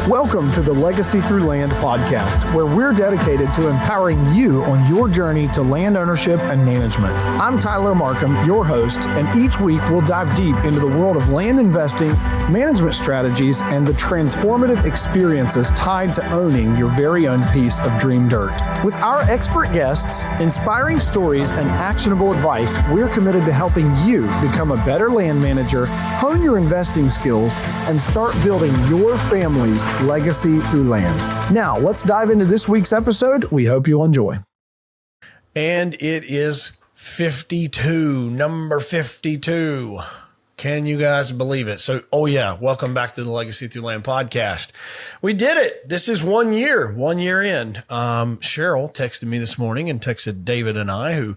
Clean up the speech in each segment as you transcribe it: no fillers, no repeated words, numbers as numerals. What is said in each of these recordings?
Welcome to the Legacy Through Land podcast, where we're dedicated to empowering you on your journey to land ownership and management. I'm Tyler Markham, your host, and each week we'll dive deep into the world of land investing, management strategies, and the transformative experiences tied to owning your very own piece of dream dirt. With our expert guests, inspiring stories, and actionable advice, we're committed to helping you become a better land manager, hone your investing skills, and start building your family's legacy through land. Now, let's dive into this week's episode. We hope you'll enjoy. And it is 52, number 52. Can you guys believe it? So, welcome back to the Legacy Through Land podcast. We did it. This is 1 year in. Cheryl texted me this morning and texted David and I, who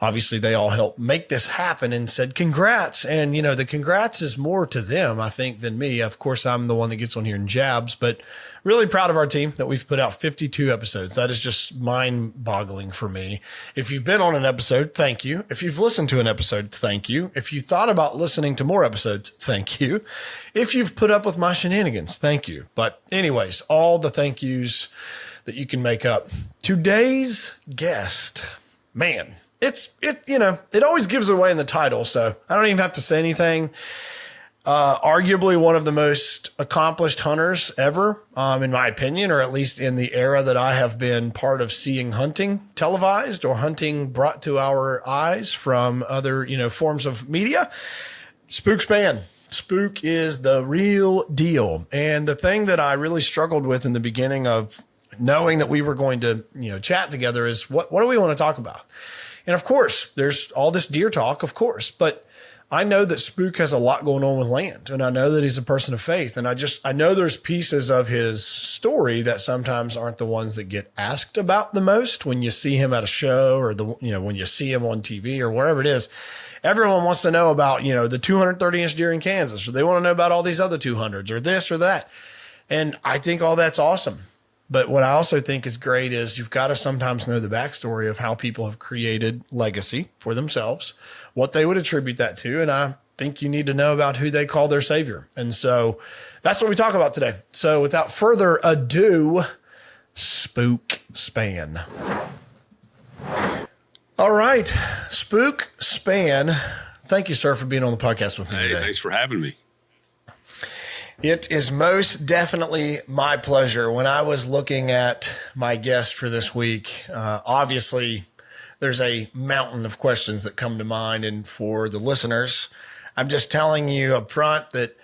obviously they all helped make this happen, and said, congrats. And, the congrats is more to them, I think, than me. Of course, I'm the one that gets on here and jabs, but really proud of our team that we've put out 52 episodes. That is just mind-boggling for me. If you've been on an episode, thank you. If you've listened to an episode, thank you. If you thought about listening to more episodes, thank you. If you've put up with my shenanigans, thank you. But anyways, all the thank yous that you can make up. Today's guest, man, it always gives it away in the title, so I don't even have to say anything. Arguably one of the most accomplished hunters ever, in my opinion, or at least in the era that I have been part of seeing hunting televised or hunting brought to our eyes from other, forms of media. Spook Spann. Spook is the real deal. And the thing that I really struggled with in the beginning of knowing that we were going to, chat together is what do we want to talk about? And of course, there's all this deer talk, of course, but I know that Spook has a lot going on with land, and I know that he's a person of faith. And I know there's pieces of his story that sometimes aren't the ones that get asked about the most when you see him at a show or when you see him on TV or wherever it is. Everyone wants to know about, the 230-inch deer in Kansas, or they want to know about all these other 200s or this or that. And I think all that's awesome. But what I also think is great is you've got to sometimes know the backstory of how people have created legacy for themselves, what they would attribute that to. And I think you need to know about who they call their savior. And so that's what we talk about today. So without further ado, Spook Spann. All right, Spook Spann. Thank you, sir, for being on the podcast with me today. Thanks for having me. It is most definitely my pleasure. When I was looking at my guest for this week, obviously there's a mountain of questions that come to mind. And for the listeners, I'm just telling you up front that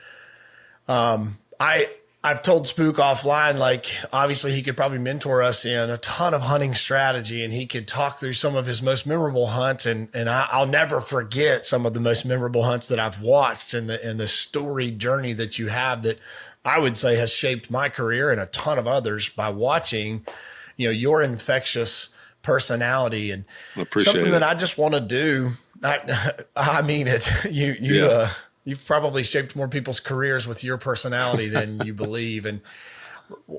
I've told Spook offline, like obviously he could probably mentor us in a ton of hunting strategy, and he could talk through some of his most memorable hunts. And I'll never forget some of the most memorable hunts that I've watched and the storied journey that you have that I would say has shaped my career and a ton of others by watching, your infectious personality and something that I just want to do. I mean it. You've probably shaped more people's careers with your personality than you believe. And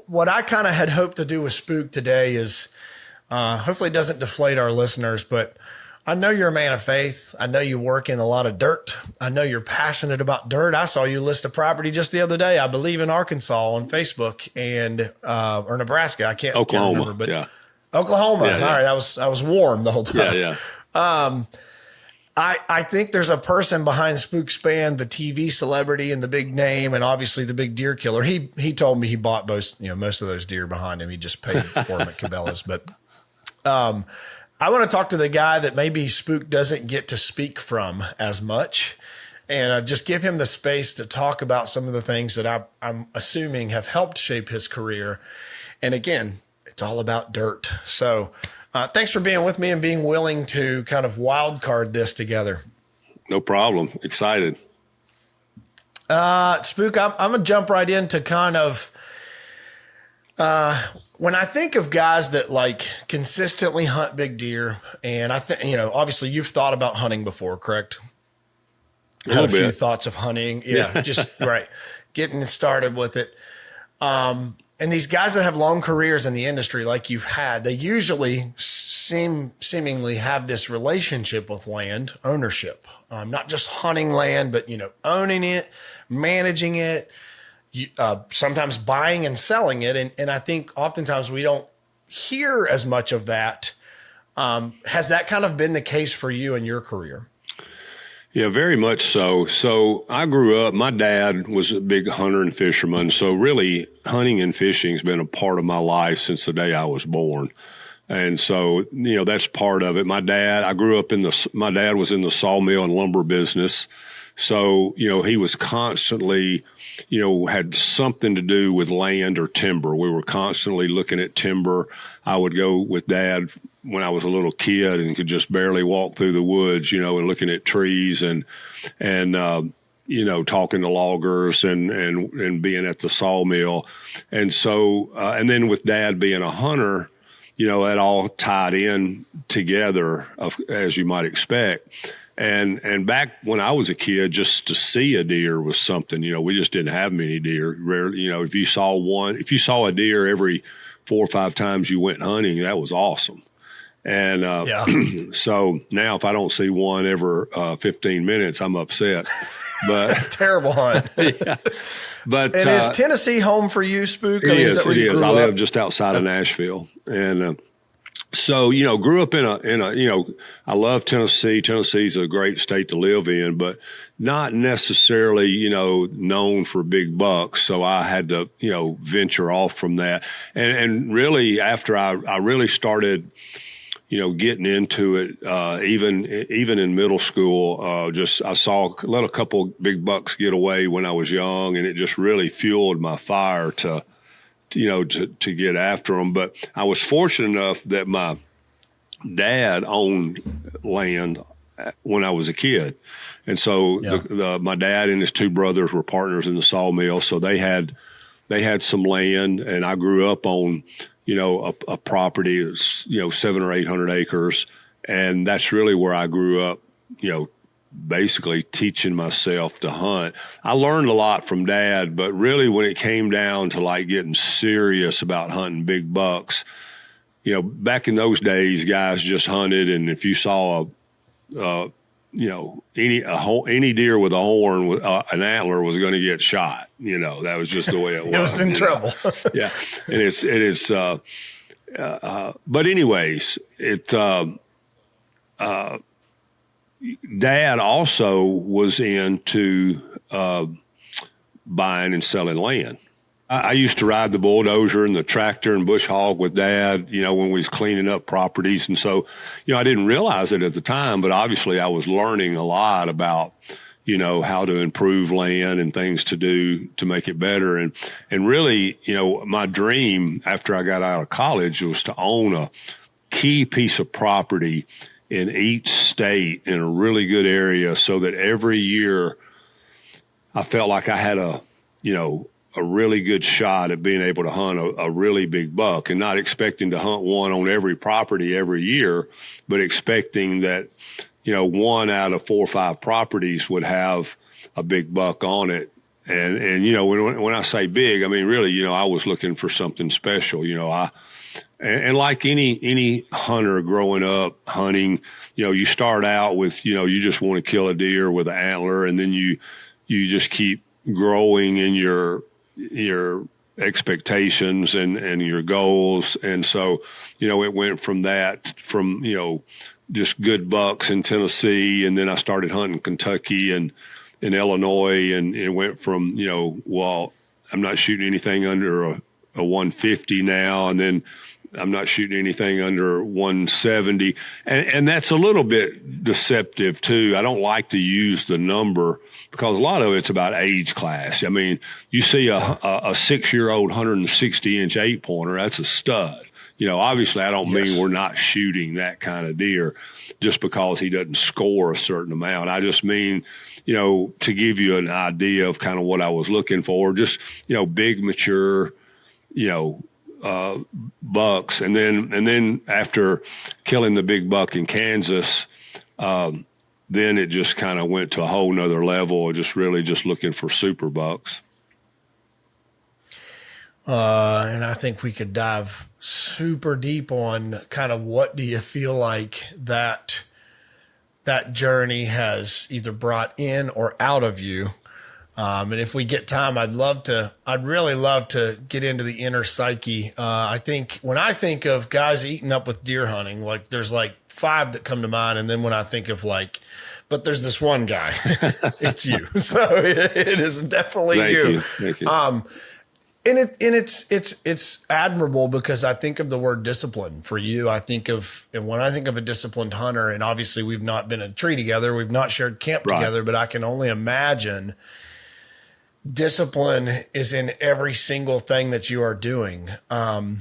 what I kind of had hoped to do with Spook today is hopefully it doesn't deflate our listeners, but I know you're a man of faith. I know you work in a lot of dirt. I know you're passionate about dirt. I saw you list a property just the other day, I believe in Arkansas on Facebook and or Nebraska. I can't remember, but yeah. Oklahoma. Yeah, yeah. All right. I was warm the whole time. Yeah. I think there's a person behind Spook Spann, the TV celebrity and the big name, and obviously the big deer killer. He told me he bought most of those deer behind him. He just paid for them at Cabela's. But I want to talk to the guy that maybe Spook doesn't get to speak from as much, and just give him the space to talk about some of the things that I'm assuming have helped shape his career. And again, it's all about dirt. So thanks for being with me and being willing to kind of wild card this together. No problem. Excited. Spook, I'm going to jump right into kind of when I think of guys that like consistently hunt big deer, and I think, obviously you've thought about hunting before, correct? Had a few thoughts of hunting. Yeah, just right. Getting started with it. And these guys that have long careers in the industry like you've had, they usually seemingly have this relationship with land ownership, not just hunting land, but, owning it, managing it, sometimes buying and selling it. And I think oftentimes we don't hear as much of that. Has that kind of been the case for you in your career? Yeah, very much so. So I grew up, my dad was a big hunter and fisherman. So really hunting and fishing has been a part of my life since the day I was born. And so, that's part of it. My dad was in the sawmill and lumber business. So, he was constantly, had something to do with land or timber. We were constantly looking at timber. I would go with Dad when I was a little kid and could just barely walk through the woods, and looking at trees and talking to loggers and being at the sawmill. And so, and then with Dad being a hunter, that all tied in together, as you might expect. And back when I was a kid, just to see a deer was something. We just didn't have many deer. Rarely, if you saw a deer every 4 or 5 times you went hunting, that was awesome. And so now if I don't see one every 15 minutes, I'm upset. But terrible hunt. Yeah. But and is Tennessee home for you, Spook? It is. I live just outside of Nashville, and so grew up in a I love Tennessee. Tennessee's a great state to live in, but not necessarily known for big bucks. So I had to venture off from that, and really after I really started getting into it, even in middle school, I let a couple big bucks get away when I was young, and it just really fueled my fire to get after them. But I was fortunate enough that my dad owned land when I was a kid. And so my dad and his 2 brothers were partners in the sawmill. So they had some land, and I grew up on a property that's, 700 or 800 acres. And that's really where I grew up, basically teaching myself to hunt. I learned a lot from Dad, but really when it came down to like getting serious about hunting big bucks, back in those days, guys just hunted. And if you saw any deer with a horn with an antler was going to get shot. That was just the way it was. It was in trouble. Yeah. And it is, but anyways, Dad also was into buying and selling land. I used to ride the bulldozer and the tractor and bush hog with Dad, when we was cleaning up properties. And so, I didn't realize it at the time, but obviously I was learning a lot about, how to improve land and things to do to make it better. And really, my dream after I got out of college was to own a key piece of property in each state in a really good area so that every year I felt like I had a really good shot at being able to hunt a really big buck, and not expecting to hunt one on every property every year, but expecting that, 1 out of 4 or 5 properties would have a big buck on it. And when I say big, I mean, really, I was looking for something special. And like any hunter growing up hunting, you start out with, you just want to kill a deer with an antler, and then you just keep growing in your expectations and your goals. And so, it went from that, just good bucks in Tennessee. And then I started hunting Kentucky and in Illinois, and it went from, well, I'm not shooting anything under a 150 now. And then I'm not shooting anything under 170. And that's a little bit deceptive too. I don't like to use the number because a lot of it's about age class. I mean, you see a 6-year-old 160-inch 8-pointer, that's a stud. Obviously I don't mean we're not shooting that kind of deer just because he doesn't score a certain amount. I just mean, to give you an idea of kind of what I was looking for, just, big, mature, bucks. And then after killing the big buck in Kansas, then it just kind of went to a whole nother level of just looking for super bucks. And I think we could dive super deep on kind of what do you feel like that journey has either brought in or out of you. And if we get time, I'd really love to get into the inner psyche. I think when I think of guys eating up with deer hunting, like there's like 5 that come to mind. And then when I think of but there's this one guy, it's you. So it is definitely you. Thank you. And it's admirable because I think of the word discipline for you. And when I think of a disciplined hunter, and obviously we've not been in a tree together, we've not shared camp together, but I can only imagine discipline is in every single thing that you are doing. While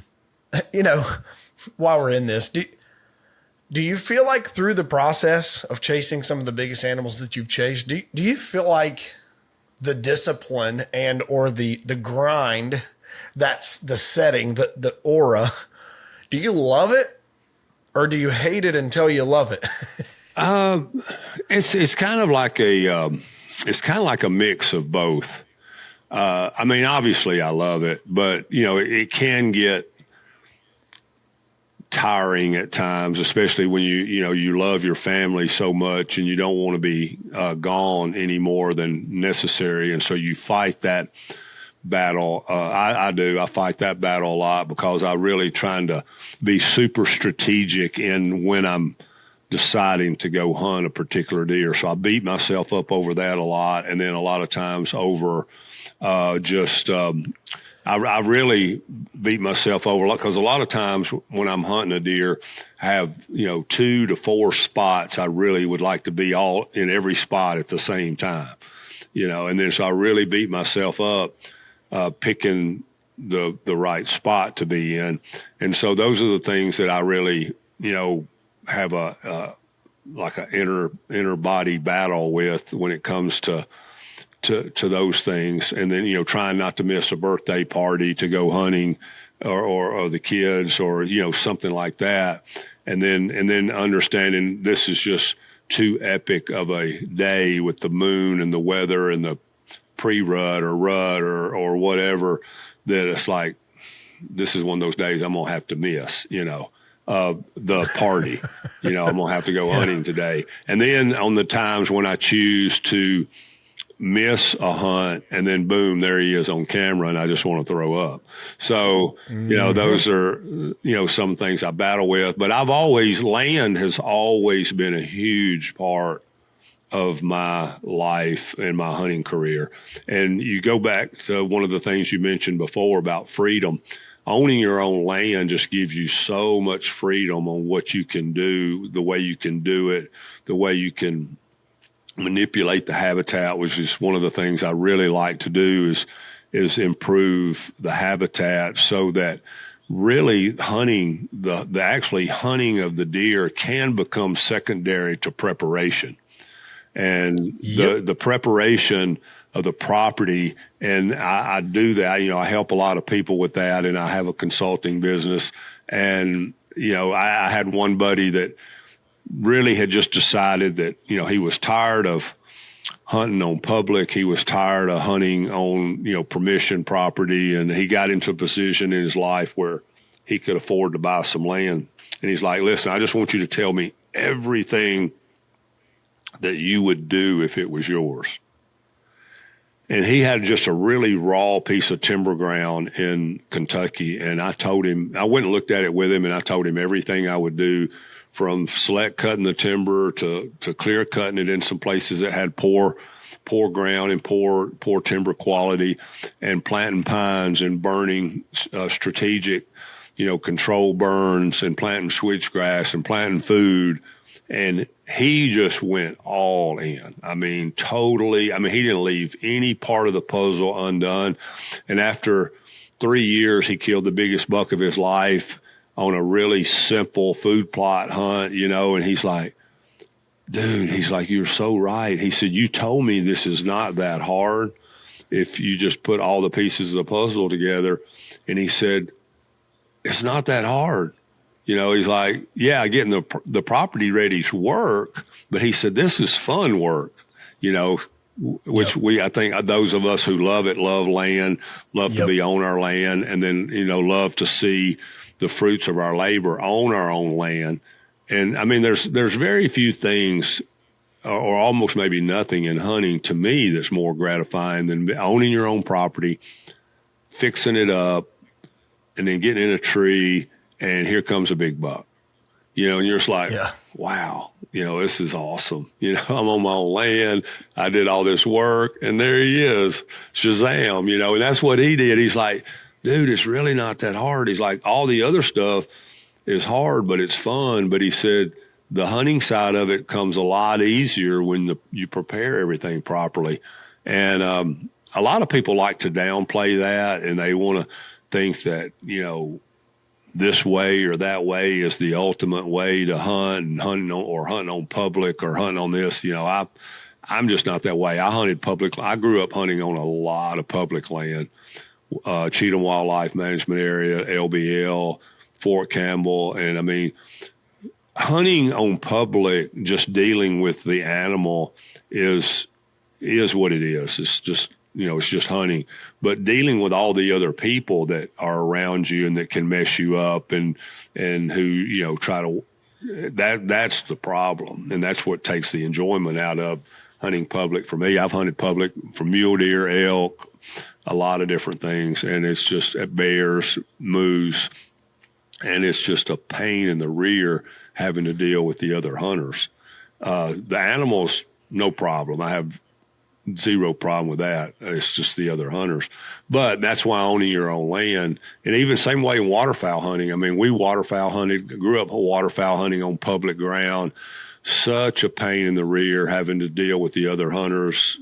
we're in this, do you feel like through the process of chasing some of the biggest animals that you've chased, do you feel like the discipline and or the grind, that's the setting, the aura, do you love it or do you hate it until you love it? It's kind of like a mix of both. Obviously I love it, but it can get tiring at times, especially when you love your family so much and you don't want to be gone any more than necessary. And so you fight that battle. I do. I fight that battle a lot because I'm really trying to be super strategic in when I'm deciding to go hunt a particular deer. So I beat myself up over that a lot. And then a lot of times over I really beat myself over because a lot of times when I'm hunting a deer, I have, 2 to 4 spots. I really would like to be all in every spot at the same time, and then so I really beat myself up picking the right spot to be in. And so those are the things that I really, have like an inner body battle with when it comes to those things. And then, trying not to miss a birthday party to go hunting or the kids or, something like that. And then understanding this is just too epic of a day with the moon and the weather and the pre-rut or rut or whatever, that it's like, this is one of those days I'm going to have to miss, the party, I'm going to have to go hunting today. And then on the times when I choose to miss a hunt and then boom, there he is on camera and I just want to throw up. So, those are, some things I battle with, but land has always been a huge part of my life and my hunting career. And you go back to one of the things you mentioned before about freedom. Owning your own land just gives you so much freedom on what you can do, the way you can do it, the way you can manipulate the habitat, which is one of the things I really like to do is improve the habitat so that really hunting, the actually hunting of the deer can become secondary to preparation. And the preparation of the property, and I do that, I help a lot of people with that, and I have a consulting business. And, I had one buddy that really had just decided that, he was tired of hunting on public. He was tired of hunting on, permission property. And he got into a position in his life where he could afford to buy some land. And he's like, listen, I just want you to tell me everything that you would do if it was yours. And he had just a really raw piece of timber ground in Kentucky. And I told him, I went and looked at it with him, and I told him everything I would do, from select cutting the timber to clear cutting it in some places that had poor ground and poor timber quality, and planting pines and burning strategic, control burns, and planting switchgrass and planting food. And he just went all in. Totally. He didn't leave any part of the puzzle undone. And after 3 years, he killed the biggest buck of his life on a really simple food plot hunt, and he's like, dude, you're so right. He said, you told me this is not that hard if you just put all the pieces of the puzzle together. And he said, it's not that hard. He's like, yeah, getting the property ready to work, but he said, this is fun work, which I think those of us who love land, love to be on our land, and then, love to see the fruits of our labor on our own land. And there's very few things or almost maybe nothing in hunting to me that's more gratifying than owning your own property, fixing it up, and then getting in a tree, and here comes a big buck. And you're just like, wow, this is awesome. I'm on my own land. I did all this work, and there he is, Shazam, and that's what he did. He's like, dude, it's really not that hard. He's like, all the other stuff is hard, but it's fun. But he said the hunting side of it comes a lot easier when you prepare everything properly. And a lot of people like to downplay that, and they want to think that, this way or that way is the ultimate way to hunt, and hunting on public or hunting on this. I'm just not that way. I hunted public. I grew up hunting on a lot of public land, Cheatham Wildlife Management Area, LBL, Fort Campbell. And I mean, hunting on public, just dealing with the animal is what it is. It's just, it's just hunting, but dealing with all the other people that are around you and that can mess you up and who, try to, that's the problem. And that's what takes the enjoyment out of hunting public for me. I've hunted public for mule deer, elk, a lot of different things. And it's just bears, moose, and it's just a pain in the rear having to deal with the other hunters. The animals, no problem. I have zero problem with that. It's just the other hunters. But that's why owning your own land, and even same way in waterfowl hunting. I mean, we waterfowl hunted, grew up waterfowl hunting on public ground. Such a pain in the rear having to deal with the other hunters,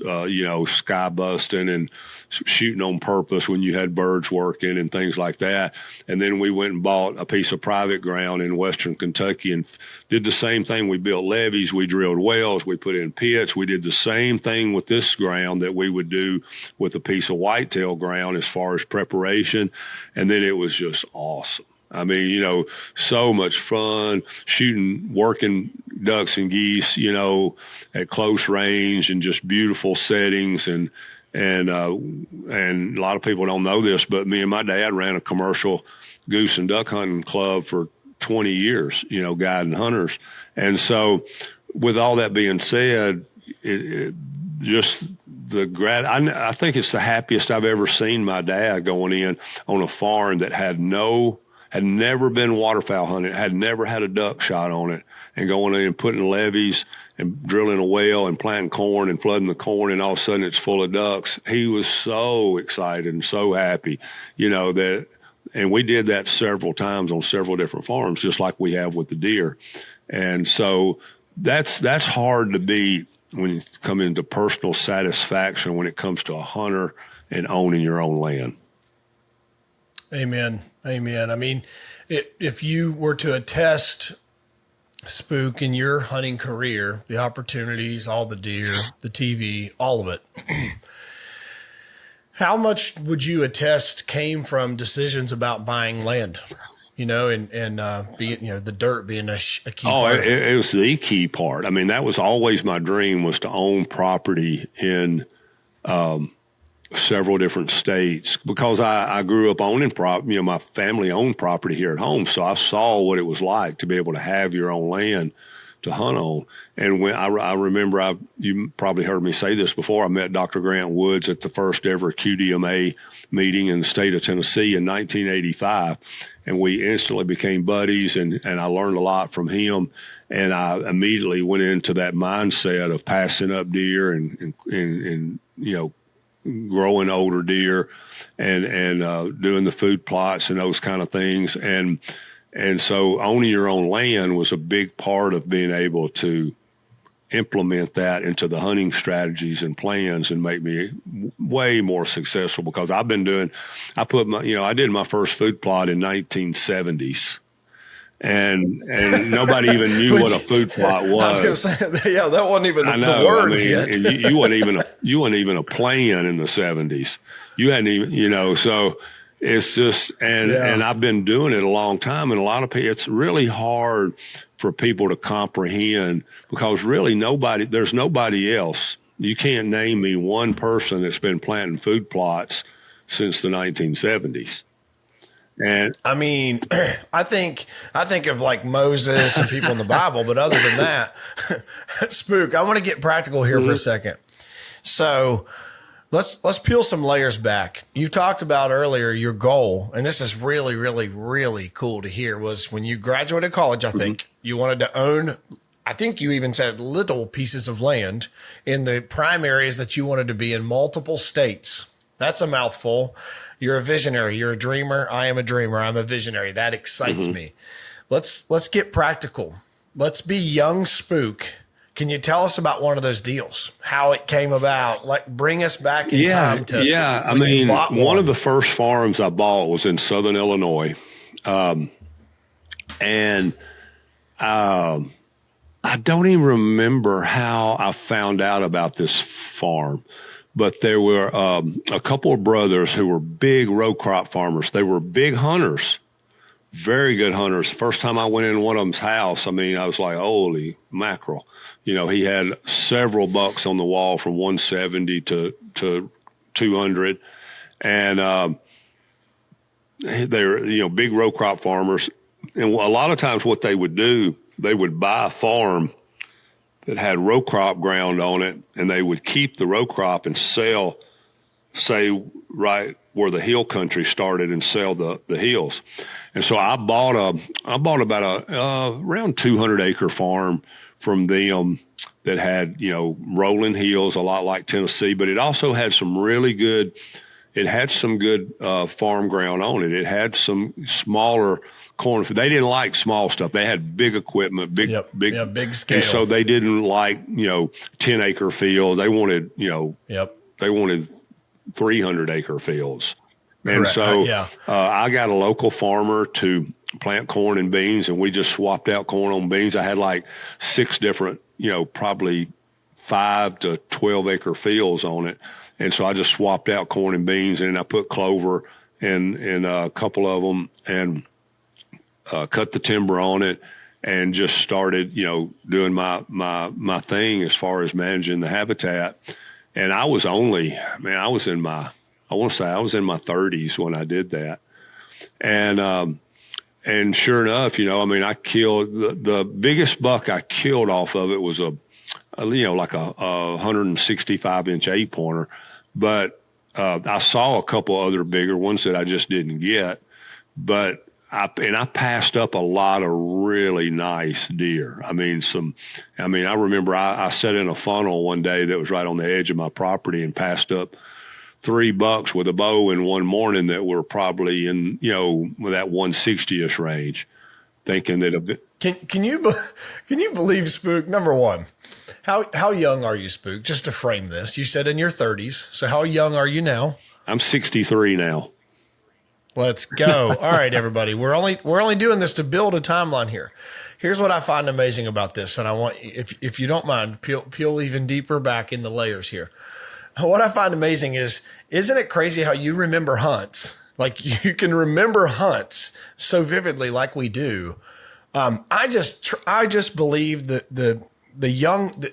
sky busting and shooting on purpose when you had birds working and things like that. And then we went and bought a piece of private ground in western Kentucky and did the same thing. We built levees, we drilled wells, we put in pits. We did the same thing with this ground that we would do with a piece of whitetail ground as far as preparation. And then it was just awesome. I mean, so much fun shooting, working ducks and geese, at close range and just beautiful settings. And a lot of people don't know this, but me and my dad ran a commercial goose and duck hunting club for 20 years, guiding hunters. And so with all that being said, just I think it's the happiest I've ever seen my dad going in on a farm that had never been waterfowl hunted, had never had a duck shot on it, and going in and putting levees and drilling a well and planting corn and flooding the corn, and all of a sudden it's full of ducks. He was so excited and so happy, and we did that several times on several different farms, just like we have with the deer. And so that's hard to beat when you come into personal satisfaction when it comes to a hunter and owning your own land. Amen. I mean, if you were to attest, Spook, in your hunting career, the opportunities, all the deer, the TV, all of it, how much would you attest came from decisions about buying land? Being, the dirt being a key part. It was the key part. I mean, that was always my dream, was to own property in several different states, because I grew up owning property. My family owned property here at home, so I saw what it was like to be able to have your own land to hunt on. And when I remember, you probably heard me say this before, I met Dr. Grant Woods at the first ever QDMA meeting in the state of Tennessee in 1985, and we instantly became buddies, and I learned a lot from him. And I immediately went into that mindset of passing up deer and growing older deer and doing the food plots and those kind of things. And so owning your own land was a big part of being able to implement that into the hunting strategies and plans and make me way more successful, because I did my first food plot in 1970s. And nobody even knew what a food plot was. I was going to say, that wasn't even the words yet. And you weren't even a plan in the 70s. You hadn't even, so it's just, and I've been doing it a long time, and a lot of people, it's really hard for people to comprehend, because really there's nobody else. You can't name me one person that's been planting food plots since the 1970s. And I mean, I think of like Moses and people in the Bible, but other than that, Spook, I want to get practical here for a second. So let's peel some layers back. You talked about earlier your goal, and this is really, really, really cool to hear, was when you graduated college, I think you wanted to own, I think you even said little pieces of land in the prime areas that you wanted to be in multiple states. That's a mouthful. You're a visionary. You're a dreamer. I am a dreamer. I'm a visionary. That excites me. Let's get practical. Let's be young Spook. Can you tell us about one of those deals? How it came about? Like, bring us back in time to I mean, one of the first farms I bought was in Southern Illinois, and I don't even remember how I found out about this farm. But there were a couple of brothers who were big row crop farmers. They were big hunters, very good hunters. First time I went in one of them's house, I mean, I was like, holy mackerel. You know, he had several bucks on the wall from 170 to 200. And they were, you know, big row crop farmers. And a lot of times what they would do, they would buy a farm that had row crop ground on it, and they would keep the row crop and sell, say, right where the hill country started, and sell the hills. And so I bought about around 200 acre farm from them that had, you know, rolling hills, a lot like Tennessee, but it also had some really good, farm ground on it. It had some smaller corn. They didn't like small stuff. They had big equipment, big scale. And so they didn't like, you know, 10 acre fields. They wanted, you know, they wanted 300 acre fields. And so I got a local farmer to plant corn and beans, and we just swapped out corn on beans. I had like 6 different, you know, probably 5 to 12 acre fields on it. And so I just swapped out corn and beans, and I put clover in a couple of them, and cut the timber on it, and just started, you know, doing my thing as far as managing the habitat. And I was only, I was in my 30s when I did that. And sure enough, you know, I mean, I killed the biggest buck I killed off of it was a 165-inch 8-pointer, but I saw a couple other bigger ones that I just didn't get, but I passed up a lot of really nice deer. I remember I sat in a funnel one day that was right on the edge of my property and passed up 3 bucks with a bow in one morning that were probably in, you know, that 160-ish range, thinking that Can you believe, Spook? Number one, how young are you, Spook? Just to frame this, you said in your 30s. So how young are you now? I'm 63 now. Let's go. All right, everybody. We're only doing this to build a timeline here. Here's what I find amazing about this, and I want, if you don't mind, peel even deeper back in the layers here. What I find amazing is, isn't it crazy how you remember hunts? Like, you can remember hunts so vividly, like we do. I just believe that the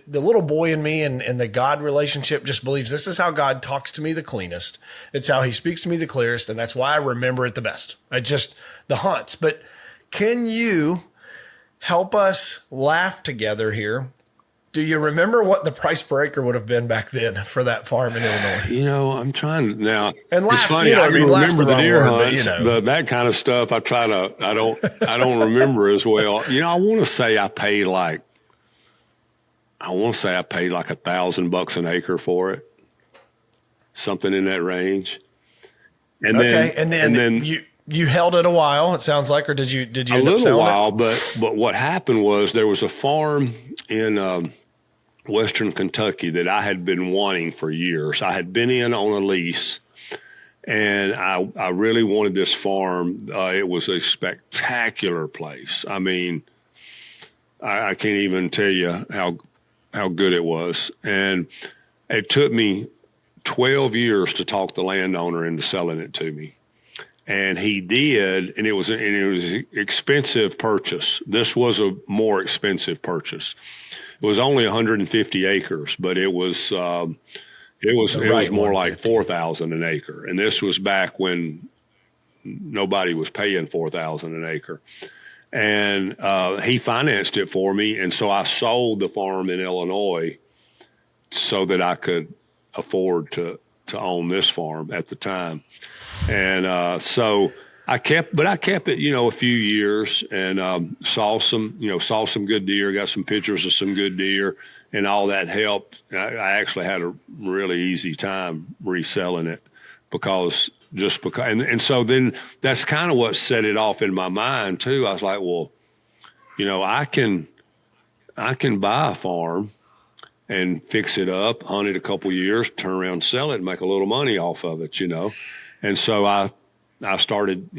little boy in me and the God relationship just believes this is how God talks to me the cleanest. It's how he speaks to me the clearest. And that's why I remember it the best. The hunts. But can you help us laugh together here? Do you remember what the price per acre would have been back then for that farm in Illinois? You know, I'm trying to now. And it's funny. I can remember the deer hunts, that kind of stuff. I don't remember as well. You know, I want to say I paid like $1,000 an acre for it, something in that range. And then you held it a while. It sounds like, or did you end up selling it? A little while, but what happened was there was a farm in Western Kentucky that I had been wanting for years. I had been in on a lease, and I really wanted this farm. It was a spectacular place. I mean, I can't even tell you how good it was. And it took me 12 years to talk the landowner into selling it to me. And he did, and it was an expensive purchase. This was a more expensive purchase. It was only 150 acres, but it was more like 4,000 an acre. And this was back when nobody was paying $4,000 an acre. And he financed it for me. And so I sold the farm in Illinois so that I could afford to own this farm at the time. And so I kept it, a few years, and saw some good deer, got some pictures of some good deer, and all that helped. I actually had a really easy time reselling it because and so then that's kind of what set it off in my mind too. I was like, well, I can buy a farm and fix it up, hunt it a couple years, turn around, sell it, and make a little money off of it, And so I started,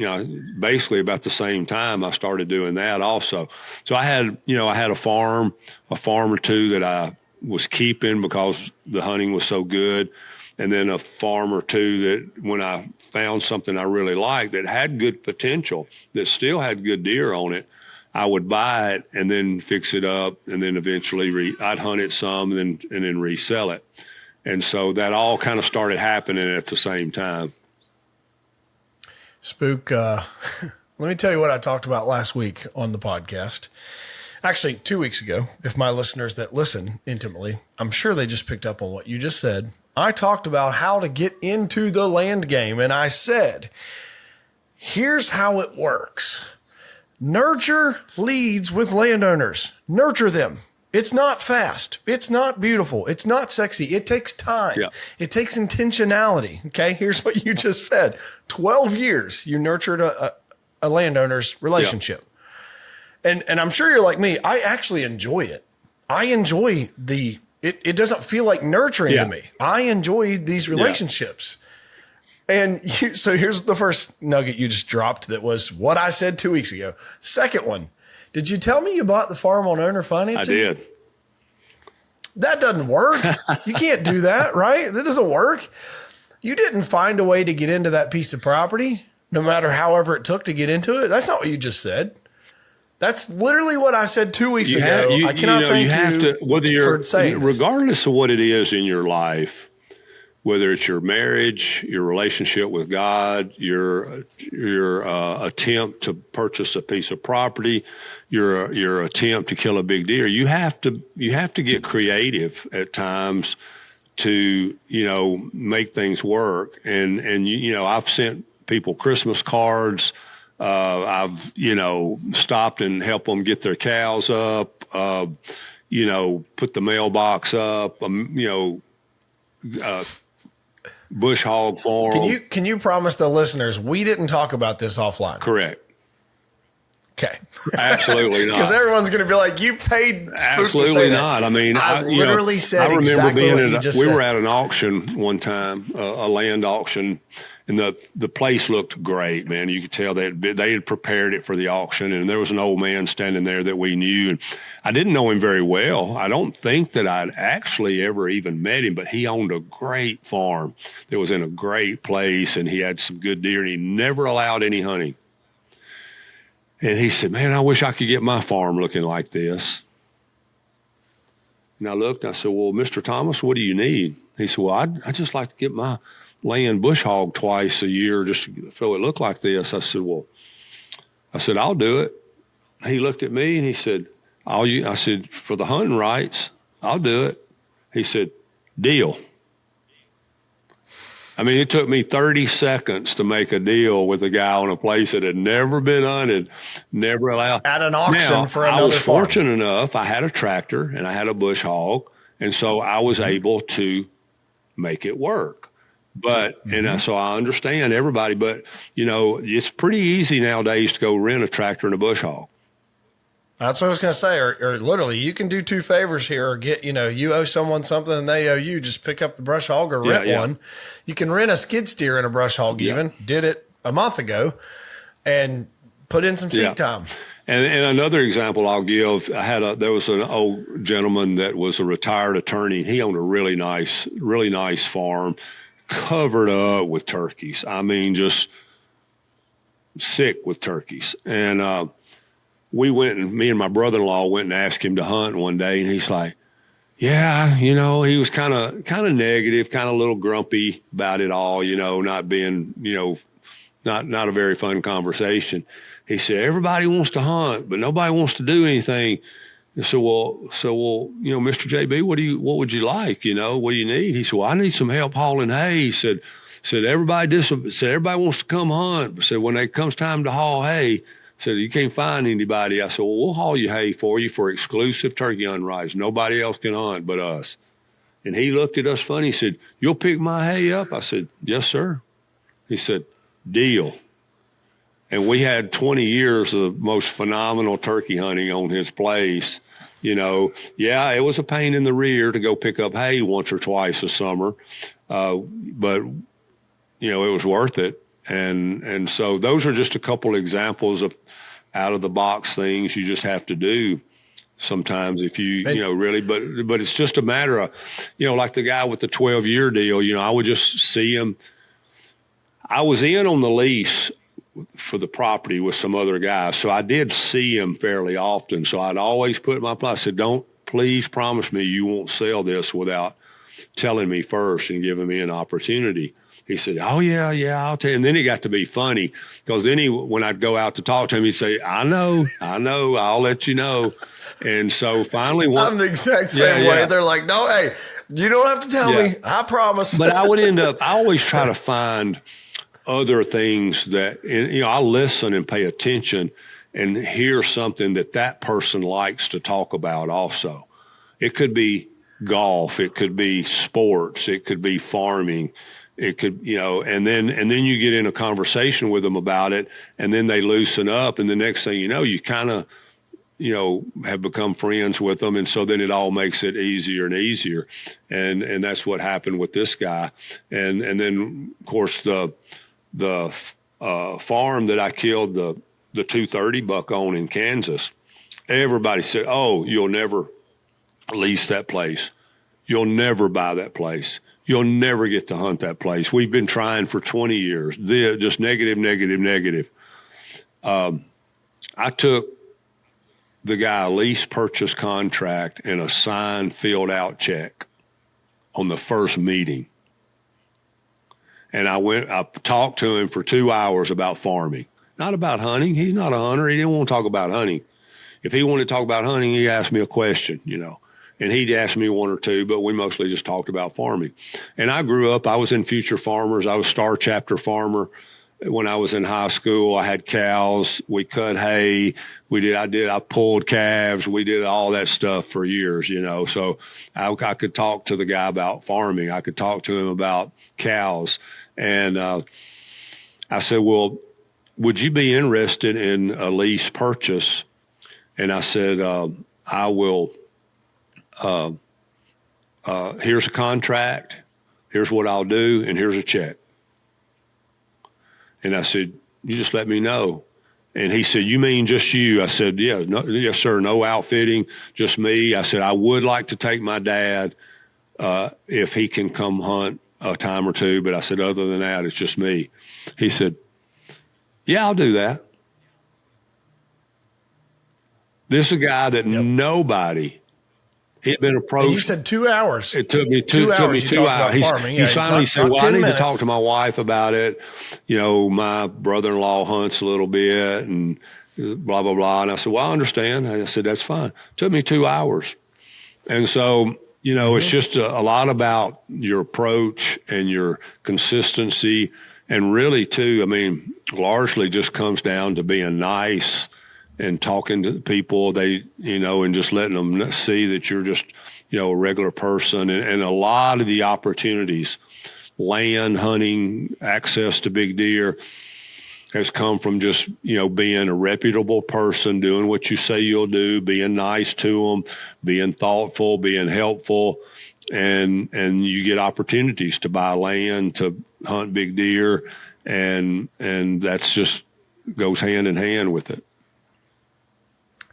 basically about the same time I started doing that also. So I had a farm or two that I was keeping because the hunting was so good. And then a farm or two that when I found something I really liked that had good potential, that still had good deer on it, I would buy it and then fix it up, and then eventually I'd hunt it some and then resell it. And so that all kind of started happening at the same time. Spook, let me tell you what I talked about last week on the podcast. Actually, 2 weeks ago, if my listeners that listen intimately, I'm sure they just picked up on what you just said. I talked about how to get into the land game, and I said, here's how it works. Nurture leads with landowners. Nurture them. It's not fast. It's not beautiful. It's not sexy. It takes time. Yeah. It takes intentionality. Okay. Here's what you just said. 12 years you nurtured a landowner's relationship. Yeah. And I'm sure you're like me. I actually enjoy it. I enjoy it doesn't feel like nurturing to me. I enjoy these relationships. And so here's the first nugget you just dropped that was what I said 2 weeks ago. Second one, did you tell me you bought the farm on owner financing? I did. That doesn't work. You can't do that, right? That doesn't work. You didn't find a way to get into that piece of property, no matter however it took to get into it. That's not what you just said. That's literally what I said 2 weeks ago. I cannot thank you for saying this. Regardless of what it is in your life, whether it's your marriage, your relationship with God, your attempt to purchase a piece of property, your attempt to kill a big deer, you have to get creative at times to make things work. And I've sent people Christmas cards. I've stopped and helped them get their cows up. Put the mailbox up. Bush hog farm. Can you promise the listeners we didn't talk about this offline? Correct. Okay. Absolutely not. Because everyone's going to be like, you paid Spook Absolutely to say not. That. I mean, I literally said I remember exactly being what you just we said. were at an auction one time, a land auction, and the place looked great, man. You could tell that they had prepared it for the auction, and there was an old man standing there that we knew. And I didn't know him very well. I don't think that I'd actually ever even met him, but he owned a great farm that was in a great place, and he had some good deer, and he never allowed any hunting. And he said, man, I wish I could get my farm looking like this. And I looked, and I said, well, Mr. Thomas, what do you need? He said, well, I'd just like to get my land bush hog twice a year just so it looked like this. I said, I'll do it. He looked at me and he said, I said, for the hunting rights, I'll do it. He said, deal. I mean, it took me 30 seconds to make a deal with a guy on a place that had never been hunted, never allowed. At an auction now, for another I was farm. fortunate enough, I had a tractor and I had a bush hog, and so I was able to make it work. But, so I understand everybody, but, it's pretty easy nowadays to go rent a tractor and a bush hog. That's what I was going to say. Or literally, you can do two favors here or get, you owe someone something and they owe you. Just pick up the brush hog or rent one. You can rent a skid steer and a brush hog even. Did it a month ago and put in some seat time. And another example I'll give, there was an old gentleman that was a retired attorney. He owned a really nice farm, covered up with turkeys. I mean, just sick with turkeys. And, me and my brother-in-law went and asked him to hunt one day, and he's like, yeah, he was kind of negative, kind of a little grumpy about it all, not being, not a very fun conversation. He said, everybody wants to hunt, but nobody wants to do anything. And so, Mr. JB, what would you like? What do you need? He said, well, I need some help hauling hay. He said, everybody wants to come hunt. Said, when it comes time to haul hay, said, you can't find anybody. I said, well, we'll haul you hay for you for exclusive turkey hunt rights. Nobody else can hunt but us. And he looked at us funny. He said, you'll pick my hay up? I said, yes, sir. He said, deal. And we had 20 years of most phenomenal turkey hunting on his place. Yeah, it was a pain in the rear to go pick up hay once or twice a summer. But it was worth it. And so those are just a couple examples of out of the box things you just have to do sometimes if you really, but it's just a matter of, like the guy with the 12-year deal, I would just see him. I was in on the lease for the property with some other guys. So I did see him fairly often. So I'd always put my plan. I said, please promise me you won't sell this without telling me first and giving me an opportunity. He said, oh, yeah, I'll tell you. And then it got to be funny because then when I'd go out to talk to him, he'd say, I know, I'll let you know. And so finally, I'm the exact same way. They're like, no, hey, you don't have to tell me. I promise. But I would I always try to find other things that, I listen and pay attention and hear something that person likes to talk about also. It could be golf. It could be sports. It could be farming. It could, and then you get in a conversation with them about it, and then they loosen up, and the next thing you know, you kind of, have become friends with them, and so then it all makes it easier and easier, and that's what happened with this guy, and then of course the farm that I killed the 230 buck on in Kansas, everybody said, "Oh, you'll never lease that place. You'll never buy that place. You'll never get to hunt that place. We've been trying for 20 years. Just negative. I took the guy a lease purchase contract and a signed filled out check on the first meeting. And I talked to him for 2 hours about farming, not about hunting. He's not a hunter. He didn't want to talk about hunting. If he wanted to talk about hunting, he asked me a question, and he'd ask me one or two, but we mostly just talked about farming. And I grew up, I was in Future Farmers. I was Star Chapter Farmer. When I was in high school, I had cows. We cut hay. I pulled calves. We did all that stuff for years, so I could talk to the guy about farming. I could talk to him about cows. And I said, well, would you be interested in a lease purchase? And I said, I will. Here's a contract. Here's what I'll do. And here's a check. And I said, you just let me know. And he said, you mean just you? I said, yeah, no, yes, sir. No outfitting, just me. I said, I would like to take my dad if he can come hunt a time or two. But I said, other than that, it's just me. He said, yeah, I'll do that. This is a guy that nobody, he'd been approached. And you said 2 hours. It took me two hours. He's finally said, well, I need to talk to my wife about it. My brother-in-law hunts a little bit and blah, blah, blah. And I said, well, I understand. I said, that's fine. It took me 2 hours. And so, it's just a lot about your approach and your consistency. And really, too, largely just comes down to being nice and talking to people, and just letting them see that you're just, a regular person. And a lot of the opportunities, land, hunting, access to big deer, has come from just, being a reputable person, doing what you say you'll do, being nice to them, being thoughtful, being helpful. And you get opportunities to buy land, to hunt big deer. And that's just goes hand in hand with it.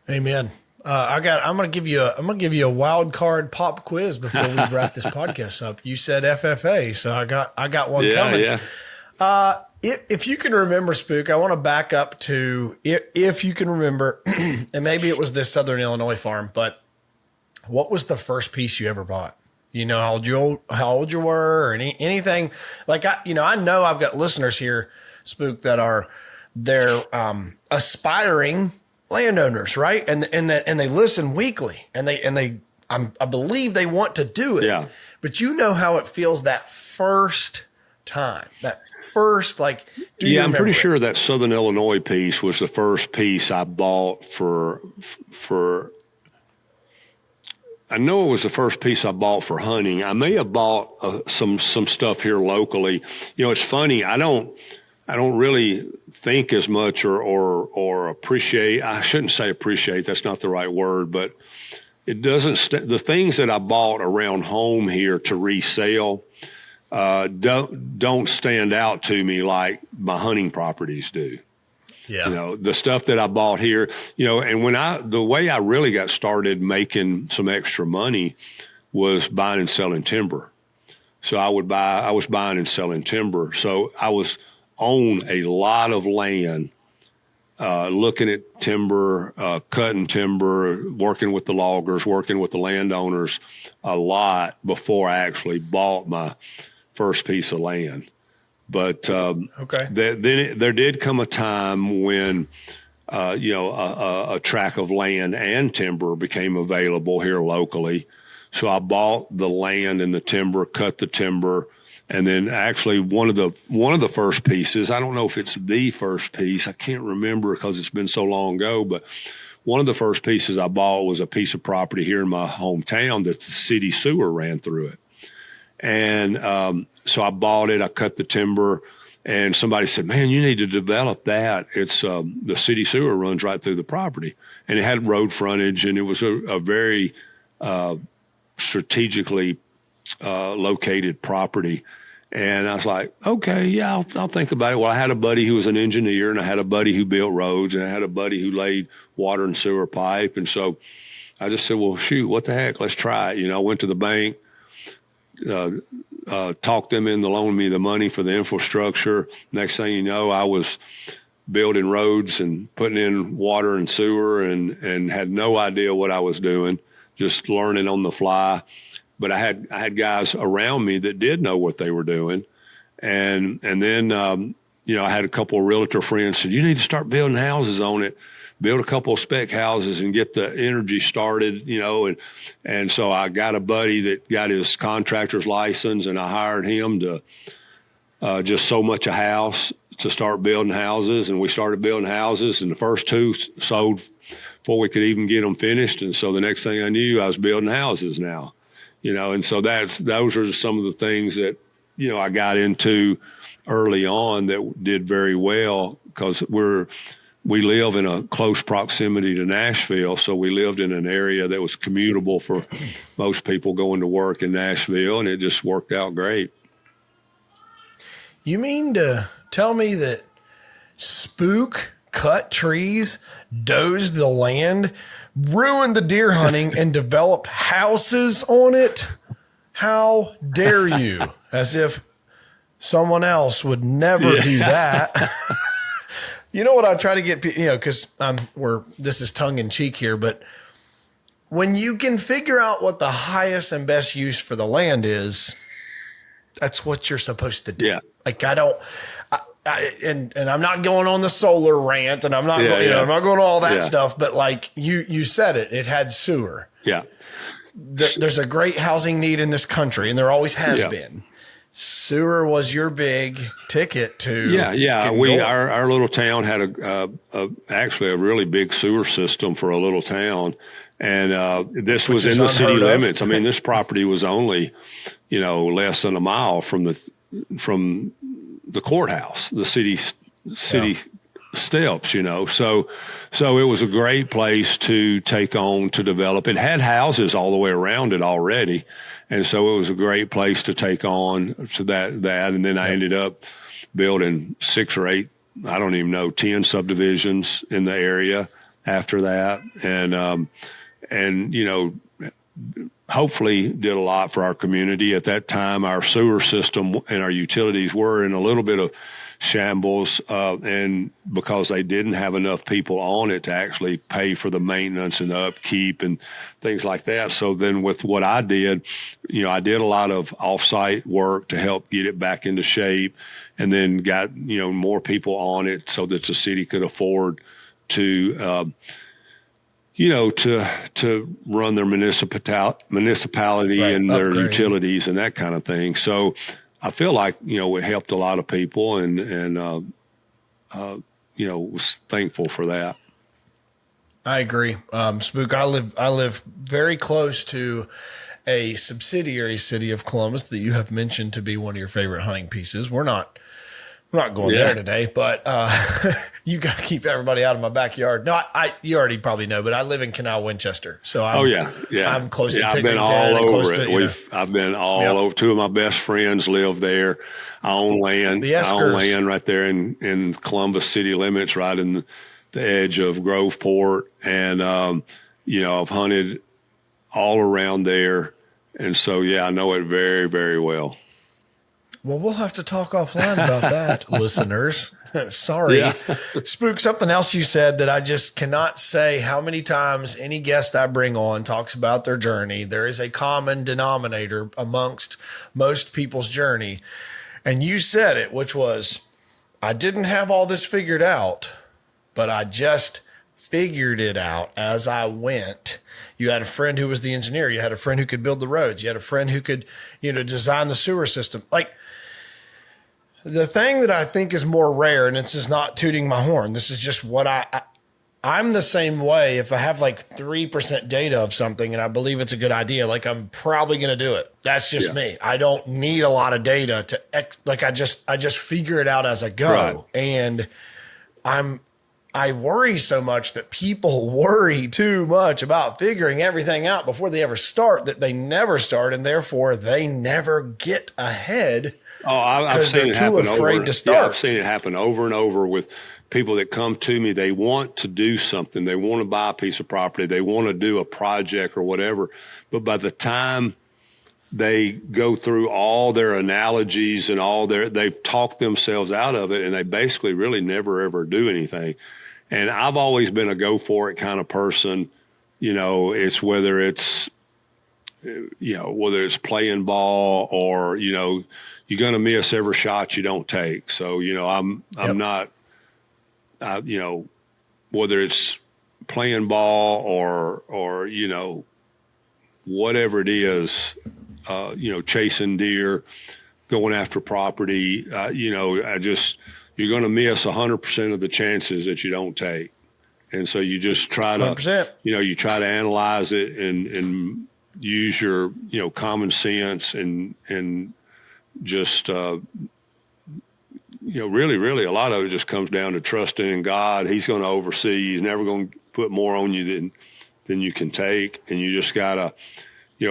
Amen. I'm going to give you a wild card pop quiz before we wrap this podcast up. You said FFA, so I got one coming. Yeah. If you can remember, Spook, I want to back up to if you can remember, and maybe it was this Southern Illinois farm, but what was the first piece you ever bought? How old you were, or anything like I know I've got listeners here Spook, that they're aspiring landowners, right? And they listen weekly, and I believe they want to do it. Yeah. But you know how it feels that first time, I'm pretty sure that Southern Illinois piece was the first piece I bought for I know it was the first piece I bought for hunting. I may have bought some stuff here locally. It's funny. I don't really think as much or appreciate. I shouldn't say appreciate. That's not the right word, but it doesn't. The things that I bought around home here to resell don't stand out to me like my hunting properties do. Yeah. The stuff that I bought here, and the way I really got started making some extra money was buying and selling timber. So I was buying and selling timber. So I was on a lot of land, looking at timber, cutting timber, working with the loggers, working with the landowners a lot before I actually bought my first piece of land. But okay. Then there did come a time when, a tract of land and timber became available here locally. So I bought the land and the timber, cut the timber, and then actually one of the first pieces. I don't know if it's the first piece. I can't remember because it's been so long ago. But one of the first pieces I bought was a piece of property here in my hometown that the city sewer ran through it. And so I bought it, I cut the timber, and somebody said, man, you need to develop that. It's the city sewer runs right through the property. And it had road frontage, and it was a very strategically located property. And I was like, okay, yeah, I'll think about it. Well, I had a buddy who was an engineer, and I had a buddy who built roads, and I had a buddy who laid water and sewer pipe. And so I just said, well, shoot, what the heck? Let's try it. I went to the bank. Talked them into loaning me the money for the infrastructure. Next thing you know, I was building roads and putting in water and sewer and had no idea what I was doing, just learning on the fly. But I had guys around me that did know what they were doing. And then, I had a couple of realtor friends said, you need to start building houses on it. Build a couple of spec houses and get the energy started, and so I got a buddy that got his contractor's license, and I hired him to just so much a house to start building houses, and we started building houses, and the first two sold before we could even get them finished, and so the next thing I knew, I was building houses now, and so those are some of the things that I got into early on that did very well because we live in a close proximity to Nashville, so we lived in an area that was commutable for most people going to work in Nashville, and it just worked out great. You mean to tell me that Spook cut trees, dozed the land, ruined the deer hunting, and developed houses on it? How dare you? As if someone else would never do that. You know what I try to get, because this is tongue in cheek here, but when you can figure out what the highest and best use for the land is, that's what you're supposed to do. Yeah. Like and I'm not going on the solar rant, and I'm not, I'm not going to all that stuff, but like you said it had sewer. Yeah. There's a great housing need in this country, and there always has been. Sewer was your big ticket to our little town had actually a really big sewer system for a little town, and this was in the city limits. I mean, this property was only less than a mile from the courthouse, the city steps. So it was a great place to take on, to develop. It had houses all the way around it already. And so it was a great place to take on to that. And then I ended up building 6 or 8, I don't even know, 10 subdivisions in the area after that. And hopefully did a lot for our community. At that time, our sewer system and our utilities were in a little bit of shambles, and because they didn't have enough people on it to actually pay for the maintenance and the upkeep and things like that. So then with what I did, I did a lot of offsite work to help get it back into shape, and then got, more people on it so that the city could afford to, to run their municipality Right. and their Upgrade. utilities and that kind of thing. So I feel like, it helped a lot of people, and was thankful for that. I agree. Spook, I live very close to a subsidiary city of Columbus that you have mentioned to be one of your favorite hunting pieces. We're not going there today, but you got to keep everybody out of my backyard. No, you already probably know, but I live in Canal Winchester, so I'm close to Pickerington. I've been all over it. I've been all over. Two of my best friends live there. I own land. I own land right there in Columbus city limits, right in the edge of Groveport, and I've hunted all around there, and so I know it very, very well. Well, we'll have to talk offline about that, listeners. Sorry. Yeah. Spook, something else you said that I just cannot say how many times any guest I bring on talks about their journey. There is a common denominator amongst most people's journey. And you said it, which was, I didn't have all this figured out, but I just figured it out as I went. You had a friend who was the engineer. You had a friend who could build the roads. You had a friend who could, design the sewer system. Like, the thing that I think is more rare, and this is not tooting my horn, this is just what I'm the same way. If I have like 3% data of something and I believe it's a good idea, like I'm probably going to do it. That's just me. I don't need a lot of data I just figure it out as I go. Right. And I worry so much that people worry too much about figuring everything out before they ever start, that they never start, and therefore they never get ahead. Oh, I've seen it happen afraid to start. Yeah, I've seen it happen over and over with people that come to me. They want to do something. They want to buy a piece of property. They want to do a project or whatever. But by the time they go through all their analogies and they've talked themselves out of it, and they basically really never, ever do anything. And I've always been a go for it kind of person. It's whether it's playing ball or, you're going to miss every shot you don't take. So, I'm not, whether it's playing ball or, whatever it is, chasing deer, going after property, you're going to miss 100% of the chances that you don't take. And so you just try to, 100%. You try to analyze it and use your, common sense and just, really a lot of it just comes down to trusting in God. He's going to oversee. He's never going to put more on you than you can take. And you just got to,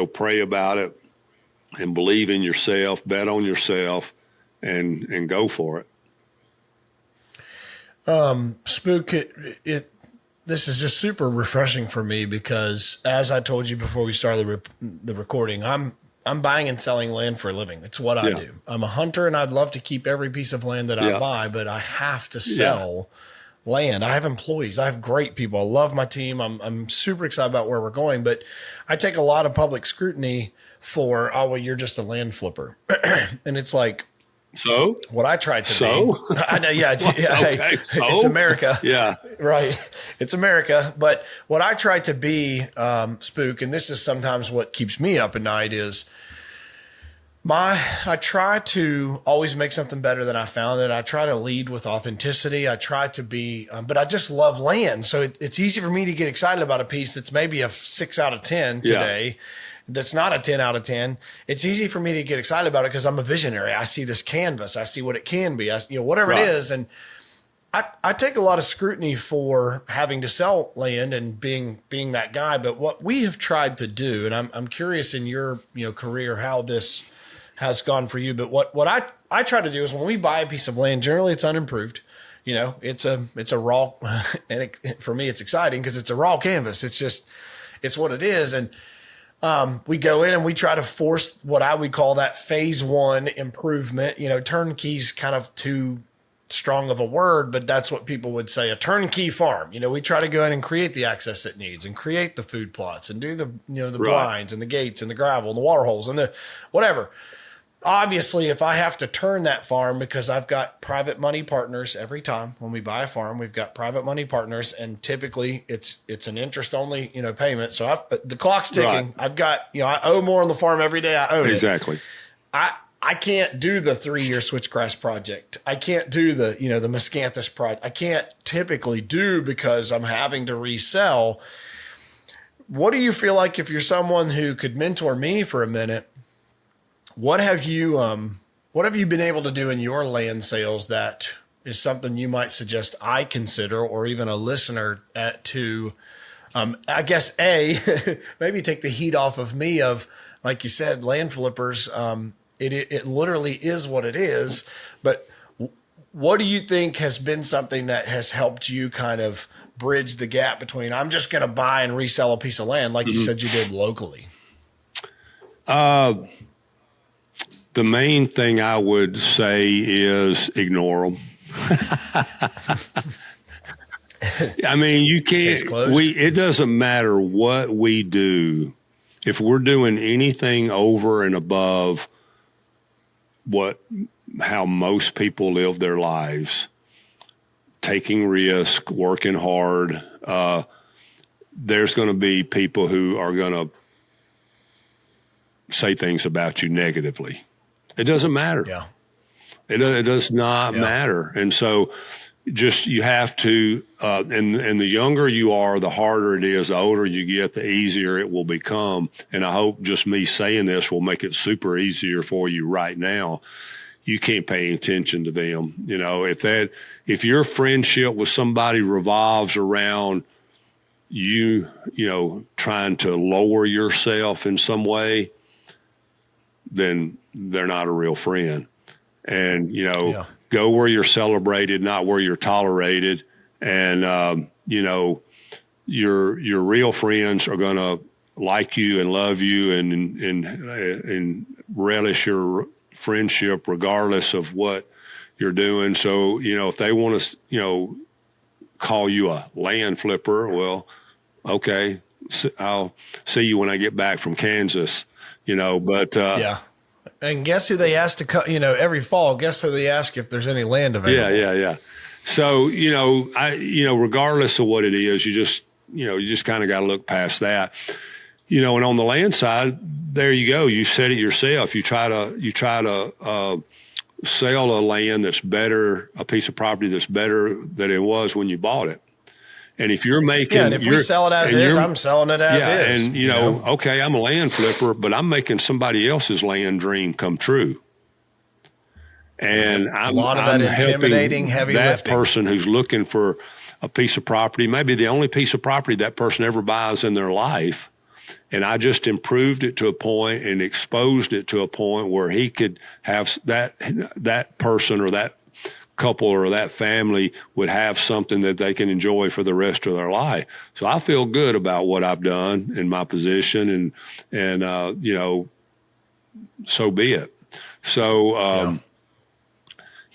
pray about it and believe in yourself, bet on yourself, and go for it. Spook, this is just super refreshing for me because, as I told you before we started the recording, I'm buying and selling land for a living. It's what I do. I'm a hunter, and I'd love to keep every piece of land that I buy, but I have to sell land. I have employees. I have great people. I love my team. I'm super excited about where we're going, but I take a lot of public scrutiny for, you're just a land flipper. And it's like, so what I tried to be, I know, it's America. Yeah. Right. It's America. But what I try to be, Spook, and this is sometimes what keeps me up at night, is I try to always make something better than I found it. I try to lead with authenticity. I try to be, but I just love land. So it's easy for me to get excited about a piece that's maybe a 6 out of 10 today. Yeah. That's not a 10 out of 10. It's easy for me to get excited about it because I'm a visionary. I see this canvas. I see what it can be. Whatever it is. And I take a lot of scrutiny for having to sell land and being that guy. But what we have tried to do, and I'm curious in your career how this has gone for you. But what I try to do is when we buy a piece of land, generally it's unimproved. It's a raw, and for me it's exciting because it's a raw canvas. It's what it is. And we go in and we try to force what I would call that phase one improvement, turnkeys kind of too strong of a word, but that's what people would say, a turnkey farm. You know, we try to go in and create the access it needs and create the food plots and do the, you know, the blinds and the gates and the gravel and the water holes and the whatever. Obviously, if I have to turn that farm, because I've got private money partners every time when we buy a farm, we've got private money partners, and typically it's an interest only, you know, payment. So the clock's ticking. Right. I've got, you know, I owe more on the farm every day I own it. Exactly. I can't do the 3-year switchgrass project. I can't do the, you know, the miscanthus project. I can't typically do because I'm having to resell. What do you feel like if you're someone who could mentor me for a minute? What have you been able to do in your land sales that is something you might suggest I consider, or even a listener to, I guess, maybe take the heat off of me of, like you said, land flippers. It literally is what it is. But what do you think has been something that has helped you kind of bridge the gap between I'm just going to buy and resell a piece of land, like you said you did locally? The main thing I would say is ignore them. I mean, you can't, it doesn't matter what we do. If we're doing anything over and above how most people live their lives, taking risk, working hard, there's going to be people who are going to say things about you negatively. It doesn't matter. Yeah. It does not matter. And so just, you have to, and the younger you are, the harder it is. The older you get, the easier it will become. And I hope just me saying this will make it super easier for you right now. You can't pay attention to them. You know, if your friendship with somebody revolves around you know, trying to lower yourself in some way, then they're not a real friend. And, you know, go where you're celebrated, not where you're tolerated. And, you know, your real friends are going to like you and love you and relish your friendship regardless of what you're doing. So, you know, if they want to, you know, call you a land flipper, well, okay, I'll see you when I get back from Kansas, you know, but and guess who they ask to cut, you know, every fall, guess who they ask if there's any land available. Yeah. So, you know, regardless of what it is, you just kind of got to look past that, you know. And on the land side, there you go. You said it yourself. You try to sell a land that's better, a piece of property that's better than it was when you bought it. And if you're making, and if we sell it as is, I'm selling it as is. And you know, okay, I'm a land flipper, but I'm making somebody else's land dream come true. And I'm intimidating, heavy lifting. That person who's looking for a piece of property, maybe the only piece of property that person ever buys in their life. And I just improved it to a point and exposed it to a point where he could have that person or that couple or that family would have something that they can enjoy for the rest of their life. So I feel good about what I've done in my position, and you know, so be it. So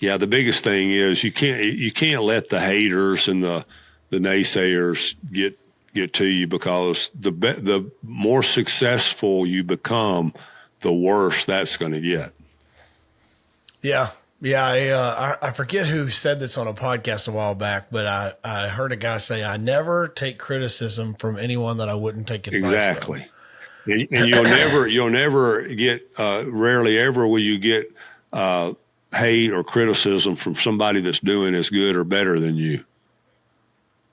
the biggest thing is you can't let the haters and the naysayers get to you, because the more successful you become, the worse that's going to get. Yeah, I forget who said this on a podcast a while back, but I heard a guy say, I never take criticism from anyone that I wouldn't take advice from. And you'll never get, rarely ever will you get hate or criticism from somebody that's doing as good or better than you.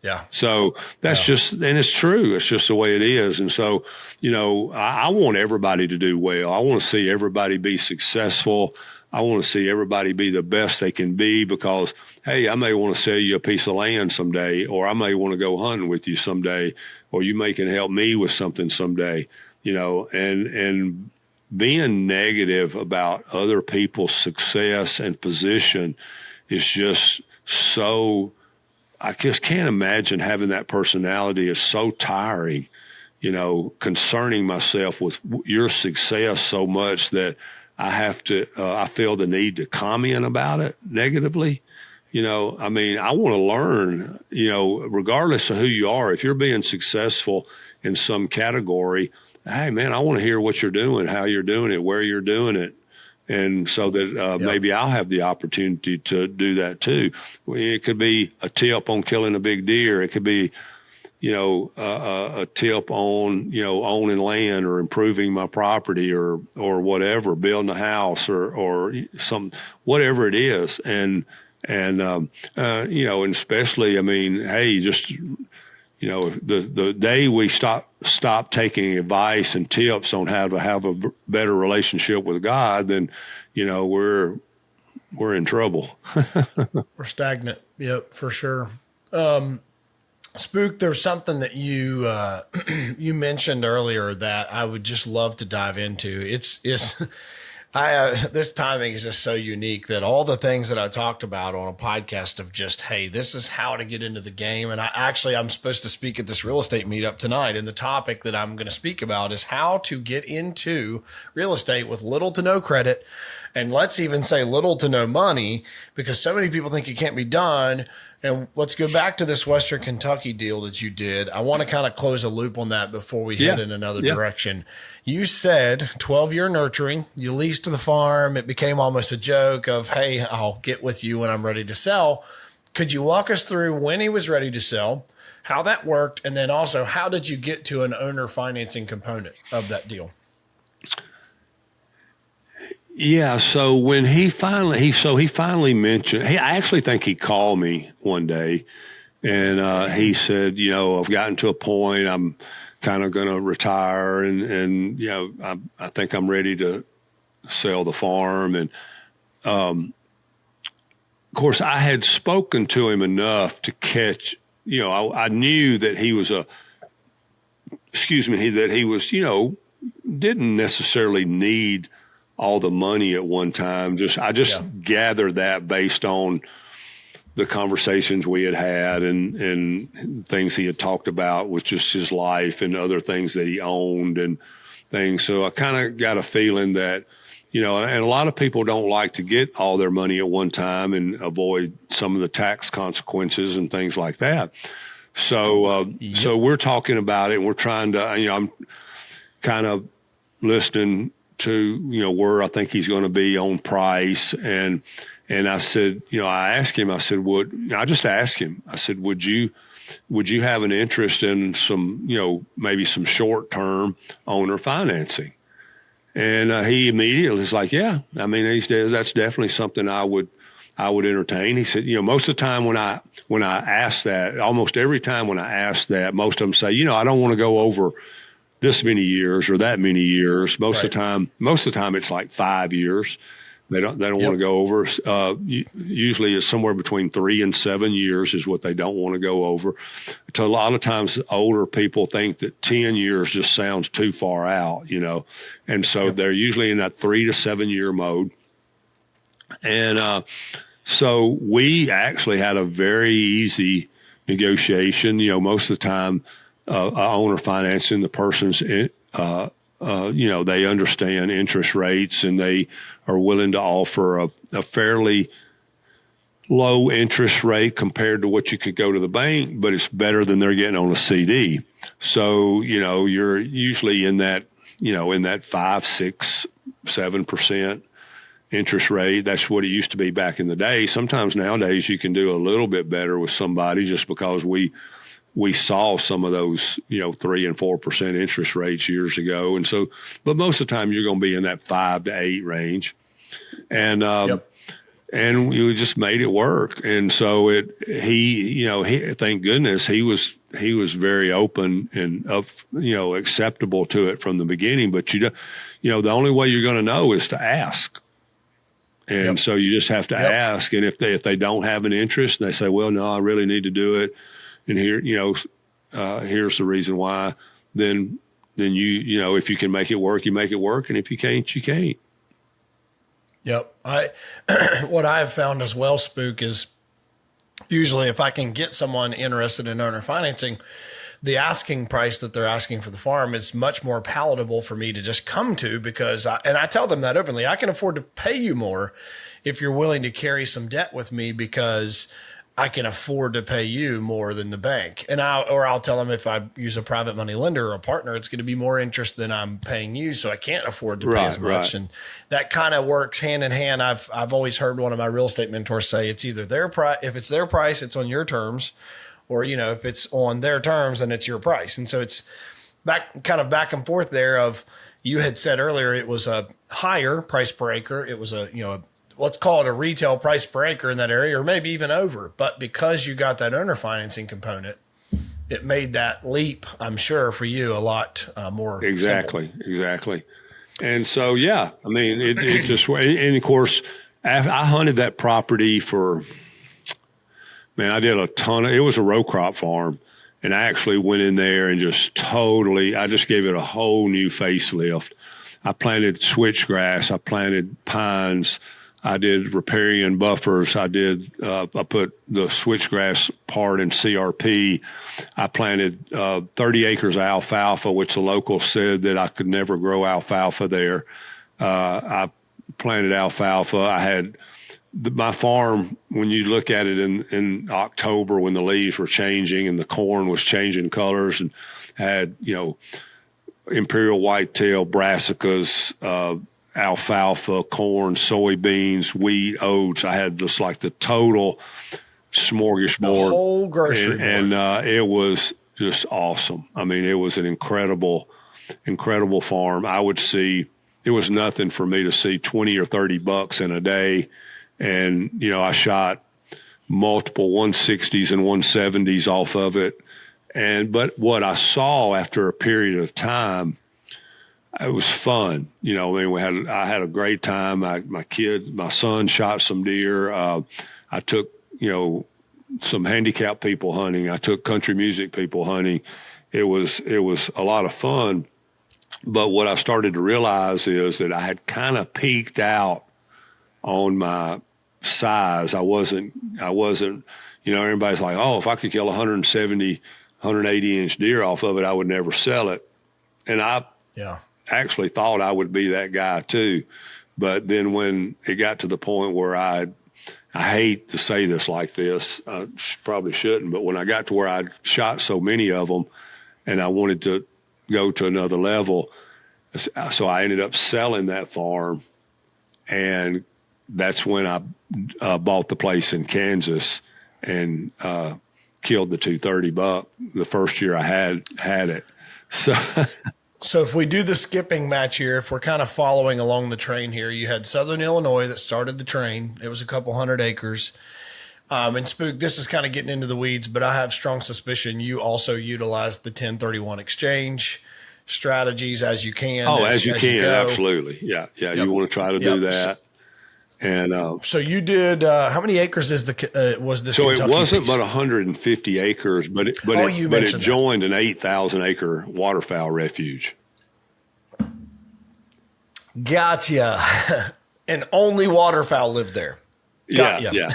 Yeah. So that's just, and it's true. It's just the way it is. And so, you know, I want everybody to do well. I want to see everybody be successful. I want to see everybody be the best they can be, because, hey, I may want to sell you a piece of land someday, or I may want to go hunting with you someday, or you may can help me with something someday, you know, and being negative about other people's success and position is just so, I just can't imagine having that personality. Is so tiring, you know, concerning myself with your success so much that I have to, I feel the need to comment about it negatively, I mean, I want to learn, regardless of who you are, if you're being successful in some category, hey man, I want to hear what you're doing, how you're doing it, where you're doing it. And so that maybe I'll have the opportunity to do that too. It could be a tip on killing a big deer. It could be, a tip on, owning land or improving my property or whatever, building a house or some, whatever it is. And especially, I mean, hey, just, the day we stop taking advice and tips on how to have a better relationship with God, then, we're in trouble. We're stagnant. Yep, for sure. Spook, there's something that you you mentioned earlier that I would just love to dive into. It's this timing is just so unique that all the things that I talked about on a podcast of just, hey, this is how to get into the game. And I'm supposed to speak at this real estate meetup tonight. And the topic that I'm going to speak about is how to get into real estate with little to no credit. And let's even say little to no money, because so many people think it can't be done. And let's go back to this Western Kentucky deal that you did. I want to kind of close a loop on that before we head in another direction. You said 12-year nurturing, you leased the farm. It became almost a joke of, hey, I'll get with you when I'm ready to sell. Could you walk us through when he was ready to sell, how that worked, and then also how did you get to an owner financing component of that deal? Yeah. So when he finally mentioned, I actually think he called me one day and he said, I've gotten to a point, I'm kind of going to retire and I think I'm ready to sell the farm. And, of course I had spoken to him enough to catch, I knew that he was that he was, didn't necessarily need all the money at one time. I just gathered that based on the conversations we had and things he had talked about with just his life and other things that he owned and things. So I kind of got a feeling that, and a lot of people don't like to get all their money at one time and avoid some of the tax consequences and things like that. So, so we're talking about it and we're trying to, I'm kind of listening to, where I think he's going to be on price. And I said, I asked him, I said, I just asked him, I said, would you have an interest in some, maybe some short-term owner financing? And he immediately was like, yeah, I mean, that's definitely something I would entertain. He said, most of the time when I ask that, almost every time when I ask that, most of them say, I don't want to go over this many years or that many years. Most of the time it's like 5 years. They don't want to go over. Usually it's somewhere between 3 and 7 years is what they don't want to go over. So a lot of times older people think that 10 years just sounds too far out, and so they're usually in that 3 to 7 year mode. And so we actually had a very easy negotiation. Most of the time, owner financing, the person's, they understand interest rates and they are willing to offer a fairly low interest rate compared to what you could go to the bank, but it's better than they're getting on a CD. So, you're usually in that 5, 6, 7% interest rate. That's what it used to be back in the day. Sometimes nowadays you can do a little bit better with somebody just because we saw some of those, 3 and 4% interest rates years ago. And so, but most of the time you're going to be in that 5 to 8 range. And, and we just made it work. And so he thank goodness he was very open and acceptable to it from the beginning. But the only way you're going to know is to ask. And so you just have to ask. And if they don't have an interest and they say, well, no, I really need to do it, and here, here's the reason why, then if you can make it work, you make it work. And if you can't, you can't. Yep. What I have found as well, Spook, is usually if I can get someone interested in owner financing, the asking price that they're asking for the farm is much more palatable for me to just come to, because I tell them that openly. I can afford to pay you more if you're willing to carry some debt with me, because I can afford to pay you more than the bank. And I'll tell them, if I use a private money lender or a partner, it's going to be more interest than I'm paying you. So I can't afford to pay as much. Right. And that kind of works hand in hand. I've always heard one of my real estate mentors say, it's either their price. If it's their price, it's on your terms, or, if it's on their terms, then it's your price. And so it's back and forth there. Of, you had said earlier, it was a higher price per acre. It was let's call it a retail price per acre in that area, or maybe even over. But because you got that owner financing component, it made that leap, I'm sure, for you a lot more. Exactly. simple. Exactly. And so, yeah, I mean, it just, and of course, I hunted that property I did a ton it was a row crop farm. And I actually went in there and I just gave it a whole new facelift. I planted switchgrass. I planted pines. I did riparian buffers. I put the switchgrass part in CRP. I planted 30 acres of alfalfa, which the locals said that I could never grow alfalfa there. I planted alfalfa. I had my farm, when you look at it in October, when the leaves were changing and the corn was changing colors, and had, imperial whitetail, brassicas, alfalfa, corn, soybeans, wheat, oats. I had just like the total smorgasbord. The whole grocery board. And it was just awesome. I mean, it was an incredible farm. I would see, it was nothing for me to see 20 or 30 bucks in a day. And, I shot multiple 160s and 170s off of it. But what I saw after a period of time, it was fun. I had a great time. My son shot some deer. I took, some handicapped people hunting. I took country music people hunting. It was a lot of fun. But what I started to realize is that I had kind of peaked out on my size. I wasn't, everybody's like, oh, if I could kill 170, 180 inch deer off of it, I would never sell it. And I actually thought I would be that guy too. But then when it got to the point where I hate to say this like this, I probably shouldn't, but when I got to where I'd shot so many of them and I wanted to go to another level, so I ended up selling that farm. And that's when I bought the place in Kansas and killed the 230 buck the first year I had it. So if we do the skipping match here, if we're kind of following along the train here, you had Southern Illinois that started the train. It was a couple hundred acres. And Spook, this is kind of getting into the weeds, but I have strong suspicion you also utilized the 1031 exchange strategies as you can. As you can, absolutely. Yeah. Yep. You want to try to do that. And so you did. How many acres was this? So Kentucky it wasn't piece? but 150 acres, but it joined an 8,000 acre waterfowl refuge. Gotcha. And only waterfowl lived there. Yeah.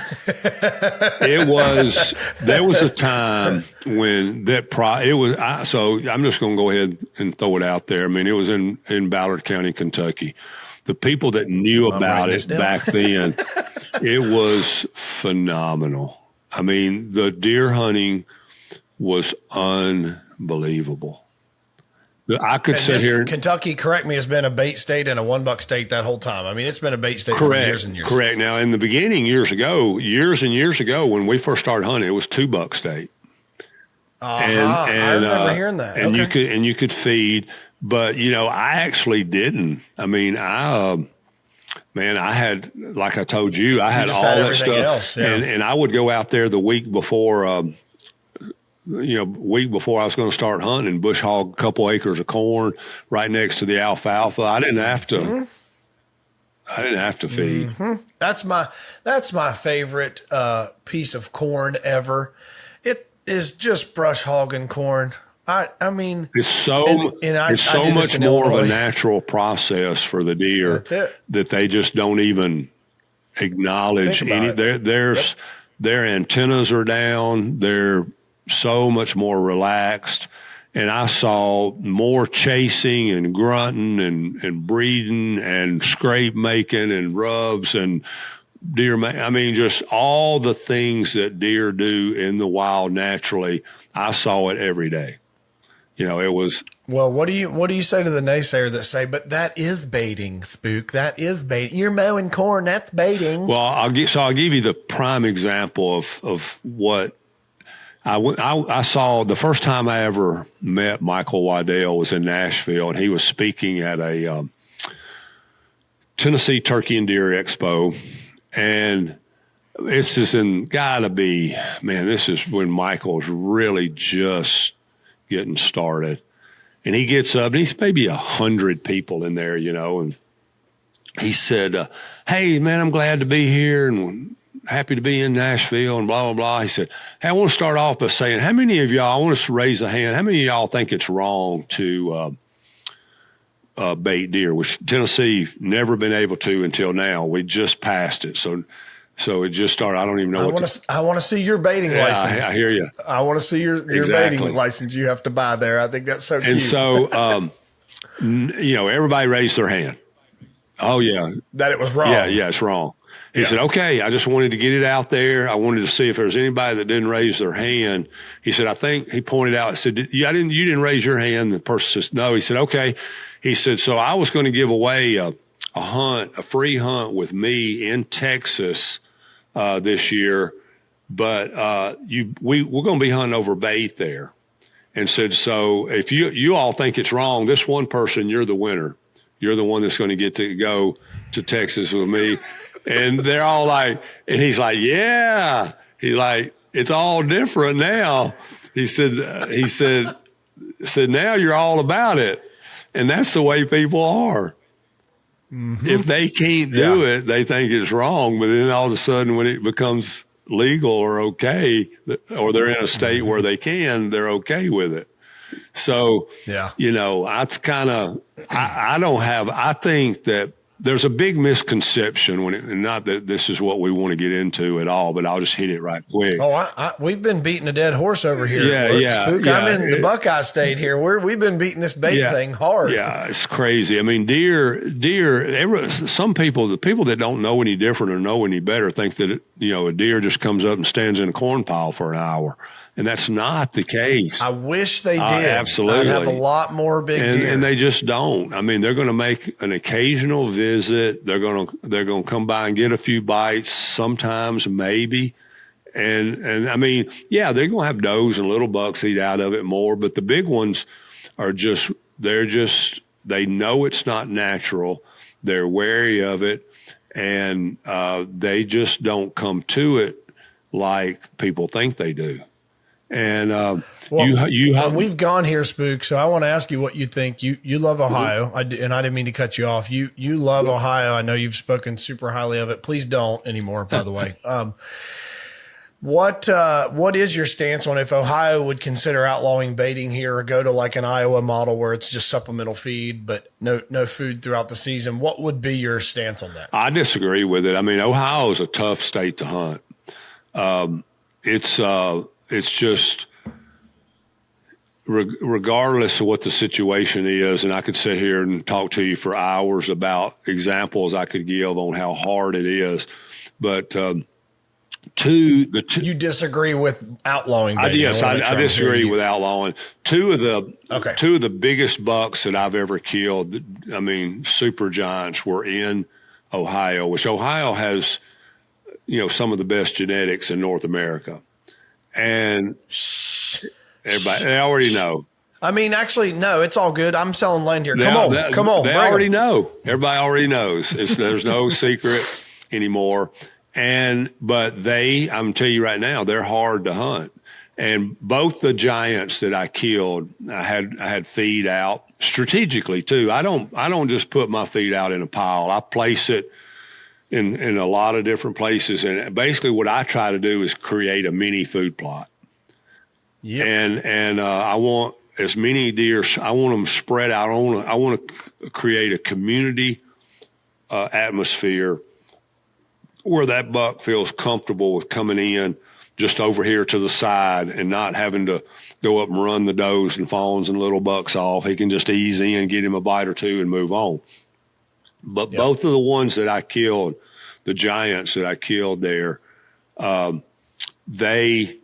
There was a time when so I'm just going to go ahead and throw it out there. I mean, it was in Ballard County, Kentucky. The people that knew about it back then, it was phenomenal. I mean, the deer hunting was unbelievable. I could sit here. Kentucky, correct me, has been a bait state and a $1 state that whole time. I mean, it's been a bait state for years and years. Correct. Now, in the beginning, years and years ago, when we first started hunting, it was $2 state. I remember hearing that. And you could feed, but I actually didn't. I mean, I had, like I told you, I had all that stuff, else, and I would go out there the week before. Week before I was going to start hunting, and bush hog a couple acres of corn right next to the alfalfa. I didn't have to. Mm-hmm. I didn't have to feed. Mm-hmm. That's my favorite piece of corn ever. It is just brush hogging corn. I mean, it's so much more of a natural process for the deer. That's it. That they just don't even acknowledge. Their antennas are down. Their so much more relaxed. And I saw more chasing and grunting and breeding and scrape making and rubs and I mean, just all the things that deer do in the wild naturally. I saw it every day. You know, it was. Well, what do you say to the naysayer that say, but that is baiting, Spook? That is baiting. You're mowing corn. That's baiting. Well, I'll give you the prime example of what I saw. The first time I ever met Michael Waddell was in Nashville, and he was speaking at a Tennessee Turkey and Deer Expo. And this is this is when Michael's really just getting started. And he gets up, and he's maybe 100 people in there, you know, and he said, hey, man, I'm glad to be here and happy to be in Nashville and blah, blah, blah. He said, hey, I want to start off by saying, how many of y'all, I want us to raise a hand, how many of y'all think it's wrong to bait deer, which Tennessee never been able to until now. We just passed it. So it just started. I don't even know I want to see your baiting license. I hear you. I want to see your baiting license you have to buy there. I think that's so cute. And so, you know, everybody raised their hand. Oh, yeah. That it was wrong. Yeah, it's wrong. He said, okay, I just wanted to get it out there. I wanted to see if there was anybody that didn't raise their hand. He said, I think he pointed out, said, you didn't raise your hand. The person says, no. He said, okay. He said, so I was going to give away a free hunt with me in Texas this year, but we're going to be hunting over bait there. And said, so if you all think it's wrong, this one person, you're the winner. You're the one that's going to get to go to Texas with me. And they're all like, and he's like, yeah. He's like, it's all different now. He said, now you're all about it. And that's the way people are. Mm-hmm. If they can't do it, they think it's wrong. But then all of a sudden, when it becomes legal or okay, or they're in a state where they can, they're okay with it. So, you know, that's kind of, I think that there's a big misconception and not that this is what we want to get into at all, but I'll just hit it right quick. Oh, we've been beating a dead horse over here. Spook. I'm in the Buckeye State here. We've been beating this bait thing hard. Yeah, it's crazy. I mean, some people, the people that don't know any different or know any better think that, a deer just comes up and stands in a corn pile for an hour. And that's not the case. I wish they did. Absolutely. I'd have a lot more big deer. And they just don't. I mean, they're going to make an occasional visit. They're going to come by and get a few bites, sometimes maybe. And I mean, they're going to have does and little bucks eat out of it more. But the big ones are they know it's not natural. They're wary of it. And they just don't come to it like people think they do. And we've gone here, Spook. So I want to ask you what you think. You love Ohio, and I didn't mean to cut you off. You love Ohio. I know you've spoken super highly of it. Please don't anymore, by the way. What is your stance on if Ohio would consider outlawing baiting here or go to like an Iowa model where it's just supplemental feed but no food throughout the season? What would be your stance on that? I disagree with it. I mean, Ohio is a tough state to hunt. It's just regardless of what the situation is, and I could sit here and talk to you for hours about examples I could give on how hard it is. But you disagree with outlawing baiting? Yes, I disagree with outlawing. Two of the biggest bucks that I've ever killed, I mean, super giants, were in Ohio, which Ohio has, some of the best genetics in North America. And everybody, they already know. I mean, actually, no, it's all good. I'm selling land here. Come on. They already know. Everybody already knows. There's no secret anymore. But I'm telling you right now, they're hard to hunt. And both the giants that I killed, I had feed out strategically too. I don't just put my feed out in a pile. I place it in a lot of different places. And basically what I try to do is create a mini food plot. Yep. And I want as many deer, I want them spread out. I want to create a community atmosphere where that buck feels comfortable with coming in, just over here to the side and not having to go up and run the does and fawns and little bucks off. He can just ease in, get him a bite or two and move on. But both of the ones that I killed, the giants that I killed there, they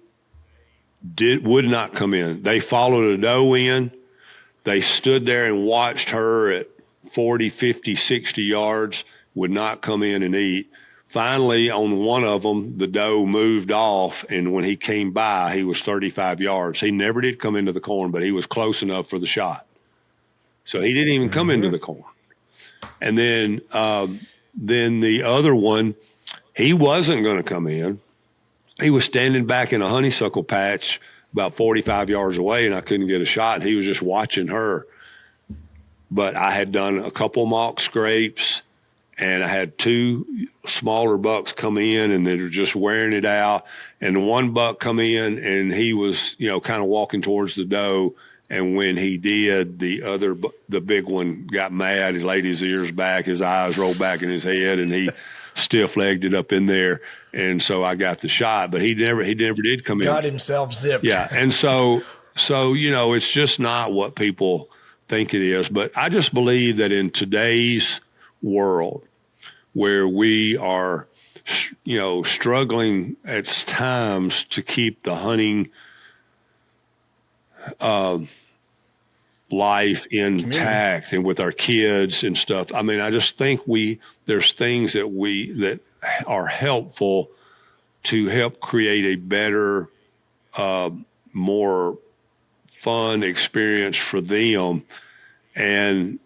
would not come in. They followed a doe in. They stood there and watched her at 40, 50, 60 yards, would not come in and eat. Finally, on one of them, the doe moved off, and when he came by, he was 35 yards. He never did come into the corn, but he was close enough for the shot. So he didn't even come into the corn. And then the other one, he wasn't going to come in. He was standing back in a honeysuckle patch about 45 yards away, and I couldn't get a shot. He was just watching her. But I had done a couple mock scrapes, and I had two smaller bucks come in, and they were just wearing it out. And one buck come in, and he was, kind of walking towards the doe. And when he did, the big one got mad. He laid his ears back, his eyes rolled back in his head, and he stiff-legged it up in there. And so I got the shot, but he never did come in. Got himself zipped. Yeah. And so, it's just not what people think it is. But I just believe that in today's world where we are, struggling at times to keep the hunting life intact and with our kids and stuff. I mean, I just think there's things that are helpful to help create a better, more fun experience for them. And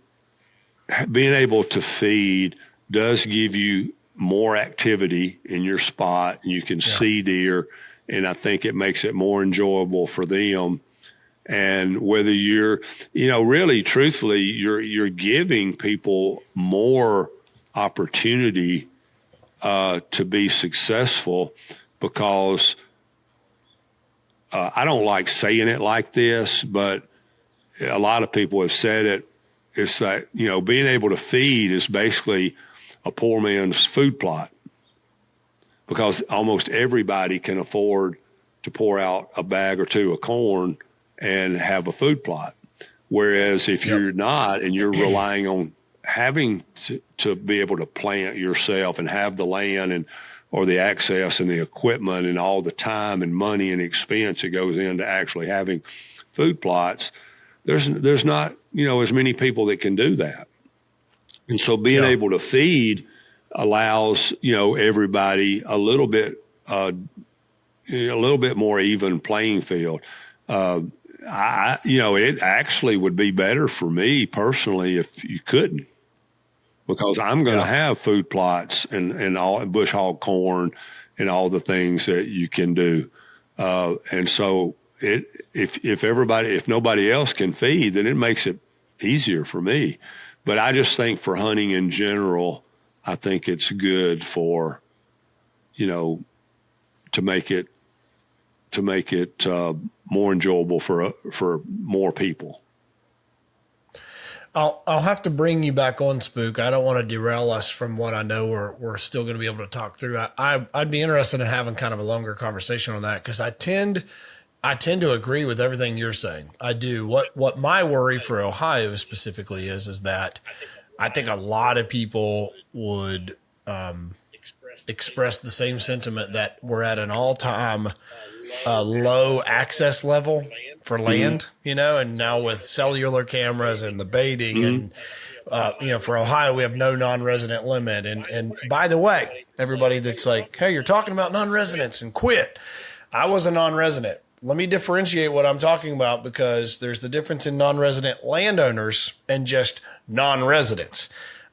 being able to feed does give you more activity in your spot, and you can see deer. And I think it makes it more enjoyable for them. And whether you're, really truthfully, you're giving people more opportunity to be successful, because I don't like saying it like this, but a lot of people have said it. It's that, being able to feed is basically a poor man's food plot, because almost everybody can afford to pour out a bag or two of corn and have a food plot. Whereas if you're not, and you're relying on having to be able to plant yourself and have the land or the access and the equipment and all the time and money and expense that goes into actually having food plots, there's not, as many people that can do that. And so being able to feed allows, everybody a little bit more even playing field. It actually would be better for me personally if you couldn't, because I'm going to have food plots and all bush hog corn and all the things that you can do. And so if nobody else can feed, then it makes it easier for me. But I just think for hunting in general, I think it's good for, to make it more enjoyable for more people. I'll have to bring you back on, Spook. I don't want to derail us from what I know we're still going to be able to talk through. I'd be interested in having kind of a longer conversation on that, because I tend to agree with everything you're saying. I do. What my worry for Ohio specifically is that I think a lot of people would express the same sentiment, that we're at an all-time low access level for land, and now with cellular cameras and the baiting and, for Ohio, we have no non-resident limit. And by the way, everybody that's like, hey, you're talking about non-residents and quit. I was a non-resident. Let me differentiate what I'm talking about, because there's the difference in non-resident landowners and just non-residents.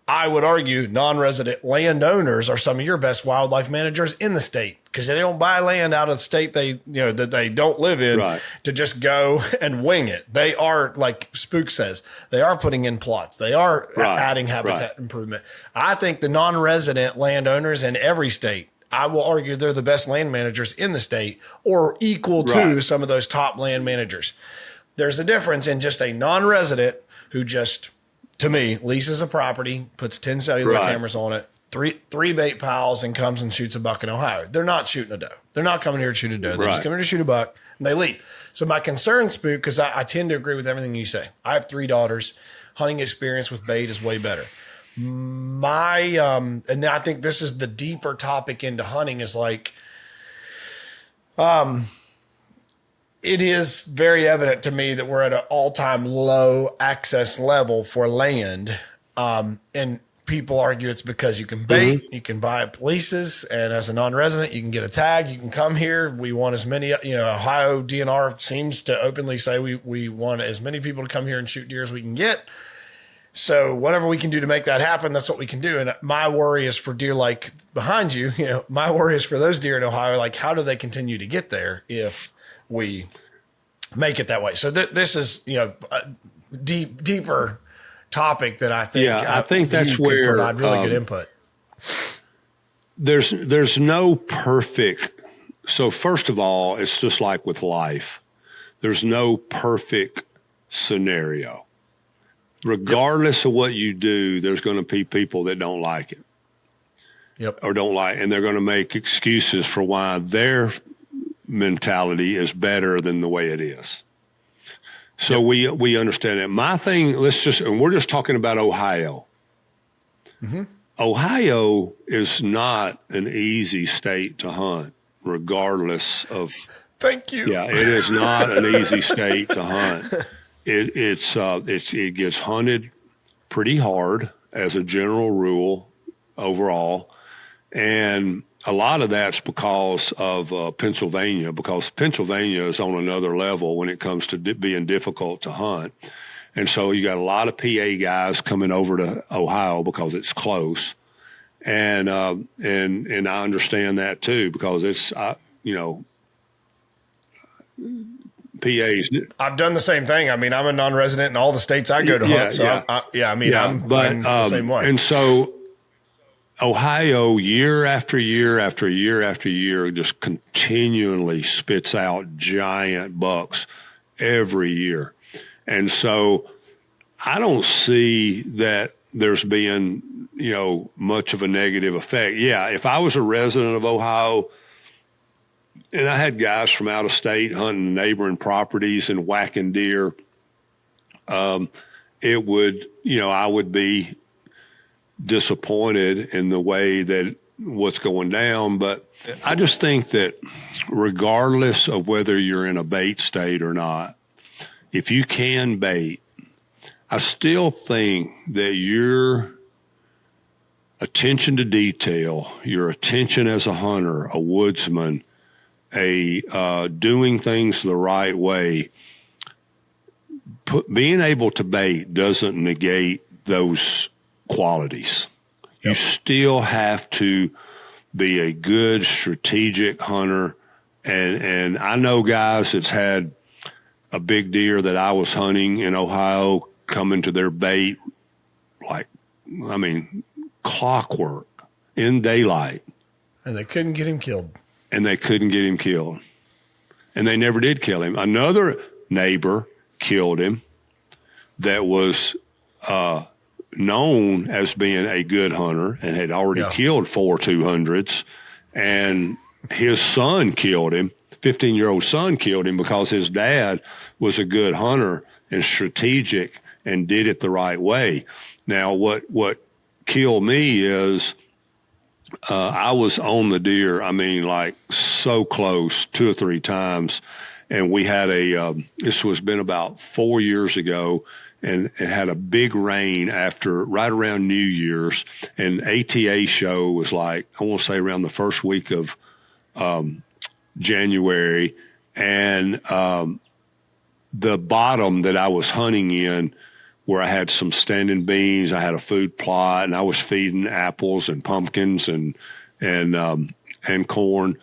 I would argue non-resident landowners are some of your best wildlife managers in the state, because they don't buy land out of the state that they don't live in to just go and wing it. They are, like Spook says, they are putting in plots. They are adding habitat improvement. I think the non-resident landowners in every state, I will argue they're the best land managers in the state, or equal to some of those top land managers. There's a difference in just a non-resident who just, to me, leases a property, puts 10 cellular cameras on it, three bait piles and comes and shoots a buck in Ohio. They're not shooting a doe. They're not coming here to shoot a doe. They're just coming here to shoot a buck and they leave. So my concern, Spook, because I tend to agree with everything you say. I have 3 daughters. Hunting experience with bait is way better. And I think this is the deeper topic into hunting is like, it is very evident to me that we're at an all-time low access level for land. And people argue it's because you can bait, you can buy leases, and as a non-resident, you can get a tag, you can come here. We want as many, Ohio DNR seems to openly say we want as many people to come here and shoot deer as we can get. So whatever we can do to make that happen, that's what we can do. And my worry is for deer like behind you, my worry is for those deer in Ohio, like how do they continue to get there if we make it that way? So this is, a deeper topic that I think, I think that's where provide really good input. There's no perfect. So first of all, it's just like with life. There's no perfect scenario. Regardless of what you do, there's going to be people that don't like it. Or don't like, and they're going to make excuses for why their mentality is better than the way it is. So we understand that. My thing, and we're just talking about Ohio. Ohio is not an easy state to hunt, regardless of. Thank you. Yeah, it is not an easy state to hunt. It gets hunted pretty hard as a general rule overall. And a lot of that's because of Pennsylvania, because Pennsylvania is on another level when it comes to being difficult to hunt. And so you got a lot of PA guys coming over to Ohio because it's close. And I understand that too, because it's, PAs. I've done the same thing. I mean, I'm a non-resident in all the states I go to hunt. So I'm the same way. And so Ohio, year after year after year after year, just continually spits out giant bucks every year. And so I don't see that there's been, much of a negative effect. Yeah, if I was a resident of Ohio, and I had guys from out of state hunting neighboring properties and whacking deer, it would, I would be disappointed in the way that what's going down. But I just think that regardless of whether you're in a bait state or not, if you can bait, I still think that your attention to detail, your attention as a hunter, a woodsman, doing things the right way, being able to bait doesn't negate those qualities. You still have to be a good strategic hunter. And I know guys that's had a big deer that I was hunting in Ohio coming to their bait, clockwork in daylight. And they couldn't get him killed. And they never did kill him. Another neighbor killed him that was known as being a good hunter and had already killed 4 200s. And his son killed him. 15-year-old son killed him because his dad was a good hunter and strategic and did it the right way. Now, what killed me is I was on the deer, so close 2 or 3 times. And we had this was been about 4 years ago, and it had a big rain right around New Year's. And ATA show was I want to say around the first week of January. And the bottom that I was hunting in, where I had some standing beans, I had a food plot, and I was feeding apples and pumpkins and corn.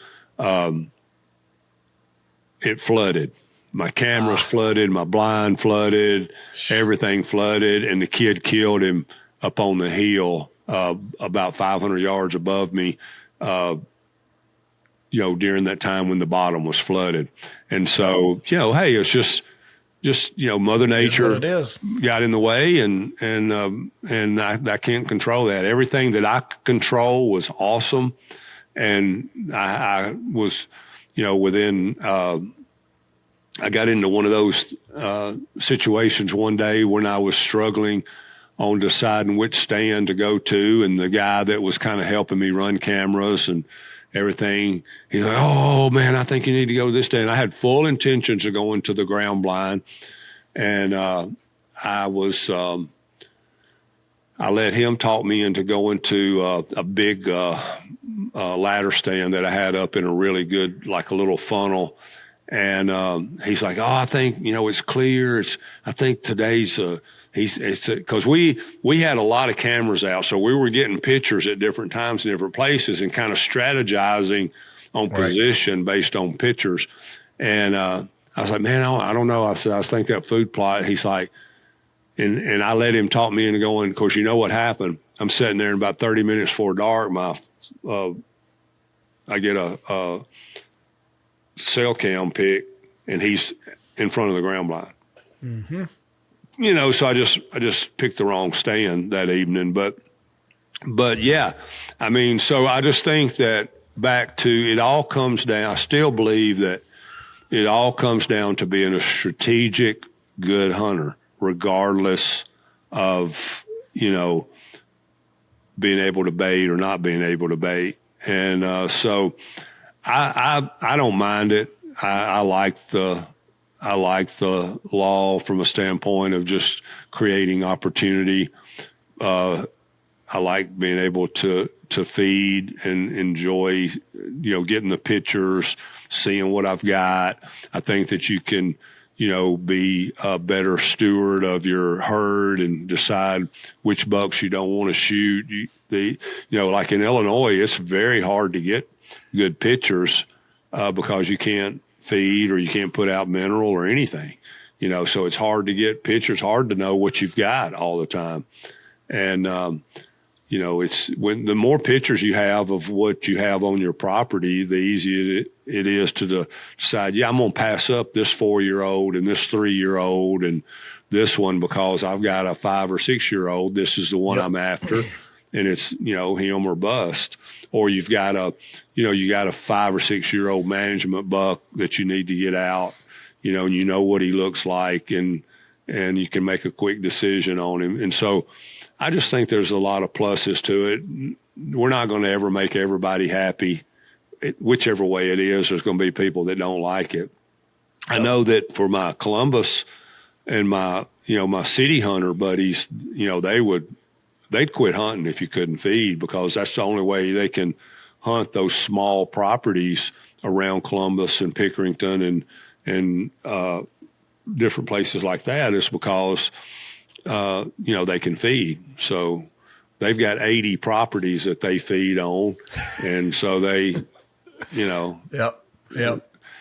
It flooded. My cameras flooded, my blind flooded, everything flooded, and the kid killed him up on the hill, about 500 yards above me, during that time when the bottom was flooded. And so, hey, it's just just, Mother Nature got in the way, and I can't control that. Everything that I could control was awesome. And I was, within, I got into one of those situations one day when I was struggling on deciding which stand to go to. And the guy that was kind of helping me run cameras and everything, he's like, "Oh man, I think you need to go to this stand." I had full intentions of going to the ground blind. And I let him talk me into going to a big ladder stand that I had up in a really good, like a little funnel. And he's like, "Oh, I think, it's clear. I think today's because we had a lot of cameras out, so we were getting pictures at different times in different places and kind of strategizing on position based on pictures." And I was like, "Man, I don't know." I said, "I think that food plot." He's like, and I let him talk me into going. Of course, you know what happened? I'm sitting there, in about 30 minutes before dark, I get a cell cam pic, and he's in front of the ground blind. Mm-hmm. So I just picked the wrong stand that evening. But yeah, I mean, so I just think that back to it all comes down. I still believe that it all comes down to being a strategic, good hunter, regardless of, being able to bait or not being able to bait. And so I don't mind it. I like the law from a standpoint of just creating opportunity. I like being able to feed and enjoy, getting the pictures, seeing what I've got. I think that you can, be a better steward of your herd and decide which bucks you don't want to shoot. Like in Illinois, it's very hard to get good pictures because you can't feed or you can't put out mineral or anything, so it's hard to get pictures, hard to know what you've got all the time. And, it's when the more pictures you have of what you have on your property, the easier it is to decide, I'm going to pass up this 4-year-old and this 3-year-old and this one because I've got a 5 or 6-year-old. This is the one I'm after, and it's, him or bust. Or you've got a 5 or 6-year-old management buck that you need to get out, and what he looks like, and you can make a quick decision on him. And so I just think there's a lot of pluses to it. We're not going to ever make everybody happy. Whichever way it is, there's going to be people that don't like it. I know that for my Columbus and my city hunter buddies, they'd quit hunting if you couldn't feed, because that's the only way they can hunt those small properties around Columbus and Pickerington and different places like that, is because they can feed. So they've got 80 properties that they feed on, and so they, Yep.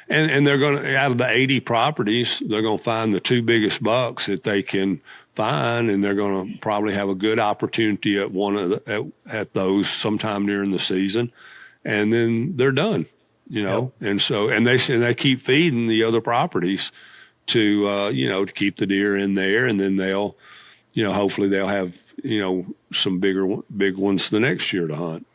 And they're going to, out of the 80 properties, they're going to find the 2 biggest bucks that they can find, and they're going to probably have a good opportunity at one of at those sometime during the season, and then they're done. And so they keep feeding the other properties to to keep the deer in there, and then they'll hopefully they'll have some big ones the next year to hunt.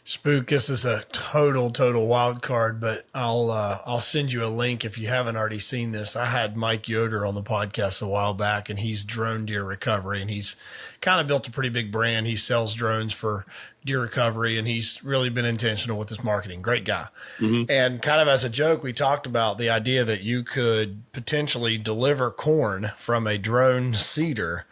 Spook, this is a total wild card, but I'll send you a link if you haven't already seen this. I had Mike Yoder on the podcast a while back, and he's drone deer recovery, and he's kind of built a pretty big brand. He sells drones for deer recovery, and he's really been intentional with his marketing. Great guy. Mm-hmm. And kind of as a joke, we talked about the idea that you could potentially deliver corn from a drone seeder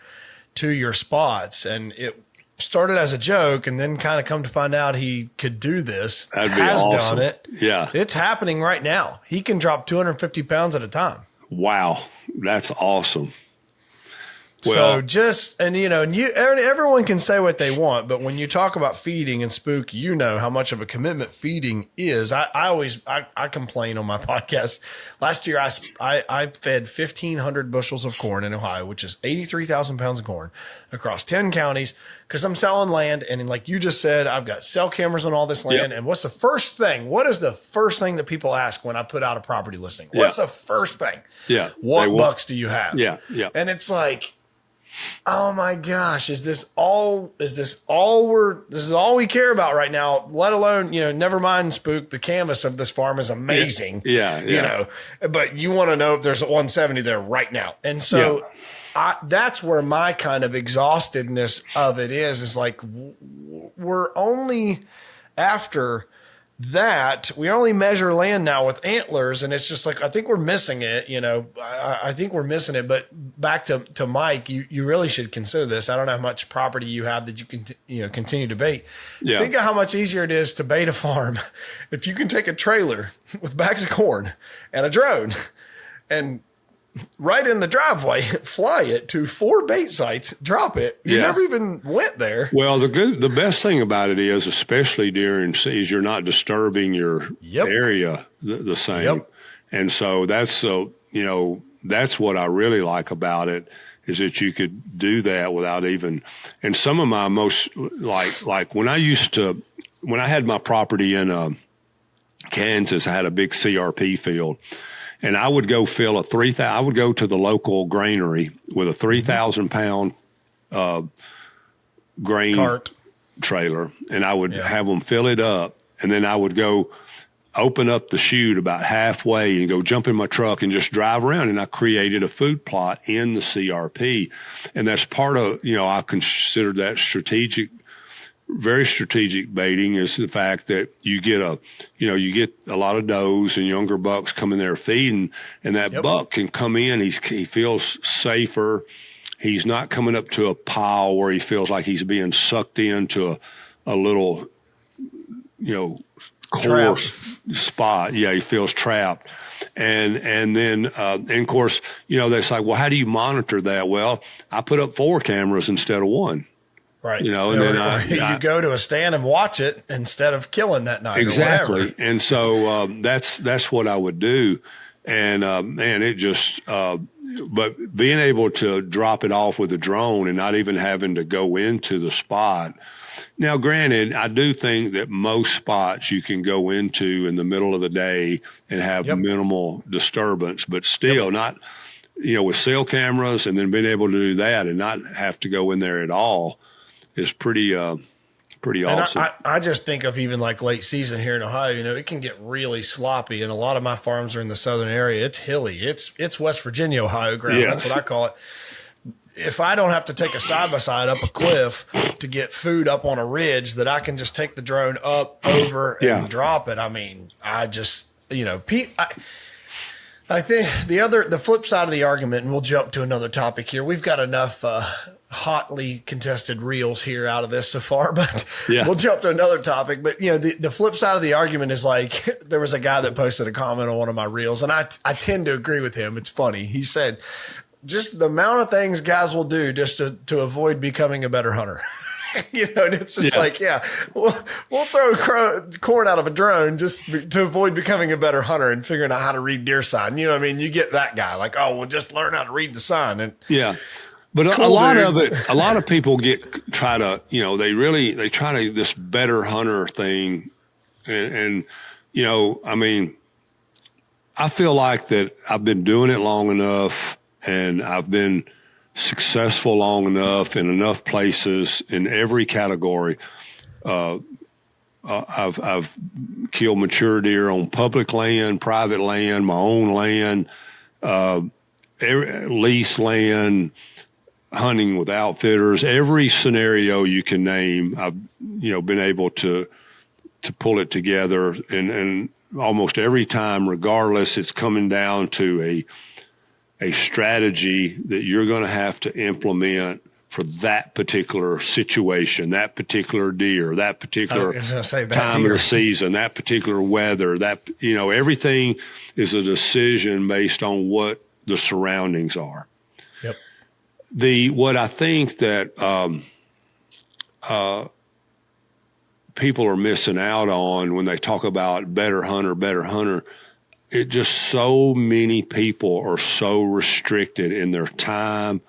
to your spots, and it started as a joke, and then kind of come to find out he could do this. That'd be awesome. Done it. Yeah. It's happening right now. He can drop 250 pounds at a time. Wow. That's awesome. So everyone can say what they want, but when you talk about feeding and Spook, you know how much of a commitment feeding is. I complain on my podcast. Last year, I fed 1,500 bushels of corn in Ohio, which is 83,000 pounds of corn across 10 counties, because I'm selling land. And like you just said, I've got cell cameras on all this land. And what's the first thing? What is the first thing that people ask when I put out a property listing? What's the first thing? Yeah. What bucks do you have? Yeah. Yeah. And it's like, oh my gosh, is this all we care about right now? Let alone, never mind Spook, the canvas of this farm is amazing. Yeah. But you want to know if there's a 170 there right now. And so that's where my kind of exhaustedness of it is like, we're only after that, we only measure land now with antlers, and it's just like, I think we're missing it. I think we're missing it. But back to Mike, you really should consider this. I don't know how much property you have that you can continue to bait. Yeah. Think of how much easier it is to bait a farm if you can take a trailer with bags of corn and a drone and right in the driveway, fly it to 4 bait sites, drop it. You never even went there. Well, the best thing about it is, especially during season, you're not disturbing your area the same. Yep. And so that's what I really like about it, is that you could do that without even. And some of my most like when I had my property in Kansas, I had a big CRP field. And I would go fill I would go to the local granary with a 3,000 pound grain cart trailer, and I would have them fill it up. And then I would go open up the chute about halfway and go jump in my truck and just drive around. And I created a food plot in the CRP. And that's part of, I consider that very strategic baiting, is the fact that you get a lot of does and younger bucks come in there feeding, and that buck can come in. He feels safer. He's not coming up to a pile where he feels like he's being sucked into a little, coarse spot. Yeah, he feels trapped. And then, and of course, that's like, well, how do you monitor that? Well, I put up 4 cameras instead of 1. Right. And then you go to a stand and watch it instead of killing that night. Exactly. Or whatever. And so that's what I would do. And it just but being able to drop it off with a drone and not even having to go into the spot. Now, granted, I do think that most spots you can go into in the middle of the day and have minimal disturbance, but still not, with cell cameras, and then being able to do that and not have to go in there at all is pretty awesome. And I just think of even like late season here in Ohio, it can get really sloppy, and a lot of my farms are in the southern area. It's hilly. It's West Virginia, Ohio ground. Yeah. That's what I call it. If I don't have to take a side-by-side up a cliff to get food up on a ridge, that I can just take the drone up, over, and drop it. I mean, I just, I think the flip side of the argument, and we'll jump to another topic here. We've got enough hotly contested reels here out of this so far, but we'll jump to another topic. But the flip side of the argument is like, there was a guy that posted a comment on one of my reels, and I tend to agree with him. It's funny. He said, just the amount of things guys will do just to avoid becoming a better hunter. And it's just like, we'll throw corn out of a drone just to avoid becoming a better hunter and figuring out how to read deer sign. You know what I mean? You get that guy like, oh, well, just learn how to read the sign. And but cool, a lot of it, a lot of people try to this better hunter thing. And I mean, I feel like that I've been doing it long enough, and I've been successful long enough in enough places in every category. I've killed mature deer on public land, private land, my own land, lease land, hunting with outfitters. Every scenario you can name, I've been able to pull it together, and almost every time, regardless, it's coming down to a strategy that you're going to have to implement for that particular situation, that particular deer, that particular time of the season, that particular weather, everything is a decision based on what the surroundings are. Yep. what I think that people are missing out on when they talk about better hunter, it just so many people are so restricted in their time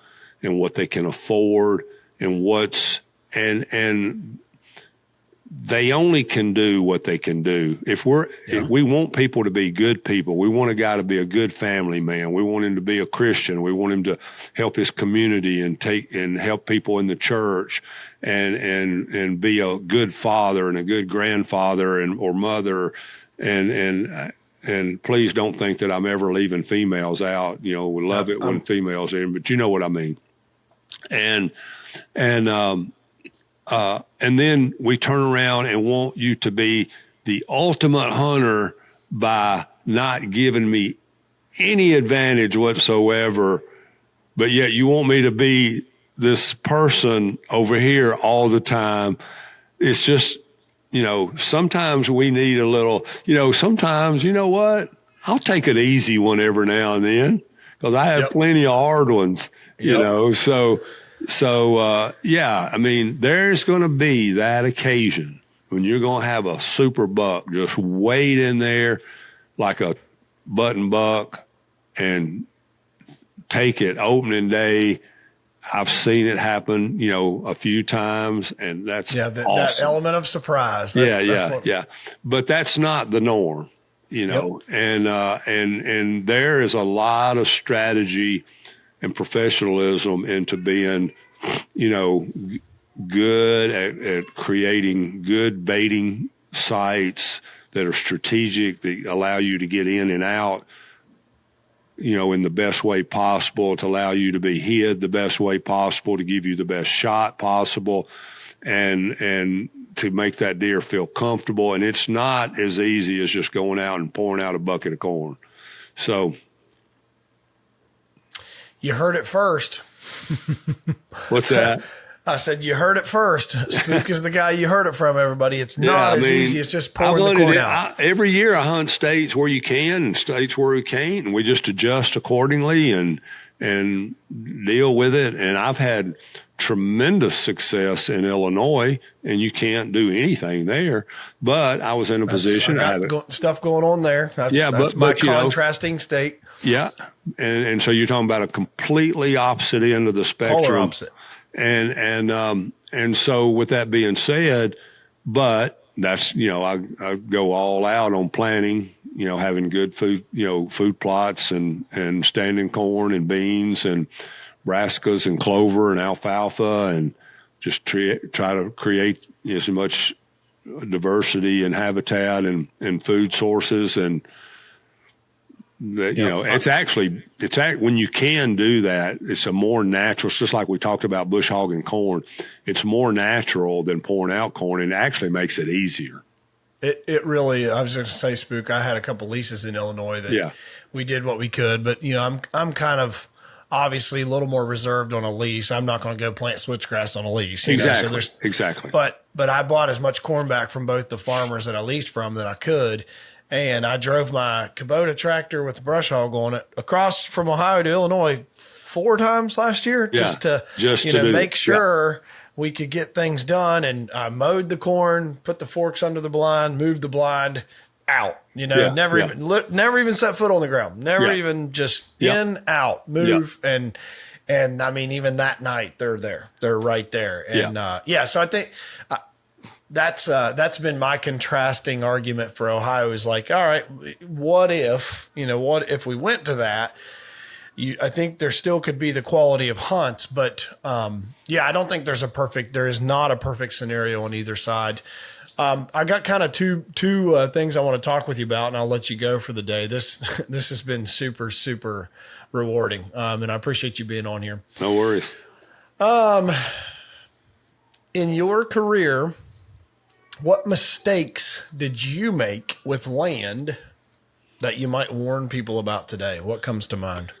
and what they can afford and and they only can do what they can do. If we want people to be good people, we want a guy to be a good family man. We want him to be a Christian. We want him to help his community and help people in the church and be a good father and a good grandfather or mother. And please don't think that I'm ever leaving females out. We love it when females are in, but you know what I mean. And then we turn around and want you to be the ultimate hunter by not giving me any advantage whatsoever, but yet you want me to be this person over here all the time. It's just, sometimes we need a little, sometimes, you know what? I'll take an easy one every now and then because I have plenty of hard ones, So, I mean, there's going to be that occasion when you're going to have a super buck just wait in there like a button buck and take it opening day. I've seen it happen, a few times, and that's awesome. That element of surprise. But that's not the norm, and there is a lot of strategy and professionalism into being, good at creating good baiting sites that are strategic, that allow you to get in and out, in the best way possible, to allow you to be hid the best way possible, to give you the best shot possible, and to make that deer feel comfortable. And it's not as easy as just going out and pouring out a bucket of corn. So, you heard it first. What's that? I said, you heard it first. Spook is the guy you heard it from, everybody. It's not as easy as just pouring the corn out. Every year I hunt states where you can and states where you can't, and we just adjust accordingly and deal with it. And I've had tremendous success in Illinois, and you can't do anything there. But I was in a position. I got stuff going on there. That's my contrasting state. Yeah. And so you're talking about a completely opposite end of the spectrum. Polar opposite. And so with that being said, but that's, I go all out on planting, having good food, food plots and standing corn and beans and brassicas and clover and alfalfa, and just try to create as much diversity and habitat and food sources. And it's actually when you can do that, it's a more natural. It's just like we talked about bush hogging corn. It's more natural than pouring out corn, and it actually makes it easier. It really. I was going to say, Spook, I had a couple leases in Illinois that we did what we could, but I'm kind of obviously a little more reserved on a lease. I'm not going to go plant switchgrass on a lease. Exactly. But I bought as much corn back from both the farmers that I leased from that I could. And I drove my Kubota tractor with the brush hog on it across from Ohio to Illinois 4 times last year, just to make sure we could get things done. And I mowed the corn, put the forks under the blind, moved the blind out. Never even set foot on the ground. Never even just in, out, move, and I mean, even that night they're there. They're right there. And so I think. That's been my contrasting argument for Ohio is like, all right, what if we went to that? I think there still could be the quality of hunts, but I don't think there is not a perfect scenario on either side. I got kind of two things I want to talk with you about, and I'll let you go for the day. This has been super, super rewarding, and I appreciate you being on here. No worries. In your career, what mistakes did you make with land that you might warn people about today? What comes to mind?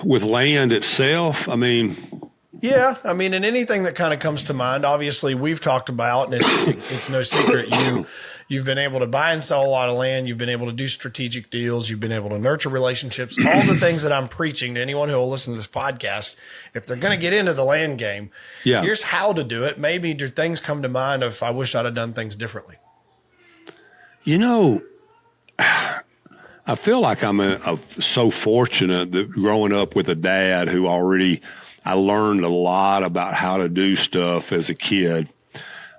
With land itself, I mean... Yeah, I mean, and anything that kind of comes to mind. Obviously, we've talked about, and it's no secret, You've been able to buy and sell a lot of land. You've been able to do strategic deals. You've been able to nurture relationships, all the things that I'm preaching to anyone who will listen to this podcast. If they're going to get into the land game, here's how to do it. Maybe do things come to mind of, I wish I'd have done things differently. You know, I feel like I'm so fortunate that growing up with a dad who I learned a lot about how to do stuff as a kid.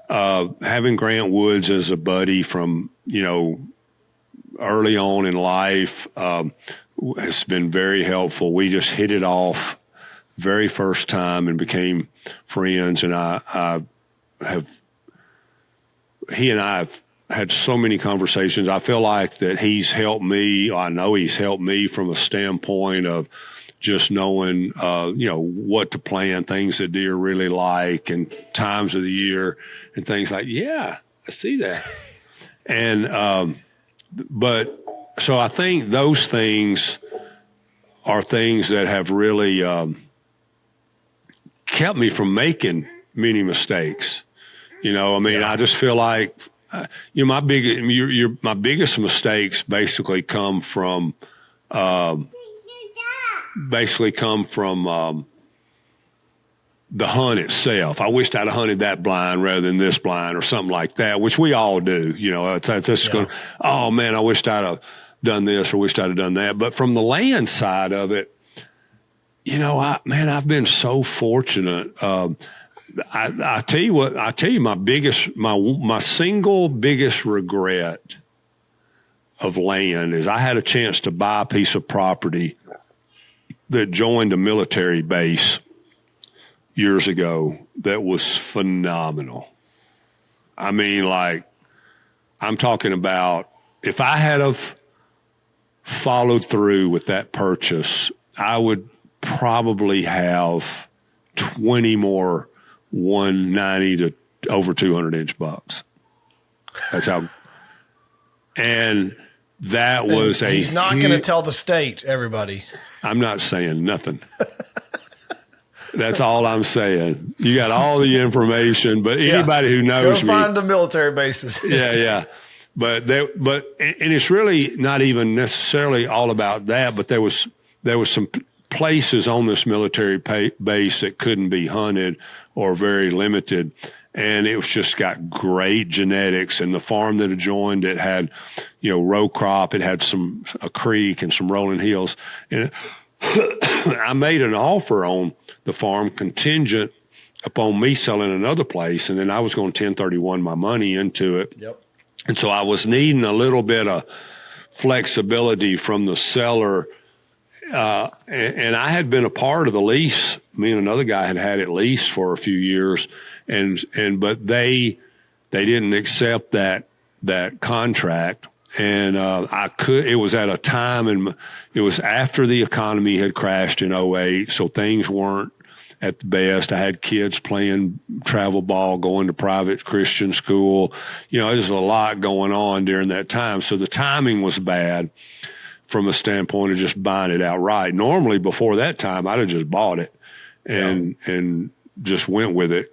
Having Grant Woods as a buddy from, early on in life has been very helpful. We just hit it off very first time and became friends. And he and I have had so many conversations. I feel like that he's helped me. I know he's helped me from a standpoint of just knowing, what to plan, things that deer really like, and times of the year and things like, I see that. And, so I think those things are things that have really kept me from making many mistakes. I just feel like, my biggest mistakes basically come from the hunt itself. I wished I'd hunted that blind rather than this blind or something like that, which we all do. It's just going, oh man, I wished I'd have done this or wished I'd have done that. But from the land side of it, I've been so fortunate. I tell you, my single biggest regret of land is I had a chance to buy a piece of property that joined a military base years ago that was phenomenal. I mean, I'm talking about if I had have followed through with that purchase, I would probably have 20 more 190 to over 200 inch bucks. That's how, and that was he's not going to tell the state, everybody. I'm not saying nothing. That's all I'm saying. You got all the information, but anybody who knows go find the military bases. Yeah. But it's really not even necessarily all about that, but there was some places on this military base that couldn't be hunted or very limited. And it was just got great genetics. And the farm that adjoined it had, row crop. It had a creek and some rolling hills. And I made an offer on the farm contingent upon me selling another place. And then I was going to 1031 my money into it. Yep. And so I was needing a little bit of flexibility from the seller. And I had been a part of the lease. Me and another guy had it leased for a few years, but they didn't accept that contract. And it was at a time, and it was after the economy had crashed in 2008, so things weren't at the best. I had kids playing travel ball, going to private Christian school. There's a lot going on during that time, so the timing was bad from a standpoint of just buying it outright. Normally before that time, I'd have just bought it and just went with it,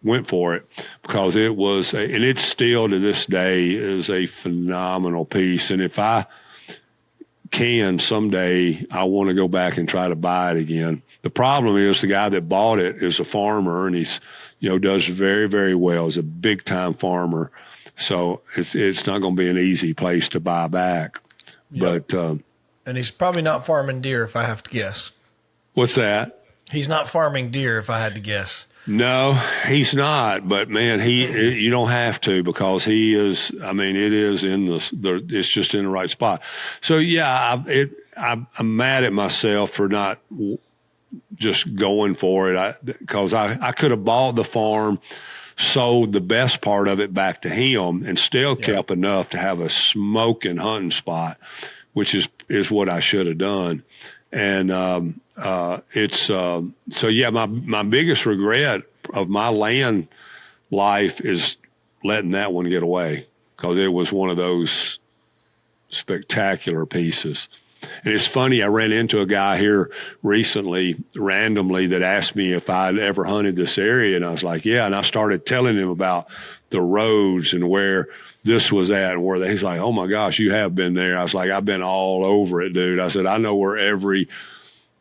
went for it, because it was, and it's still to this day is a phenomenal piece. And if I can someday, I want to go back and try to buy it again. The problem is the guy that bought it is a farmer, and he's, does very, very well. He's a big time farmer. So it's not going to be an easy place to buy back. Yep. But and he's probably not farming deer, if I have to guess. What's that? He's not farming deer, if I had to guess. No, he's not. But man, you don't have to, because he is. I mean, it is in it's just in the right spot. So yeah, I'm mad at myself for not just going for it, because I could have bought the farm, sold the best part of it back to him, and still kept enough to have a smoking hunting spot, which is what I should have done. And so yeah, my biggest regret of my land life is letting that one get away, because it was one of those spectacular pieces. And it's funny, I ran into a guy here recently, randomly, that asked me if I'd ever hunted this area. And I was like, yeah. And I started telling him about the roads and where this was at and where he's like, oh my gosh, you have been there. I was like, I've been all over it, dude. I said, I know where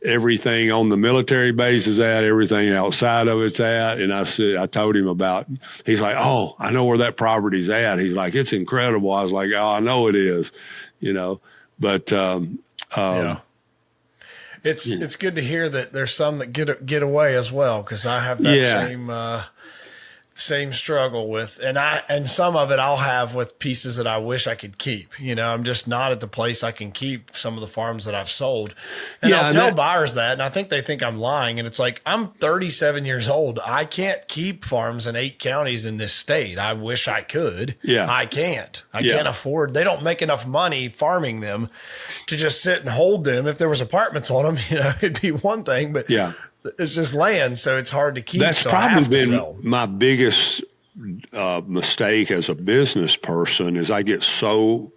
everything on the military base is at, everything outside of it's at. And I told him about, he's like, oh, I know where that property's at. He's like, it's incredible. I was like, oh, I know it is, but, yeah. It's good to hear that there's some that get away as well. Cause I have that same struggle with, and some of it I'll have with pieces that I wish I could keep. I'm just not at the place I can keep some of the farms that I've sold. And I'll tell buyers that, and I think they think I'm lying. And it's like, I'm 37 years old. I can't keep farms in 8 counties in this state. I wish I could. Yeah. I can't. I can't afford. They don't make enough money farming them to just sit and hold them. If there was apartments on them, it'd be one thing, but it's just land, so it's hard to keep. That's probably been my biggest mistake as a business person is I get so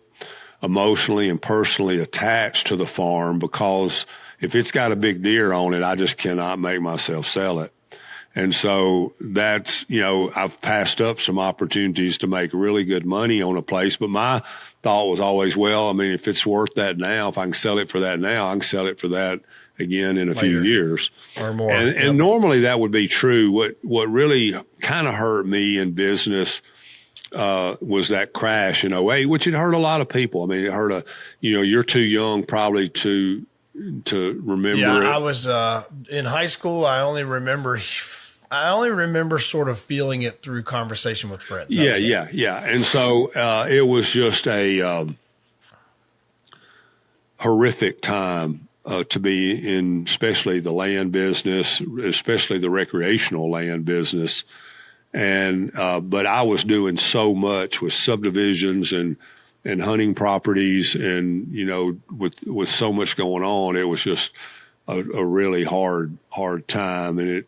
emotionally and personally attached to the farm, because if it's got a big deer on it, I just cannot make myself sell it. And so that's, I've passed up some opportunities to make really good money on a place, but my thought was always, well, I mean, if it's worth that now, if I can sell it for that now, I can sell it for that again in a few years or more. And normally that would be true. What really kind of hurt me in business was that crash in '08, which it hurt a lot of people. I mean, it hurt you're too young probably to remember it. I was in high school. I only remember sort of feeling it through conversation with friends. Yeah. And so it was just a horrific time to be in, especially the land business, especially the recreational land business. And but I was doing so much with subdivisions and hunting properties, and with so much going on, it was just a really hard time. And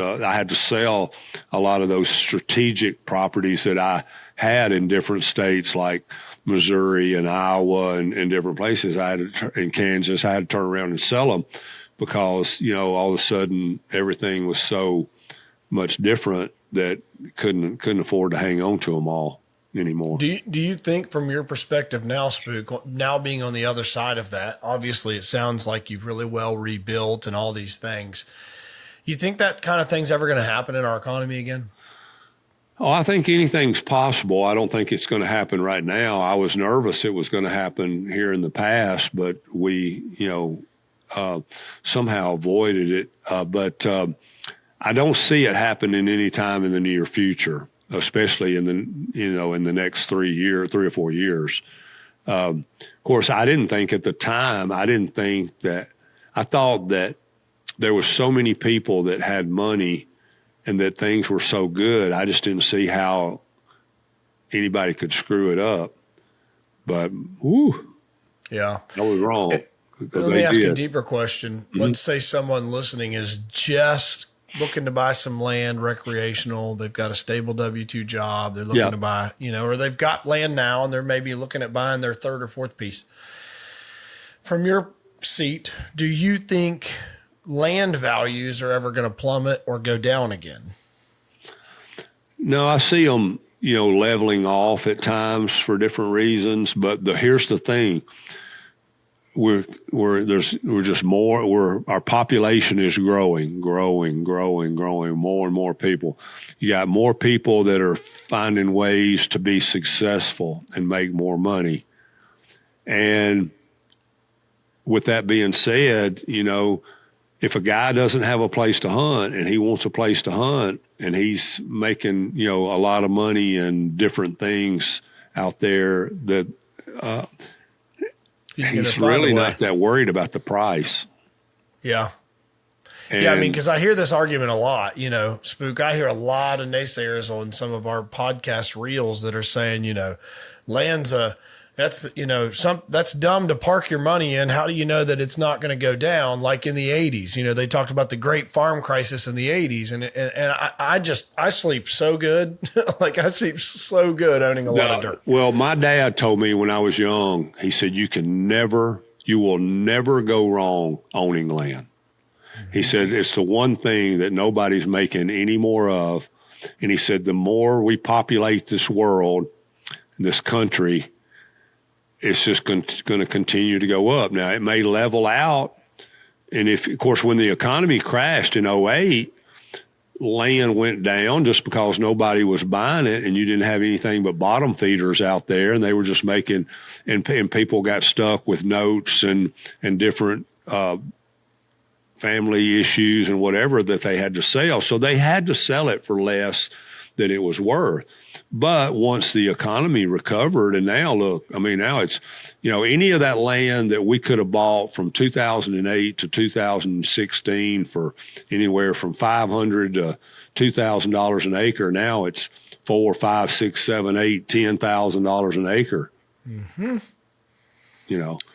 I had to sell a lot of those strategic properties that I had in different states like Missouri and Iowa and different places. In Kansas, I had to turn around and sell them because, all of a sudden everything was so much different that couldn't afford to hang on to them all anymore. Do you think, from your perspective now, Spook, now being on the other side of that, obviously it sounds like you've really well rebuilt and all these things. You think that kind of thing's ever going to happen in our economy again? Oh, I think anything's possible. I don't think it's going to happen right now. I was nervous it was going to happen here in the past, but we, somehow avoided it. But I don't see it happening any time in the near future, especially in the next 3 or 4 years. Of course, I didn't think at the time, I thought that there was so many people that had money and that things were so good. I just didn't see how anybody could screw it up. But, yeah, I was wrong. Let me ask a deeper question. Mm-hmm. Let's say someone listening is just looking to buy some land, recreational. They've got a stable W-2 job. They're looking to buy, or they've got land now and they're maybe looking at buying their third or fourth piece. From your seat, do you think land values are ever going to plummet or go down again? No, I see them, leveling off at times for different reasons. But here's the thing: we're just more. Our population is growing, more and more people. You got more people that are finding ways to be successful and make more money. And with that being said, if a guy doesn't have a place to hunt and he wants a place to hunt and he's making, a lot of money and different things out there, that he's really not that worried about the price. Yeah. Because I hear this argument a lot, Spook. I hear a lot of naysayers on some of our podcast reels that are saying, land's that's dumb to park your money in. How do you know that it's not going to go down? Like in the 80s, they talked about the great farm crisis in the 80s. And I sleep so good. Like I sleep so good owning a lot of dirt. Well, my dad told me when I was young, he said, you can never you will never go wrong owning land. He said it's the one thing that nobody's making any more of. And he said the more we populate this world, this country, it's just going to continue to go up. Now, it may level out. And if, of course, when the economy crashed in '08, land went down just because nobody was buying it and you didn't have anything but bottom feeders out there, and they were just making, and people got stuck with notes and different family issues and whatever that they had to sell. So they had to sell it for less than it was worth. But once the economy recovered, and now look, I mean, now it's, any of that land that we could have bought from 2008 to 2016 for anywhere from $500 to $2,000 an acre, now it's $4,000, $5,000, $6,000, $7,000, $10,000 an acre. Mm-hmm.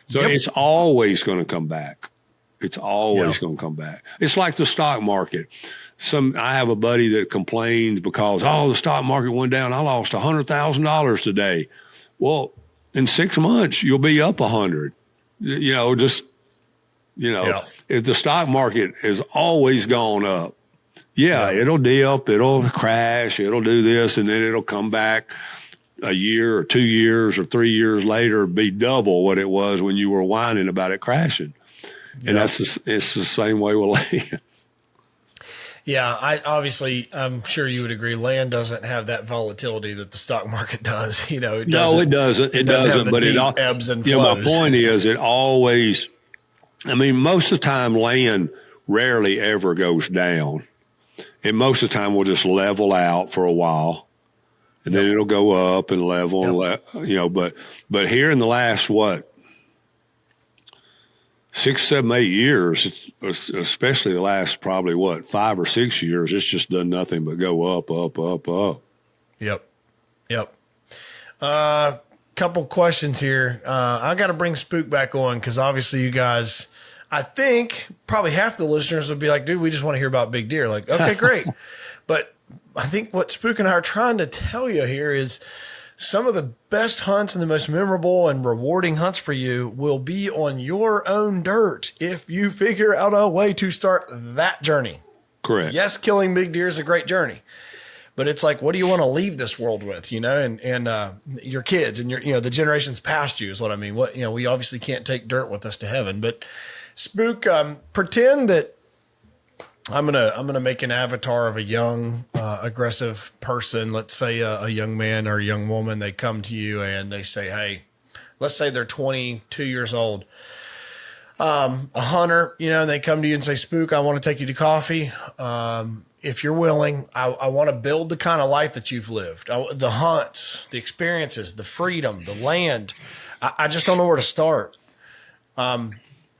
So it's always going to come back. It's always going to come back. It's like the stock market. I have a buddy that complained because, the stock market went down. I lost $100,000 today. Well, in 6 months, you'll be up 100. If the stock market has always gone up, it'll dip, it'll crash, it'll do this, and then it'll come back a year or 2 years or 3 years later, be double what it was when you were whining about it crashing. And it's the same way with land. Yeah, I'm sure you would agree. Land doesn't have that volatility that the stock market does. It doesn't. No, it doesn't. It doesn't. But it all ebbs and flows. My point is, it always. I mean, most of the time, land rarely ever goes down, and most of the time, we'll just level out for a while, and then it'll go up and level. But here in the last 6, 7, 8 years, especially the last probably 5 or 6 years, it's just done nothing but go up, up, up, up. Yep. Couple questions here. I got to bring Spook back on because obviously you guys, I think probably half the listeners would be like, dude, we just want to hear about big deer. Like, okay, great. But I think what Spook and I are trying to tell you here is some of the best hunts and the most memorable and rewarding hunts for you will be on your own dirt if you figure out a way to start that journey. Correct. Yes, killing big deer is a great journey, but it's like, what do you want to leave this world with, and your kids and your, the generations past you is what I mean. We obviously can't take dirt with us to heaven, but Spook, pretend that I'm gonna make an avatar of a young, aggressive person. Let's say a young man or a young woman. They come to you and they say, "Hey," let's say they're 22 years old, a hunter. And they come to you and say, "Spook, I want to take you to coffee. If you're willing, I want to build the kind of life that you've lived, the hunts, the experiences, the freedom, the land. I just don't know where to start."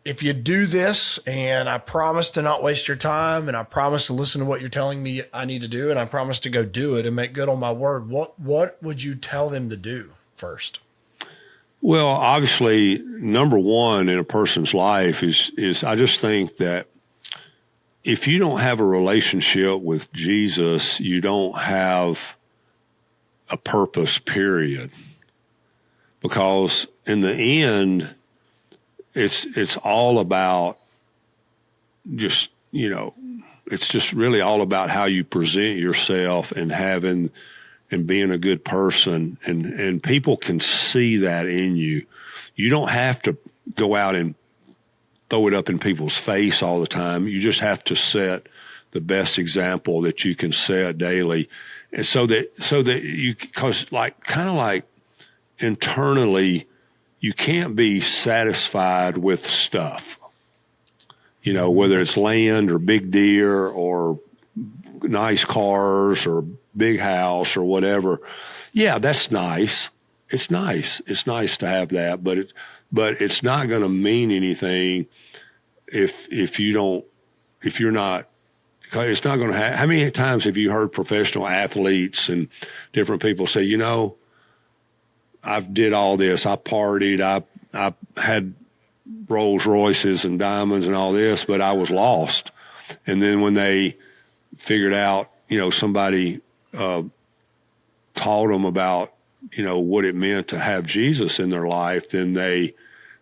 If you do this, and I promise to not waste your time, and I promise to listen to what you're telling me I need to do, and I promise to go do it and make good on my word, what would you tell them to do first? Well, obviously, number one in a person's life is I just think that if you don't have a relationship with Jesus, you don't have a purpose, period. Because in the end, it's all about just, it's just really all about how you present yourself and being a good person. And people can see that in you. You don't have to go out and throw it up in people's face all the time. You just have to set the best example that you can set daily. And so that you, because kind of like internally, you can't be satisfied with stuff, whether it's land or big deer or nice cars or big house or whatever. Yeah, that's nice. It's nice. It's nice to have that, but it's not going to mean anything if you're not. It's not going to have. How many times have you heard professional athletes and different people say, I did all this. I partied. I had Rolls Royces and diamonds and all this, but I was lost. And then when they figured out, somebody taught them about, what it meant to have Jesus in their life, then they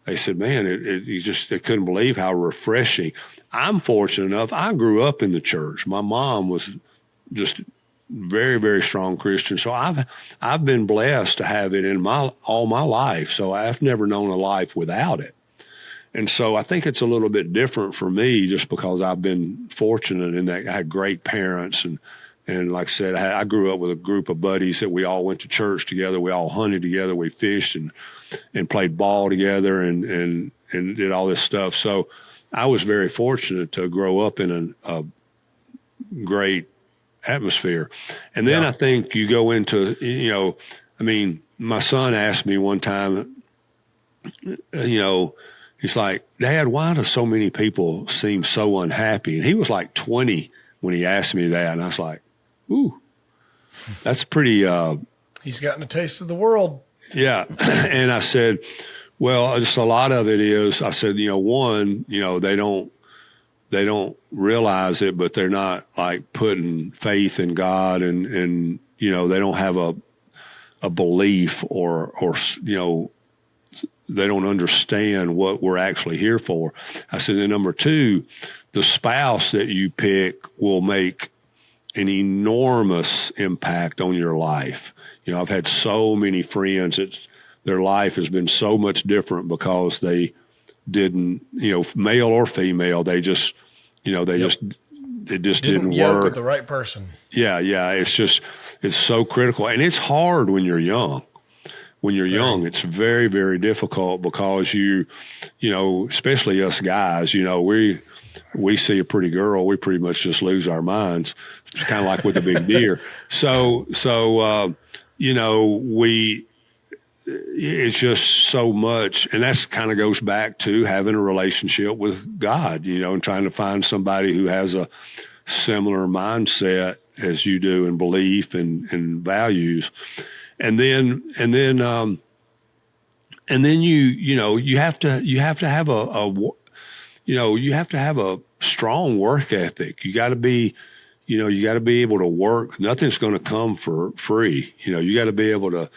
they said, man, they couldn't believe how refreshing. I'm fortunate enough. I grew up in the church. My mom was just very, very strong Christian. So I've been blessed to have it in all my life. So I've never known a life without it. And so I think it's a little bit different for me just because I've been fortunate in that I had great parents. And like I said, I grew up with a group of buddies that we all went to church together. We all hunted together. We fished and played ball together and did all this stuff. So I was very fortunate to grow up in a great atmosphere. And then I think you go into, my son asked me one time, he's like, Dad, why do so many people seem so unhappy? And he was like 20 when he asked me that. And I was like, ooh, that's pretty. He's gotten a taste of the world. Yeah. And I said, well, just a lot of it is, I said, one, they don't realize it, but they're not like putting faith in God and they don't have a belief or they don't understand what we're actually here for. I said, and number two, the spouse that you pick will make an enormous impact on your life. I've had so many friends that their life has been so much different because they didn't, male or female, they just, it just didn't yoke work with the right person. Yeah. It's so critical. And it's hard when you're young. When you're young, it's very, very difficult because especially us guys, we see a pretty girl, we pretty much just lose our minds. It's kind of like with a big deer. It's just so much. And that's kind of goes back to having a relationship with God, and trying to find somebody who has a similar mindset as you do in belief and values. And then you have to have a strong work ethic. You got to be able to work. Nothing's going to come for free. You got to be able to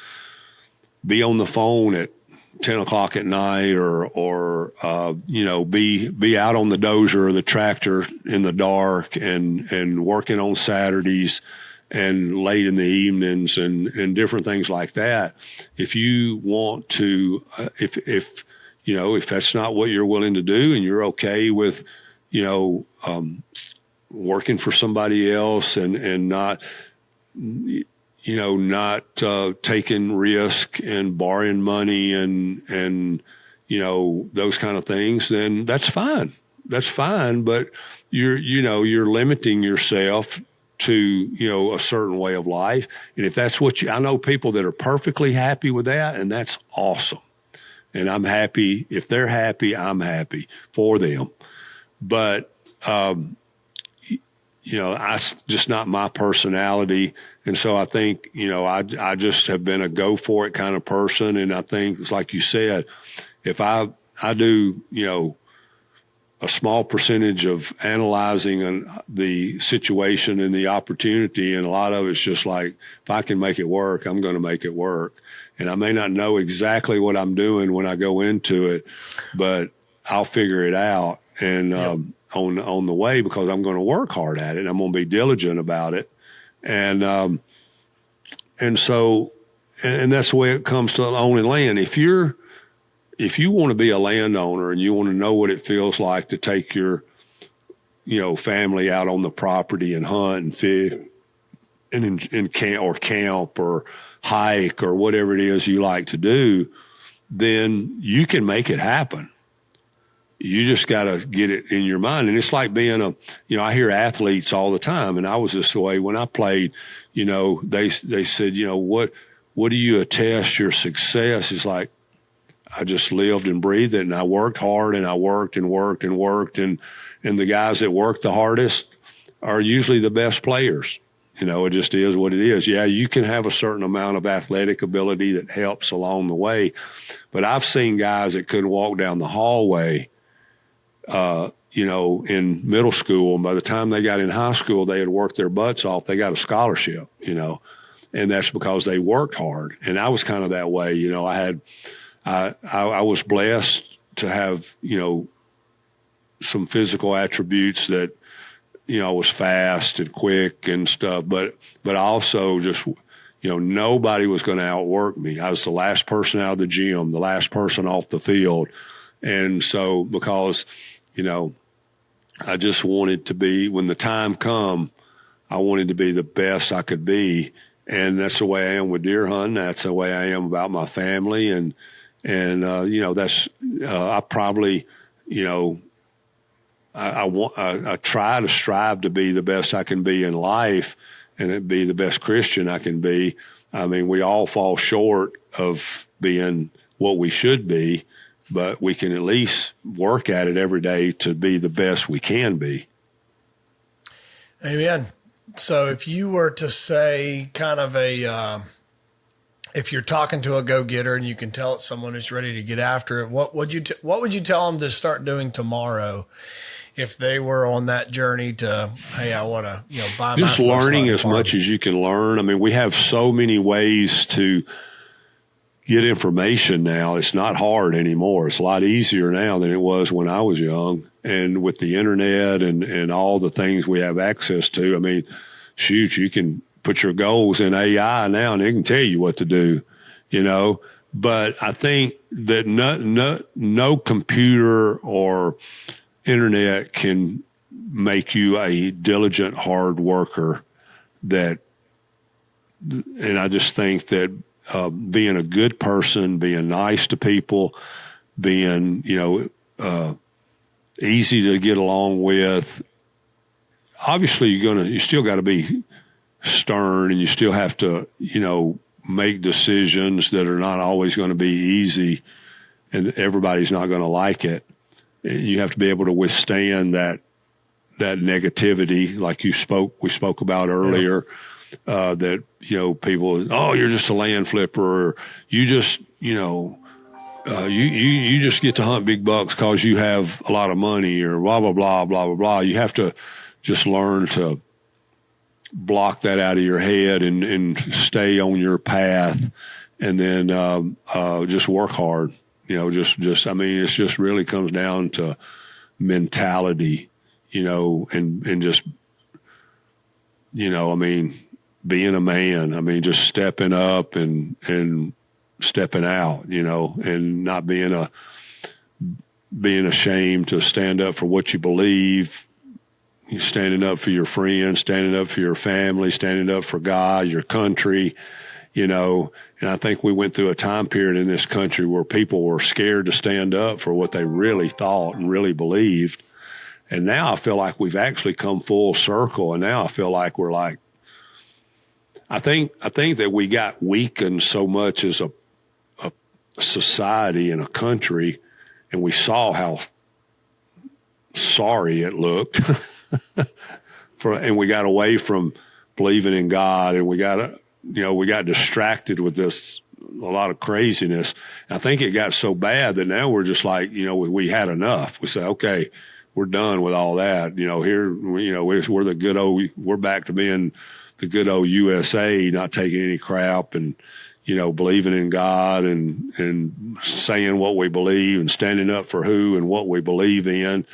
be on the phone at 10 o'clock at night or be out on the dozer or the tractor in the dark and working on Saturdays and late in the evenings and different things like that. If you want to, if that's not what you're willing to do and you're okay with, working for somebody else and not, taking risk and borrowing money and those kind of things, then that's fine. That's fine. But you're limiting yourself to, a certain way of life. And if that's what I know people that are perfectly happy with that, and that's awesome. And I'm happy. If they're happy, I'm happy for them. But, I just not my personality. And so I think, I just have been a go for it kind of person. And I think it's like you said, if I do, a small percentage of analyzing the situation and the opportunity, and a lot of it's just like, if I can make it work, I'm going to make it work. And I may not know exactly what I'm doing when I go into it, but I'll figure it out and on the way, because I'm going to work hard at it. I'm going to be diligent about it. And so that's the way it comes to owning land. If you want to be a landowner and you want to know what it feels like to take your, family out on the property and hunt and fish and camp or hike or whatever it is you like to do, then you can make it happen. You just got to get it in your mind. And it's like being I hear athletes all the time, and I was this way when I played, they said, what do you attest your success? It's like, I just lived and breathed it, and I worked hard, and I worked and worked and worked. And the guys that work the hardest are usually the best players. It just is what it is. Yeah, you can have a certain amount of athletic ability that helps along the way. But I've seen guys that couldn't walk down the hallway, in middle school. And by the time they got in high school, they had worked their butts off. They got a scholarship, and that's because they worked hard. And I was kind of that way. I was blessed to have, some physical attributes that, I was fast and quick and stuff, but I also just, nobody was going to outwork me. I was the last person out of the gym, the last person off the field. And so because, I just wanted to be, when the time come, I wanted to be the best I could be. And that's the way I am with deer hunting. That's the way I am about my family. And that's, I probably, I try to strive to be the best I can be in life and be the best Christian I can be. I mean, we all fall short of being what we should be, but we can at least work at it every day to be the best we can be. Amen. So if you were to say kind of if you're talking to a go-getter and you can tell it's someone who's ready to get after it, what would you tell them to start doing tomorrow if they were on that journey to, hey, I want to, buy my just learning as much as you can learn. I mean, we have so many ways to get information now. It's not hard anymore. It's a lot easier now than it was when I was young. And with the internet and all the things we have access to, I mean, shoot, you can put your goals in AI now and it can tell you what to do, But I think that no computer or internet can make you a diligent, hard worker. And I just think that being a good person, being nice to people, being, easy to get along with. Obviously, you still got to be stern and you still have to, make decisions that are not always going to be easy and everybody's not going to like it. You have to be able to withstand that negativity like we spoke about earlier, that, people, oh, you're just a land flipper, or you just, you just get to hunt big bucks because you have a lot of money, or blah, blah, blah, blah, blah, blah. You have to just learn to block that out of your head and stay on your path, and then just work hard. I mean, it just really comes down to mentality, and just, I mean, being a man. I mean, just stepping up and stepping out, and not being ashamed to stand up for what you believe, standing up for your friends, standing up for your family, standing up for God, your country, and I think we went through a time period in this country where people were scared to stand up for what they really thought and really believed. And now I feel like we've actually come full circle. And now I feel like we're like, I think that we got weakened so much as a society and a country, and we saw how sorry it looked and we got away from believing in God, and we got distracted with a lot of craziness. And I think it got so bad that now we're just like, we had enough. We say, okay, we're done with all that. We're back to being the good old USA, not taking any crap, and, believing in God and saying what we believe and standing up for who and what we believe in.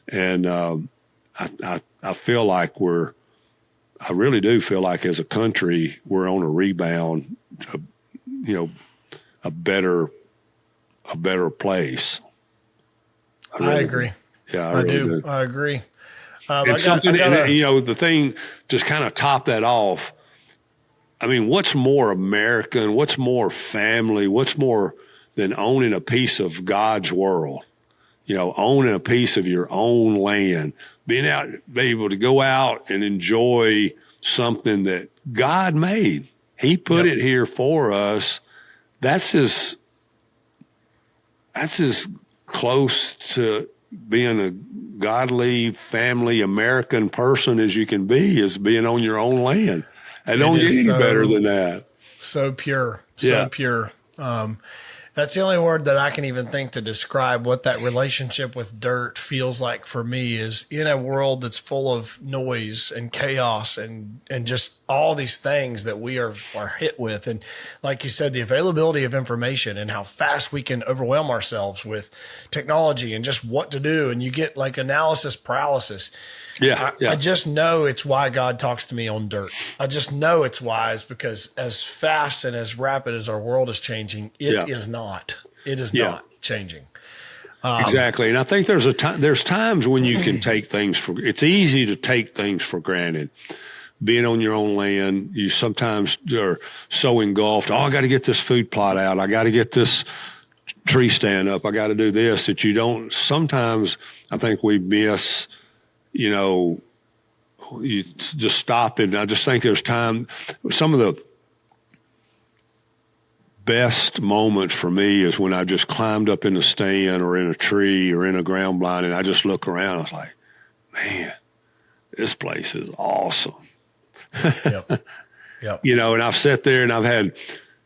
And I feel like I really do feel like as a country, we're on a rebound to, a better place. I agree. Yeah, I do. I agree. The thing, just kind of top that off. I mean, what's more American? What's more family? What's more than owning a piece of God's world? Owning a piece of your own land, be able to go out and enjoy something that God made. He put it here for us. That's as close to being a godly, family, American person as you can be, is being on your own land. I don't get any better than that. So pure, pure. That's the only word that I can even think to describe what that relationship with dirt feels like for me, is in a world that's full of noise and chaos and just all these things that we are hit with. And like you said, the availability of information and how fast we can overwhelm ourselves with technology and just what to do. And you get like analysis paralysis. I just know it's why God talks to me on dirt. I just know it's wise, because as fast and as rapid as our world is changing, it is not. It is not changing. Exactly. And I think there's times when you can take things it's easy to take things for granted. Being on your own land, you sometimes are so engulfed. Oh, I got to get this food plot out. I got to get this tree stand up. I got to do this, that you don't. Sometimes I think we miss, you just stop it. And I just think there's time. Some of the best moments for me is when I just climbed up in a stand or in a tree or in a ground blind, and I just look around. I was like, man, this place is awesome. Yep. And I've sat there and I've had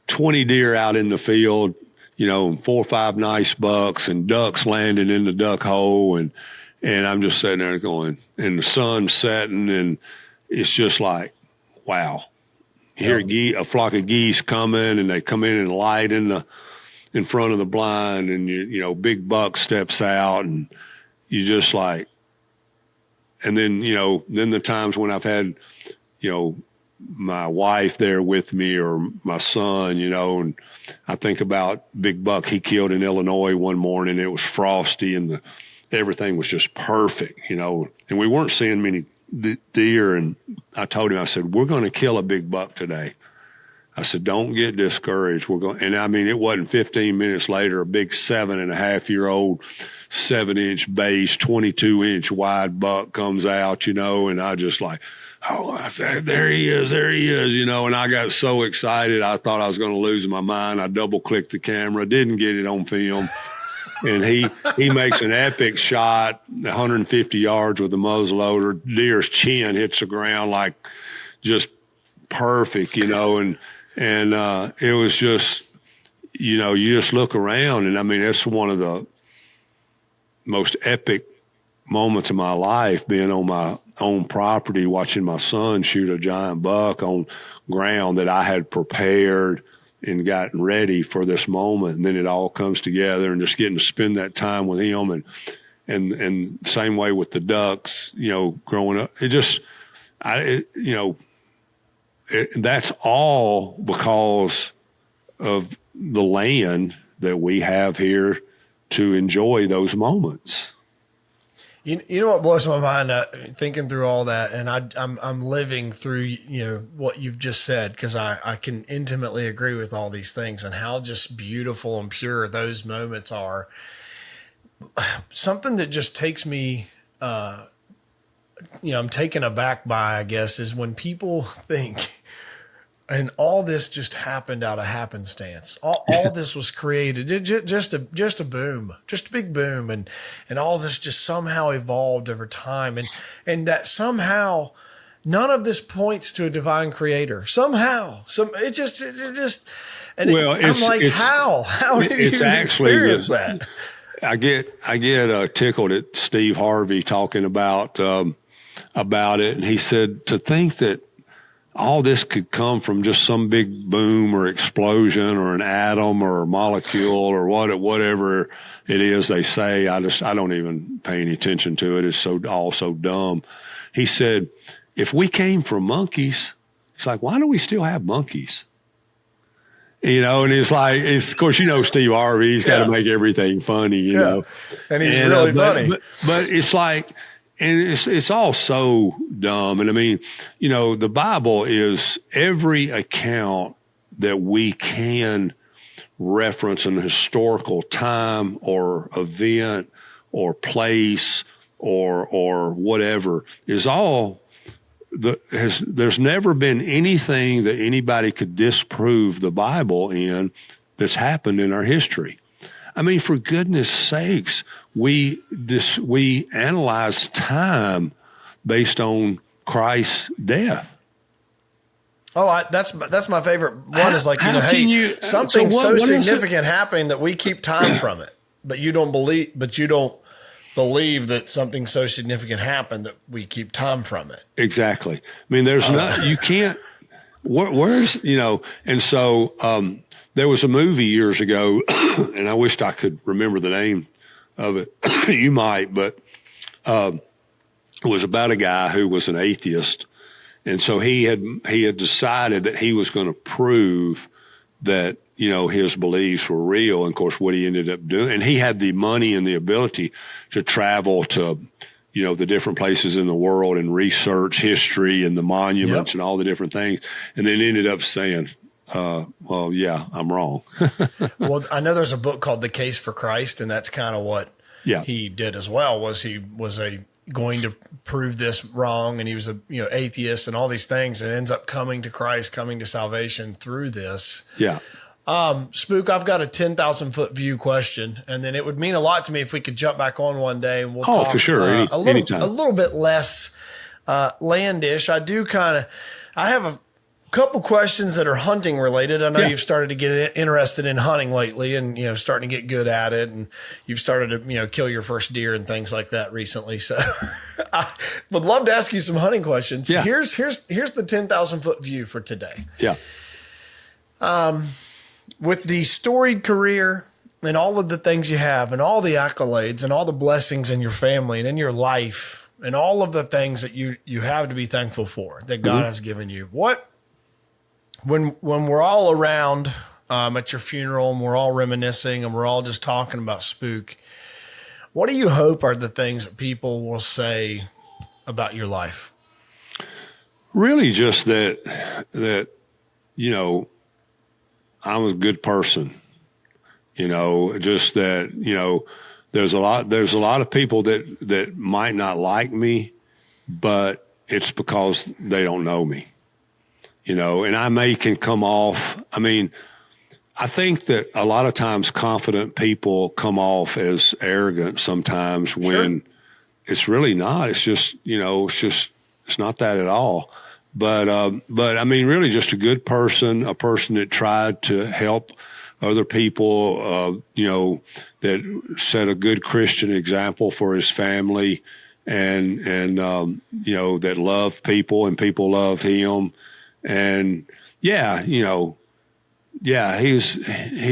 20 deer out in the field, 4 or 5 nice bucks and ducks landing in the duck hole. And I'm just sitting there going, and the sun's setting, and it's just like, wow. You hear a flock of geese coming, and they come in and light in front of the blind, and big buck steps out, and you just like, and then then the times when I've had my wife there with me or my son, and I think about big buck he killed in Illinois one morning. It was frosty and everything was just perfect, and we weren't seeing many deer. And I told him, I said, we're going to kill a big buck today. I said, don't get discouraged. We're going, and I mean, it wasn't 15 minutes later, a big 7.5-year-old, 7-inch base, 22-inch wide buck comes out, and I just like, oh, I said, there he is, and I got so excited. I thought I was going to lose my mind. I double clicked the camera, didn't get it on film. And he makes an epic shot, 150 yards with the muzzleloader. Deer's chin hits the ground like just perfect, and it was just, you just look around, and I mean, that's one of the most epic moments of my life, being on my own property, watching my son shoot a giant buck on ground that I had prepared and gotten ready for this moment. And then it all comes together, and just getting to spend that time with him, and same way with the ducks, growing up. It just, that's all because of the land that we have here to enjoy those moments. You know what blows my mind, thinking through all that, and I'm living through what you've just said, because I can intimately agree with all these things and how just beautiful and pure those moments are. Something that just takes me, I'm taken aback by, I guess, is when people think, and all this just happened out of happenstance. All this was created, just a boom, just a big boom, and all this just somehow evolved over time, and that somehow none of this points to a divine creator. Somehow, it just, and well, I'm like, how did you experience that? I get tickled at Steve Harvey talking about it, and he said, to think that all this could come from just some big boom or explosion or an atom or a molecule or whatever it is they say. I don't even pay any attention to it. It's all so dumb. He said, if we came from monkeys, it's like, why do we still have monkeys? And it's like, of course, Steve Harvey, he's got to make everything funny, you know. And he's really funny. But it's like, and it's all so dumb. And I mean, the Bible is every account that we can reference an historical time or event or place or whatever is all there's never been anything that anybody could disprove the Bible in that's happened in our history. I mean, for goodness sakes, we analyze time based on Christ's death. Oh, that's my favorite one. Is like, something what significant happened that we keep time from it, but you don't believe that something so significant happened that we keep time from it. Exactly. I mean, there's not, you can't, where's, and so there was a movie years ago, and I wished I could remember the name of it. You might, but it was about a guy who was an atheist. And so he had decided that he was going to prove that, his beliefs were real. And of course, what he ended up doing, and he had the money and the ability to travel to, the different places in the world and research history and the monuments and all the different things. And then ended up saying, well, yeah, I'm wrong. Well, I know there's a book called The Case for Christ, and that's kind of what he did as well. He was going to prove this wrong, and he was a atheist and all these things, and ends up coming to Christ, coming to salvation through this. Yeah. Spook, I've got a 10,000 foot view question, and then it would mean a lot to me if we could jump back on one day and we'll talk for sure. Anytime. A little bit less landish. I have a couple questions that are hunting related. I know you've started to get interested in hunting lately, and starting to get good at it, and you've started to kill your first deer and things like that recently. So I would love to ask you some hunting questions. Yeah. Here's the 10,000 foot view for today. Yeah. With the storied career and all of the things you have and all the accolades and all the blessings in your family and in your life and all of the things that you have to be thankful for that God has given you, when we're all around at your funeral and we're all reminiscing and we're all just talking about Spook, what do you hope are the things that people will say about your life? Really just that I'm a good person, just that, there's a lot of people that might not like me, but it's because they don't know me, and I can come off. I mean, I think that a lot of times confident people come off as arrogant sometimes when it's really not. It's just, it's not that at all. But I mean, really just a good person, a person that tried to help other people, that set a good Christian example for his family and that loved people and people loved him. And he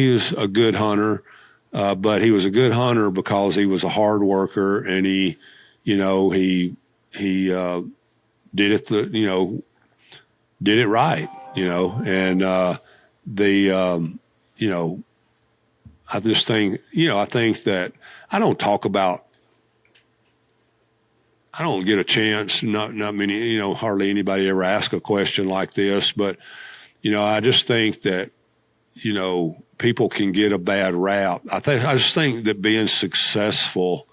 was a good hunter, but he was a good hunter because he was a hard worker and he did it, did it right, and I just think, I think that I don't get a chance, not many, hardly anybody ever ask a question like this, but, I just think that, people can get a bad rap. I just think that being successful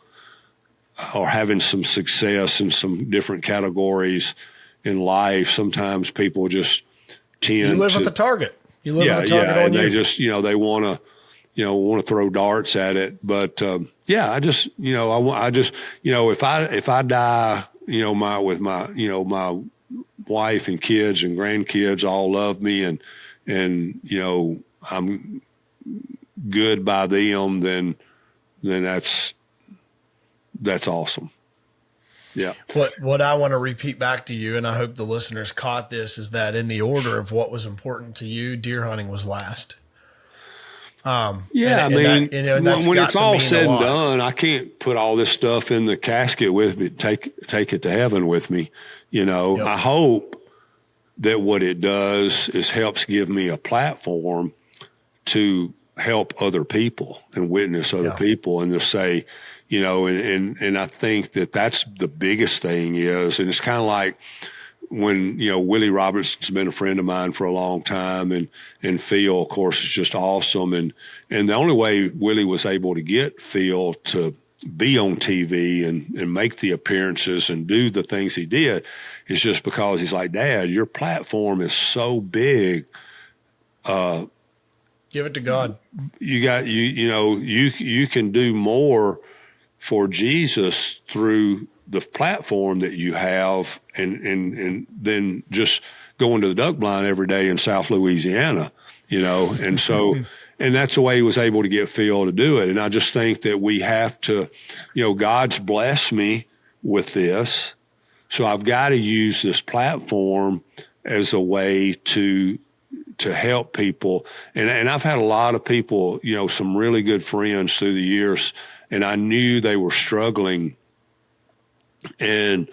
or having some success in some different categories in life, sometimes people just tend you live with a target. You live with a target on and you. they just, they want to throw darts at it. But I just, I just, if I die, with my wife and kids and grandkids all love me and I'm good by them, then that's awesome. Yeah. What I want to repeat back to you, and I hope the listeners caught this, is that in the order of what was important to you, deer hunting was last. When it's all said and done, I can't put all this stuff in the casket with me, take it to heaven with me. I hope that what it does is helps give me a platform to help other people and witness other people and to say, and I think that that's the biggest thing is, and it's kind of like when, Willie Robertson's been a friend of mine for a long time and Phil, of course, is just awesome. And the only way Willie was able to get Phil to be on TV and make the appearances and do the things he did is just because he's like, Dad, your platform is so big. Give it to God. You got, you can do more for Jesus through the platform that you have and then just going to the duck blind every day in South Louisiana, and so, and that's the way he was able to get Phil to do it. And I just think that we have to, God's blessed me with this. So I've got to use this platform as a way to help people. And I've had a lot of people, some really good friends through the years, and I knew they were struggling. And,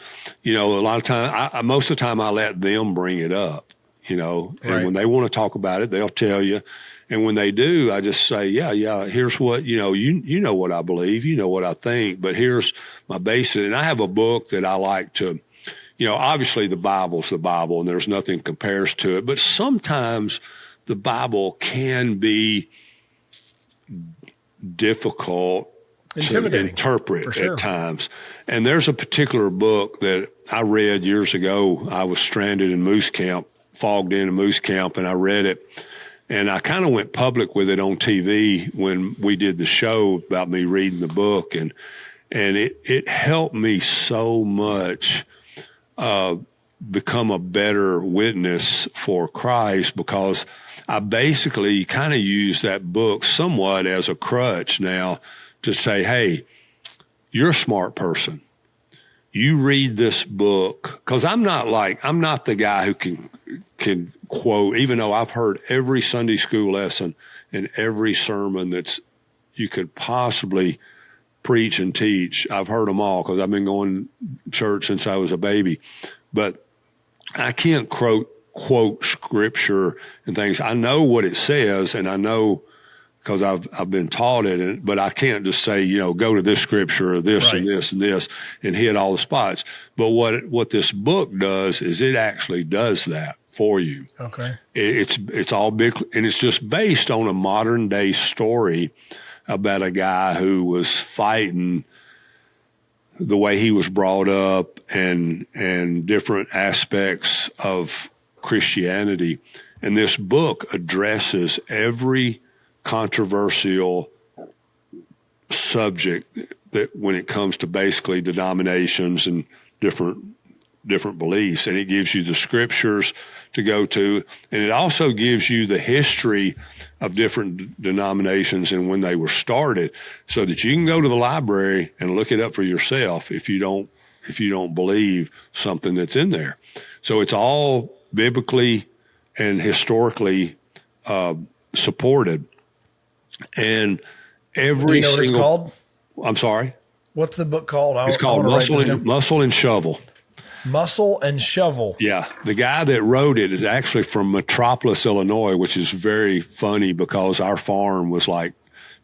a lot of time, most of the time I let them bring it up, and Right. when they want to talk about it, they'll tell you. And when they do, I just say, yeah, here's what, you know what I believe, you know what I think, but here's my basis. And I have a book that I like to, obviously the Bible's the Bible and there's nothing compares to it, but sometimes the Bible can be difficult to interpret at times. And there's a particular book that I read years ago. I was stranded in moose camp, fogged in a moose camp, and I read it. And I kind of went public with it on TV when we did the show about me reading the book. And it helped me so much become a better witness for Christ, because I basically kind of use that book somewhat as a crutch now to say, hey, you're a smart person. You read this book, because I'm not the guy who can quote, even though I've heard every Sunday school lesson and every sermon that's you could possibly preach and teach. I've heard them all because I've been going to church since I was a baby. But I can't quote scripture and things. I know what it says, and I know because I've been taught it, but I can't just say, go to this scripture or this and this and this and hit all the spots. But what this book does is it actually does that for you. Okay. It's all big, and it's just based on a modern day story about a guy who was fighting the way he was brought up and different aspects of Christianity. And this book addresses every controversial subject that when it comes to basically denominations and different beliefs. And it gives you the scriptures to go to, and it also gives you the history of different denominations and when they were started, so that you can go to the library and look it up for yourself if you don't believe something that's in there. So it's all biblically and historically supported. And every Do you know what it's called? I'm sorry? What's the book called? It's called Muscle and Shovel. Muscle and Shovel. Yeah. The guy that wrote it is actually from Metropolis, Illinois, which is very funny because our farm was like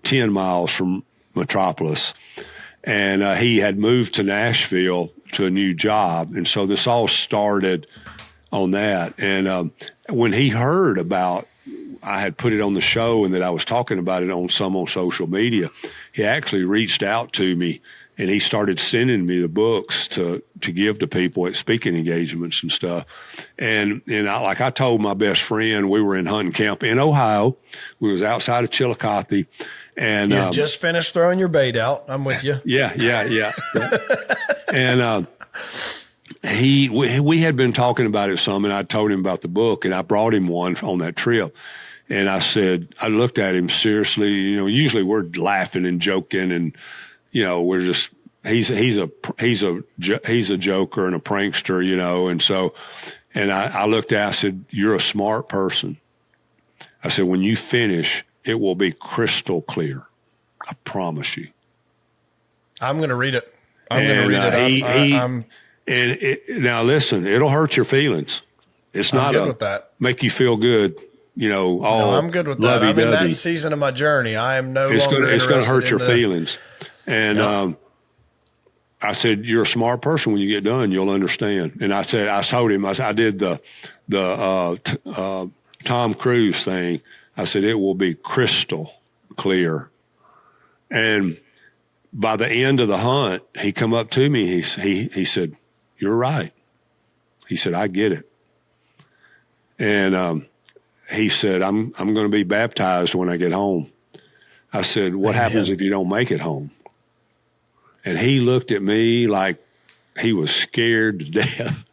10 miles from Metropolis. And he had moved to Nashville to a new job. And so this all started on that. And when he heard about, I had put it on the show and that I was talking about it on social media, he actually reached out to me and he started sending me the books to give to people at speaking engagements and stuff. And I told my best friend, we were in hunting camp in Ohio. We was outside of Chillicothe. And you just finished throwing your bait out. I'm with you. Yeah. And we had been talking about it some, and I told him about the book, and I brought him one on that trip. And I said, I looked at him seriously. Usually we're laughing and joking, and we're just he's a joker and a prankster, and so, and I looked at, I said, you're a smart person. I said, when you finish, it will be crystal clear. I promise you. I'm going to read it. I'm going to read it. Now listen, it'll hurt your feelings. It's not good with that. Make you feel good. I'm good with that. I'm in that season of my journey. I am no longer It's going to hurt your feelings. And I said, you're a smart person. When you get done, you'll understand. And I told him, I did the Tom Cruise thing. I said, it will be crystal clear. And by the end of the hunt, he come up to me. He said, you're right. He said, I get it. And he said, I'm going to be baptized when I get home. I said, what happens if you don't make it home? And he looked at me like he was scared to death.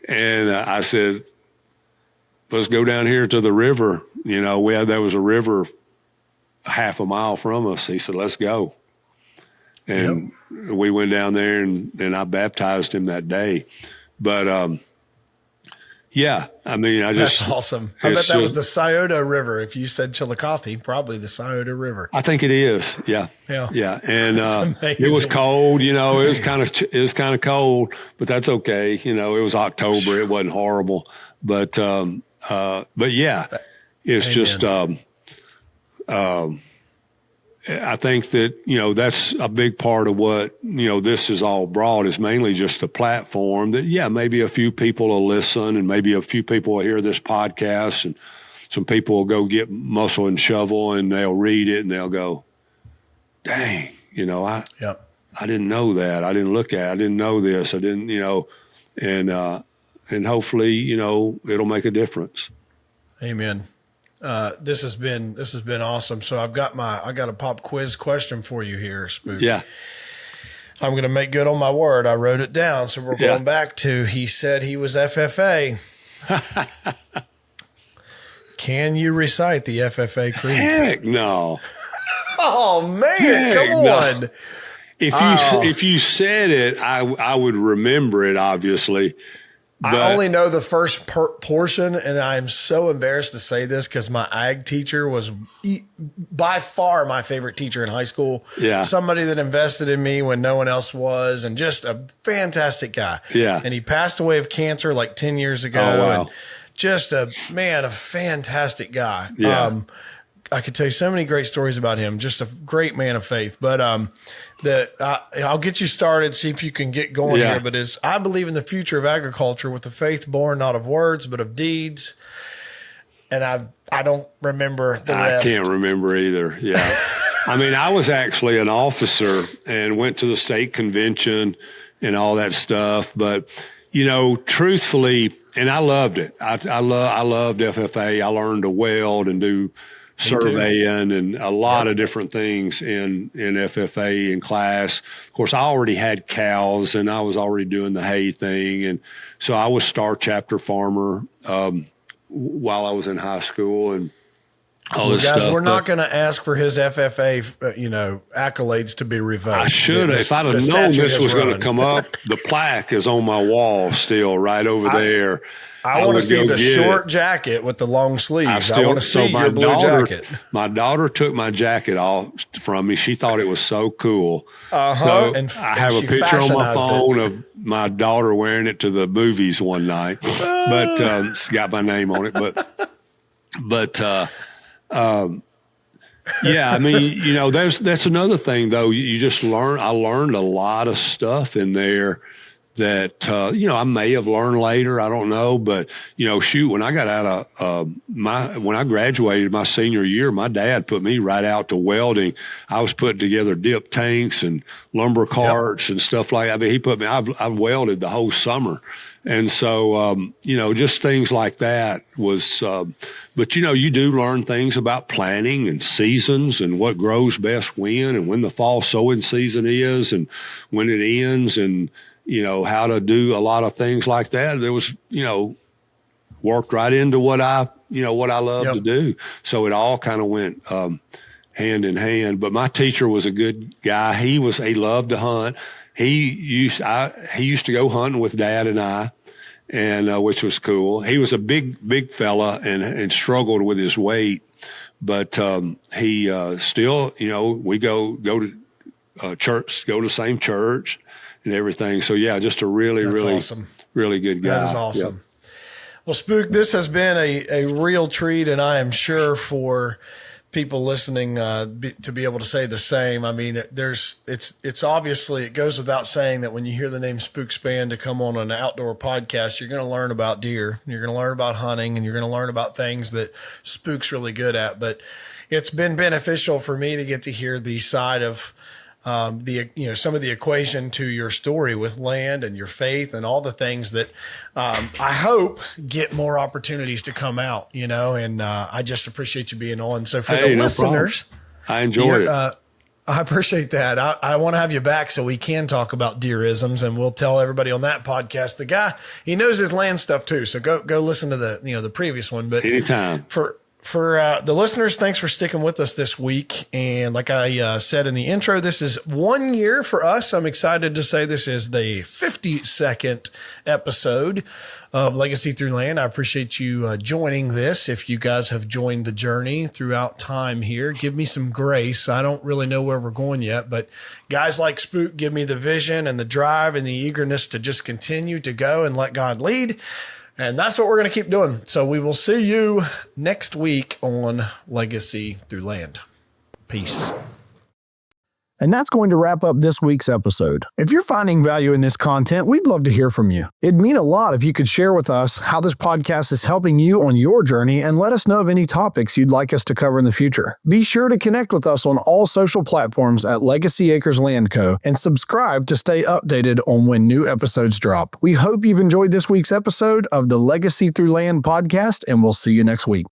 And I said, let's go down here to the river. There was a river half a mile from us. He said, let's go. And we went down there and I baptized him that day. But, that's awesome. I bet that was the Scioto River. If you said Chillicothe, probably the Scioto River. I think it is. Yeah. And it was cold. It was kind of cold, but that's okay. It was October. It wasn't horrible, but yeah, it's just. I think that, that's a big part of what, this is all brought is mainly just a platform that, maybe a few people will listen and maybe a few people will hear this podcast and some people will go get muscle and shovel and they'll read it and they'll go, dang, I didn't know that. I didn't look at it. I didn't know this. I didn't, and hopefully, it'll make a difference. Amen. This has been awesome. So I got a pop quiz question for you here, Spook. Yeah. I'm going to make good on my word. I wrote it down. So we're going back to, he said he was FFA. Can you recite the FFA creed? Heck no. Oh man, come on. If you said it, I would remember it, obviously. But I only know the first portion, and I'm so embarrassed to say this because my ag teacher was by far my favorite teacher in high school. Yeah. Somebody that invested in me when no one else was, and just a fantastic guy. Yeah. And he passed away of cancer like 10 years ago. Oh, wow. And just a fantastic guy. Yeah. I could tell you so many great stories about him. Just a great man of faith. But I'll get you started, see if you can get going here. But I believe in the future of agriculture with a faith born not of words but of deeds. And I don't remember the rest. I can't remember either. Yeah. I was actually an officer and went to the state convention and all that stuff. But, truthfully, and I loved it. I loved FFA. I learned to weld and do surveying and a lot of different things in FFA in class. Of course, I already had cows and I was already doing the hay thing. And so I was Star Chapter farmer while I was in high school and all this guys, stuff. we're not going to ask for his FFA, accolades to be revoked. I should have. If I'd have known this was going to come up, the plaque is on my wall still right over there. I want to see the short jacket with the long sleeves. I want to see your blue jacket. My daughter took my jacket off from me. She thought it was so cool. So I have a picture on my phone of my daughter wearing it to the movies one night, but it's got my name on it. But that's another thing though. You just learn. I learned a lot of stuff in there that, I may have learned later. I don't know. But, when I got out of when I graduated my senior year, my dad put me right out to welding. I was putting together dip tanks and lumber carts and stuff like that. He put me, I welded the whole summer. And so, just things like that was, but you do learn things about planning and seasons and what grows best when the fall sowing season is and when it ends and, how to do a lot of things like that. There was, worked right into what I love to do. So it all kind of went hand in hand. But my teacher was a good guy. He loved to hunt. He used to go hunting with Dad and I, and which was cool. He was a big fella and struggled with his weight, but he still, we go to church, go to the same church and everything. So yeah, just a really awesome. Really good guy. That is awesome. Yep. Well, Spook, this has been a real treat, and I am sure for people listening to be able to say the same. It's obviously, it goes without saying that when you hear the name Spook Spann to come on an outdoor podcast, you're going to learn about deer, you're going to learn about hunting, and you're going to learn about things that Spook's really good at. But it's been beneficial for me to get to hear the side of some of the equation to your story with land and your faith and all the things that I hope get more opportunities to come out, and I just appreciate you being on. So for the listeners, I enjoyed it. I appreciate that. I want to have you back so we can talk about deerisms, and we'll tell everybody on that podcast. The guy, he knows his land stuff too. So go listen to the previous one. But anytime. For the listeners, thanks for sticking with us this week. And like I said in the intro, this is 1 year for us. I'm excited to say this is the 52nd episode of Legacy Through Land. I appreciate you joining this. If you guys have joined the journey throughout time here, give me some grace. I don't really know where we're going yet, but guys like Spook give me the vision and the drive and the eagerness to just continue to go and let God lead. And that's what we're going to keep doing. So we will see you next week on Legacy Through Land. Peace. And that's going to wrap up this week's episode. If you're finding value in this content, we'd love to hear from you. It'd mean a lot if you could share with us how this podcast is helping you on your journey and let us know of any topics you'd like us to cover in the future. Be sure to connect with us on all social platforms at Legacy Acres Land Co. and subscribe to stay updated on when new episodes drop. We hope you've enjoyed this week's episode of the Legacy Through Land podcast, and we'll see you next week.